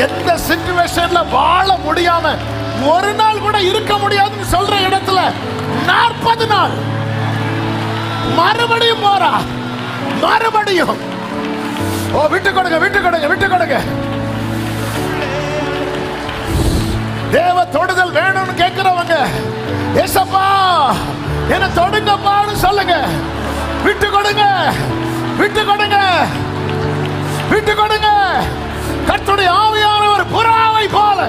எந்த சிச்சுவேஷன்ல வாழ முடியாம ஒரு நாள் கூட இருக்க முடியாதுன்னு சொல்ற இடத்துல 40 நாள் மறுபடியும் போறா, மறுபடியும். ஓ, விட்டு கொடுங்க, விட்டு கொடுங்க, விட்டு கொடுங்க. தேவ தொடுதல் வேணும்னு கேட்கிறவங்க, ஏசப்பா என்ன தொடுங்கப்பான்னு சொல்லுங்க. விட்டு கொடுங்க, விட்டு கொடுங்க, விட்டு கொடுங்க. கர்த்தருடைய ஆவியானவர் புறாவை போல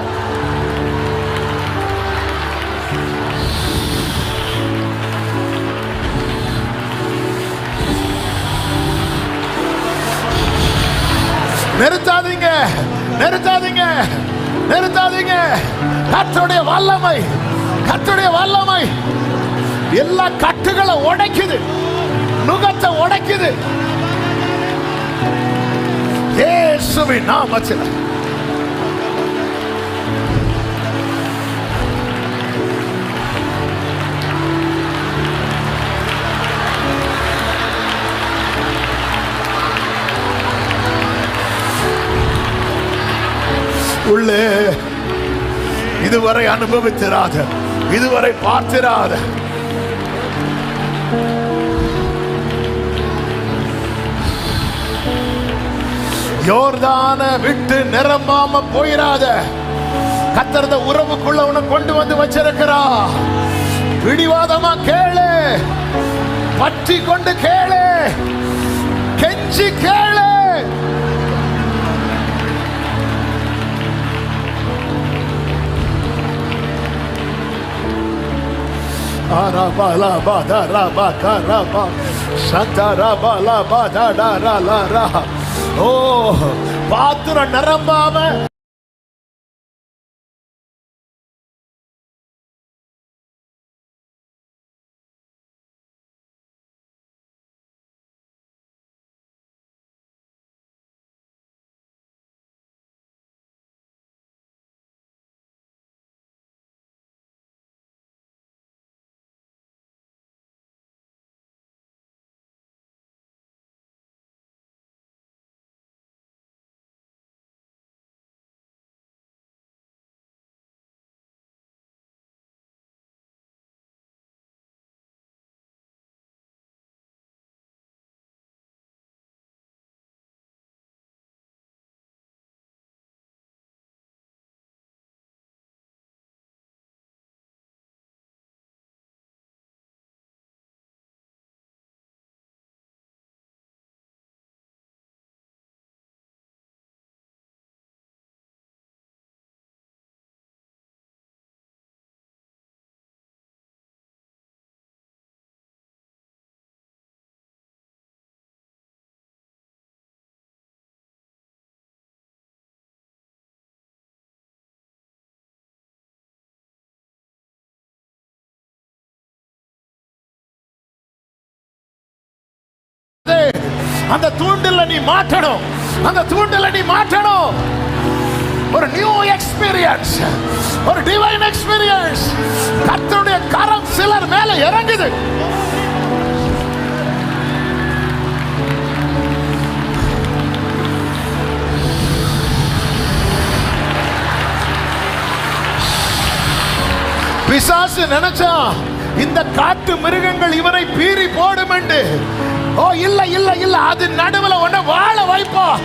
நிறுத்தாதீங்க, நிறுத்தாதீங்க, நிறுத்தாதீங்க. கர்த்தருடைய வல்லமை, கர்த்தருடைய வல்லமை எல்லா கட்டுகளை உடைக்குது, நுகத்தை உடைக்குது. இயேசுவின் நாமத்தில் உள்ளே இதுவரை அனுபவித்திராத, இதுவரை பார்த்திராத யோர்தான விட்டு நிரம்பாம போயிராத கர்த்தர் உறவுக்குள்ள உன்னை கொண்டு வந்து வச்சிருக்கிறா. பிடிவாதமா கேளு, பற்றி கொண்டு கேளு, கெஞ்சி கேளு. Arabala bada raba karaba Santarabala bada da ra la ra. Oh, பாத்திரம் நிரம்பாம அந்த தூண்டில நீ மாட்டணும், அந்த தூண்டில நீ மாட்டணும். ஒரு நியூ எக்ஸ்பீரியன்ஸ், ஒரு டிவைன் எக்ஸ்பீரியன்ஸ். கர்த்தருடைய கரம் சிலர் மேல இறங்குது. பிசாசு நினைச்சா இந்த காட்டு மிருகங்கள் இவனை பீறி போடும் என்று. ஓ இல்ல இல்ல இல்ல, அது நடுவுல ஒண்ணு வாழ வைப்போம்.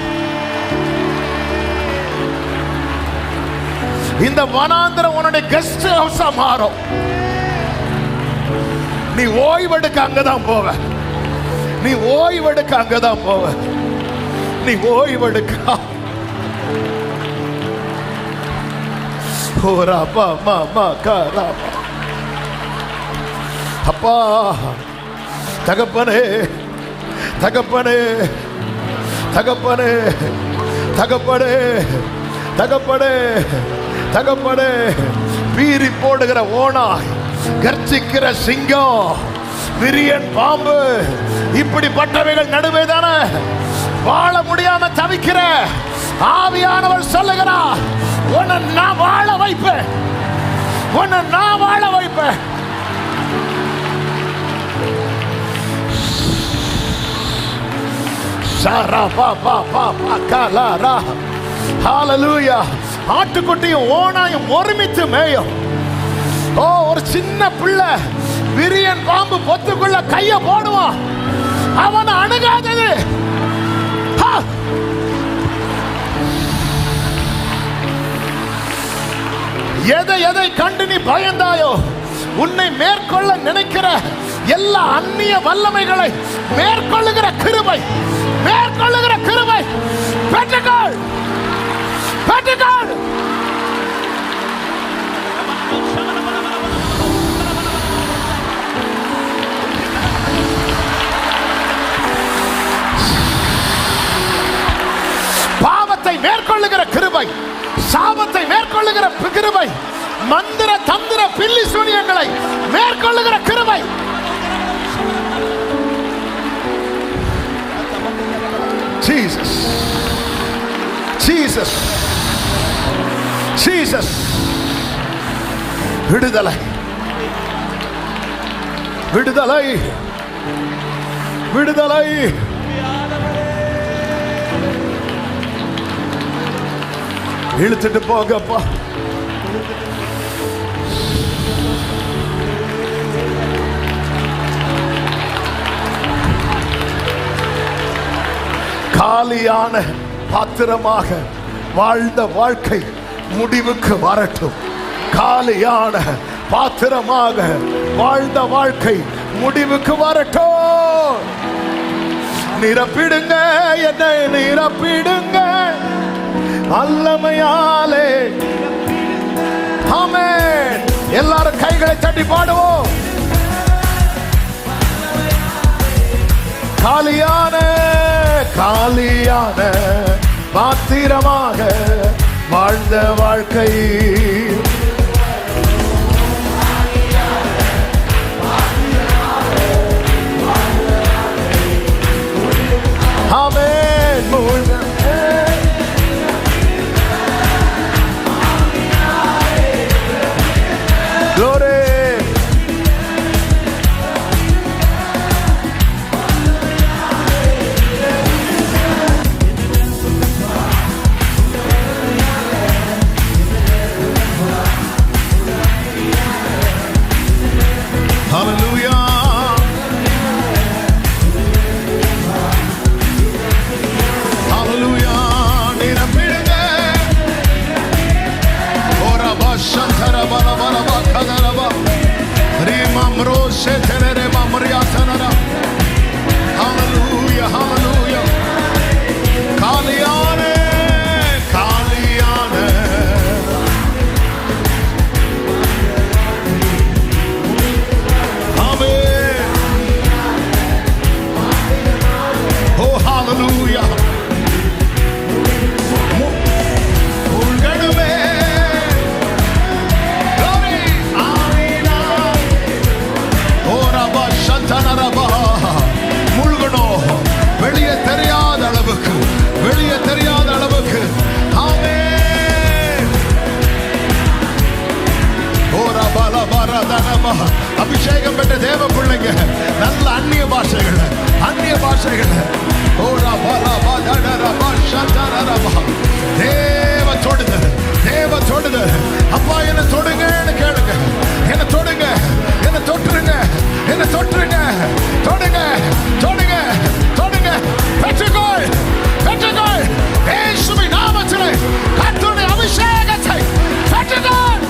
இந்த வனாந்திரம் உன்னுடைய கெஸ்ட் ஹவுஸா மாறும். நீ ஓய்வெடுக்க அங்கதான் போவ, நீ ஓய்வெடுக்க அங்கதான் போவ, நீ ஓய்வெடுக்க. அப்பா தகப்பனே தகப்பனே தகப்பனே தகப்பனே தகப்பனே தகப்பனே, பீறி போடுகிற ஓனாய், கர்ச்சிக்கிற சிங்கம், விரியன் பாம்பு, இப்படிப்பட்டவைகள் நடுவே தானே வாழ முடியாம தவிக்கிற. ஆவியானவர் சொல்லுகிறார், உன்னை நான் வாழ வைப்பேன், உன்னை நான் வாழ வைப்பேன். ஆட்டுக்குட்டியும் ஓனாயும் ஒருமித்து மேயும். ஓ, ஒரு சின்ன பிள்ளை விரியன் பாம்பு பொத்துக்குள்ள கைய போடுவான், அவனை அணுகாதது. எதை எதை கண்டு நீ பயந்தாயோ, உன்னை மேற்கொள்ள நினைக்கிற எல்லா அந்நிய வல்லமைகளை மேற்கொள்ளுகிற கிருபை, மேற்கொள்ளுகிற கிருபை பெற்றுக்கொள், பெற்றுக்கொள். பாவத்தை மேற்கொள்ளுகிற கிருபை, சாபத்தை மேற்கொள்ளுகிற கிருபை, மந்திர தந்திர பில்லி சூனியங்களை மேற்கொள்ளுகிற கிருபை. Jesus Jesus Jesus. விடுதலை விடுதலை விடுதலை. இழுத்துட்டு போகப்பா. காலியான பாத்திரமாக வாழ்ந்த வாழ்க்கை முடிவுக்கு வரட்டும். காலியான பாத்திரமாக வாழ்ந்த வாழ்க்கை முடிவுக்கு வரட்டும். நிரப்பிடுங்க, என்னை நிரப்பிடுங்க வல்லமையாலே. ஆமென். எல்லாரும் கைகளை தட்டி பாடுவோம். காலியான காலியான பாத்திரமாக வாழ்ந்த வாழ்க்கை ஆமென். Glory. Hallelujah. Hallelujah. நிரம்பிடுங்க. ஓரபா Chandra பலபலபா கதரபா ரீமம்ரோ செதரே மம்ரியாதனரா. Hallelujah. Hallelujah. காலியான காலியான ஆமென். Oh hallelujah. முழுகணுமே. Glory. ஆமென். ஓ ரபா சந்தனரபா. முழுகணும். வெளியே தெரி அபிஷேகம் பெற்ற தேவ பிள்ளைங்க நல்ல அந்நிய பாஷைகள் தேவ தொடுதல் அப்பா என்ன தொடுங்கன்னு கேளுங்க. என்ன தொடுங்க, என்ன தொட்டுருங்க, என்ன தொட்டுருங்க, தொடுங்க தொடுங்க தொடுங்க. பெற்றுக்கொள் பெற்றுக்கொள் இயேசுவின் நாமத்திலே கர்த்தருடைய அபிஷேகத்தை பெற்றுக்கொள்.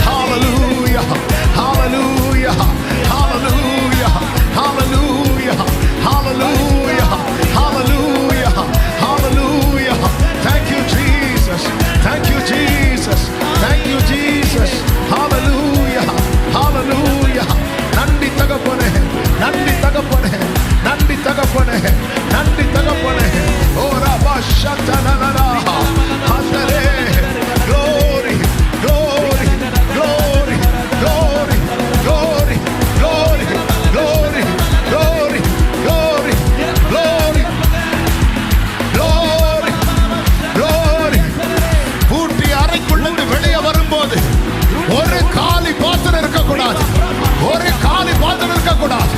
Hallelujah, hallelujah, hallelujah, hallelujah, hallelujah, hallelujah, hallelujah. Thank you Jesus, thank you Jesus, thank you Jesus. Hallelujah, hallelujah. நன்றி தகப்பனே, நன்றி தகப்பனே, நன்றி தகப்பனே, நன்றி தகப்பனே. ஓ ரபா ஷத்தனனரா ஹதரே. Glory, glory, glory, glory, glory, glory, glory, glory, glory, glory, glory, glory. பூட்டி அறைக்குள்ளிருந்து வெளியே வரும்போது ஒரு காலி பாத்திரம் இருக்கக்கூடாது, ஒரு காலி பாத்திரம் இருக்கக்கூடாது,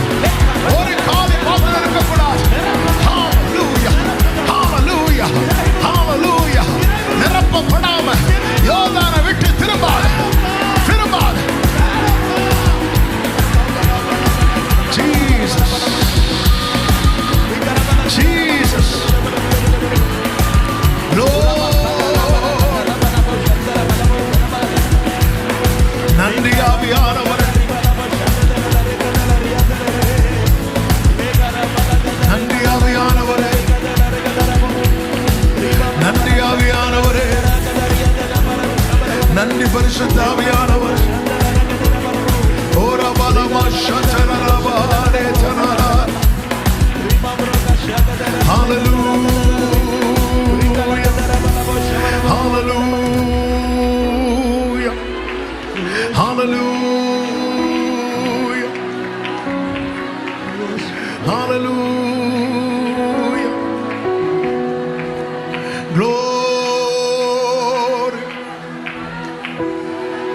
ஒரு காலி பாத்திரம் இருக்கக்கூடாது. Hallelujah, hallelujah, hallelujah. நிரப்பப்படாம யோர்தானை விட்டு திரும்பாத, திரும்பாத. Jesus, Jesus, Lord. நன்றி ஆவியானவரே, நன்றி ஆவியானவரே, நன்றி ஆவியானவரே, நன்றி பரிசுத்த ஆவியானவரே. ஓரா பலமா ஷதனரபாரே தனரா. Hallelujah, hallelujah, hallelujah, hallelujah. Glory,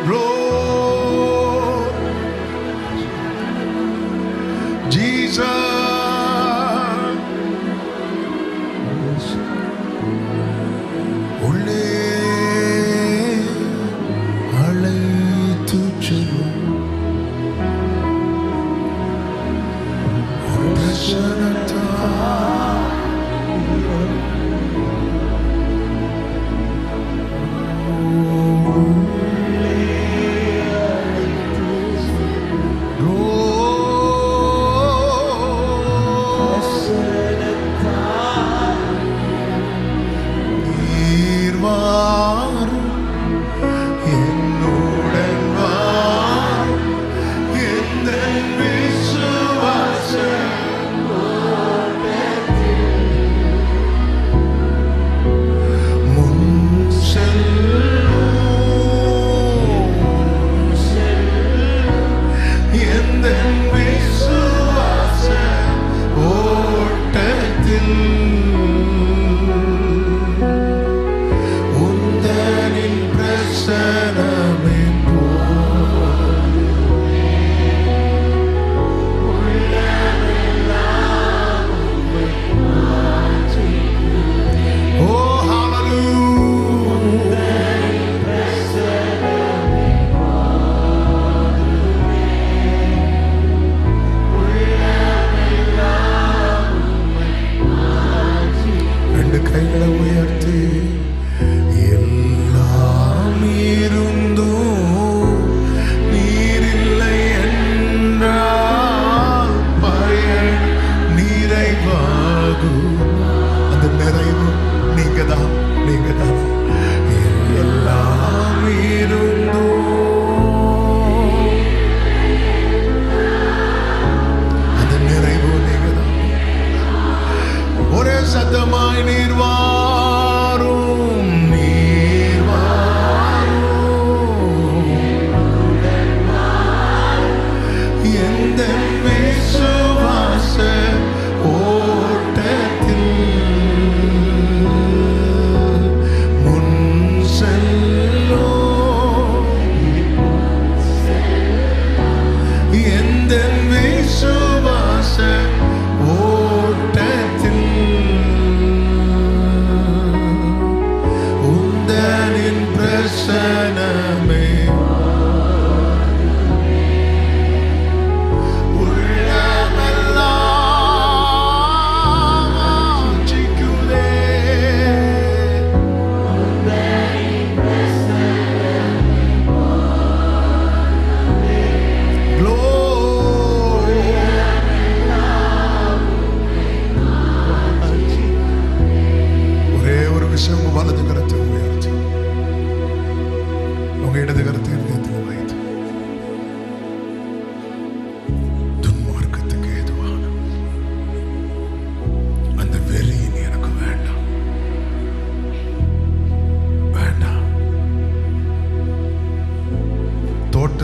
glory, Jesus. உள்ளே அழைத்துச் செல்லும் பிரசன்னத்தால்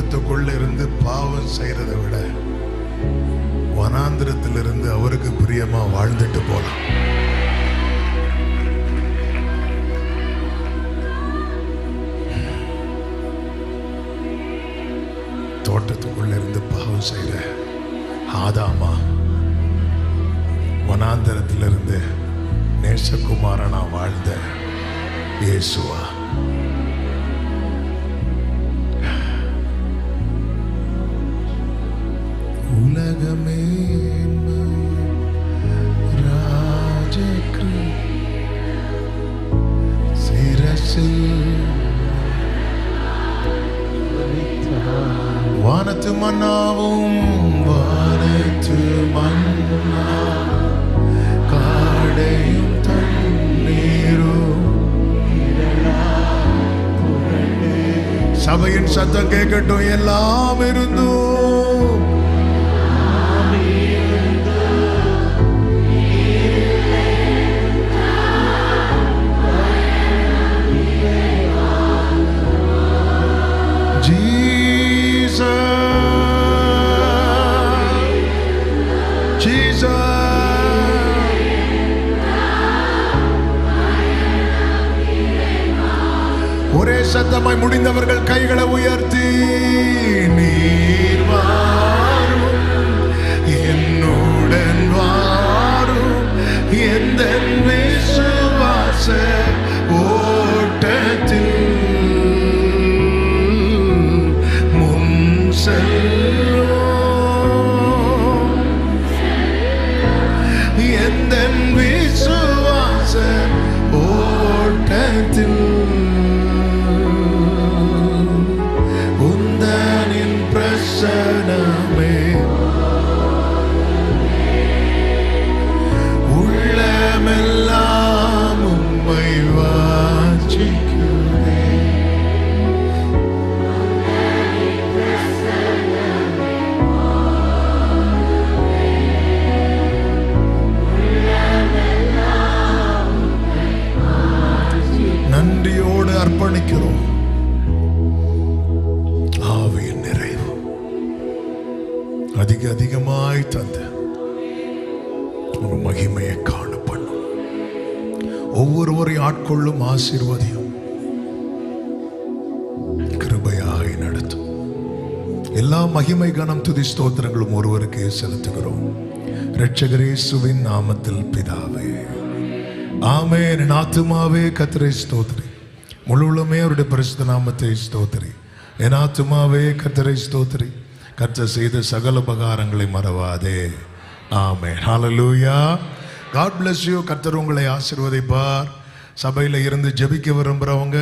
தோட்டத்துக்குள்ள இருந்து பாவம் செய்யறதை விட வனாந்திரத்திலிருந்து அவருக்கு பிரியமா வாழ்ந்துட்டு போலாம். தோட்டத்துக்குள்ள இருந்து பாவம் செய்யற ஆதாமா, வனாந்திரத்திலிருந்து நேசகுமாரனா வாழ்ந்த இயேசுவா? உலகமே ராஜகிரி சிரசில் வானத்து மன்னாவும் வானத்து மன்னா காடையும் தண்ணீரும் சபையின் சத்தம் கேட்கட்டும். எல்லாம் இருந்தும் ஒரே சத்தமாய் முடிந்தவர்கள் கைகளை உயர்த்தி, நீர் வாரும் என்னுடன் வாரும் எந்த விசுவாச ஓட்டத்தில் முன் செல்லும், எந்த விசுவாச ஓட்டத்தில் பிரசனமே உள்ளமெல்லாம் உம்மை வாஞ்சிக்கிறே. நன்றியோடு அர்ப்பணிக்கிறோம். அதிகமாய் தந்து ஒரு மகிமையை காண பண்ணும். ஒவ்வொருவரை ஆட்கொள்ளும், ஆசீர்வதியும், கிருபையாய் நடத்தும். எல்லா மகிமை கனம் துதி ஸ்தோத்திரங்களும் ஒருவருக்கே செலுத்துகிறோம். இரட்சகர் இயேசுவின் நாமத்தில் பிதாவே, ஆமென். என் ஆத்துமாவே கர்த்தரை ஸ்தோத்திரி, முழு உள்ளமே அவருடைய பரிசுத்த நாமத்தை ஸ்தோத்திரி. என் ஆத்துமாவே கர்த்தரை ஸ்தோத்திரி, கர்த்தர் செய்த சகல உபகாரங்களை மறவாதே. Amen. Hallelujah. God bless you. கர்த்தர் உங்களை ஆசீர்வதிப்பார். சபையில் இருந்து ஜெபிக்க விரும்புகிறவங்க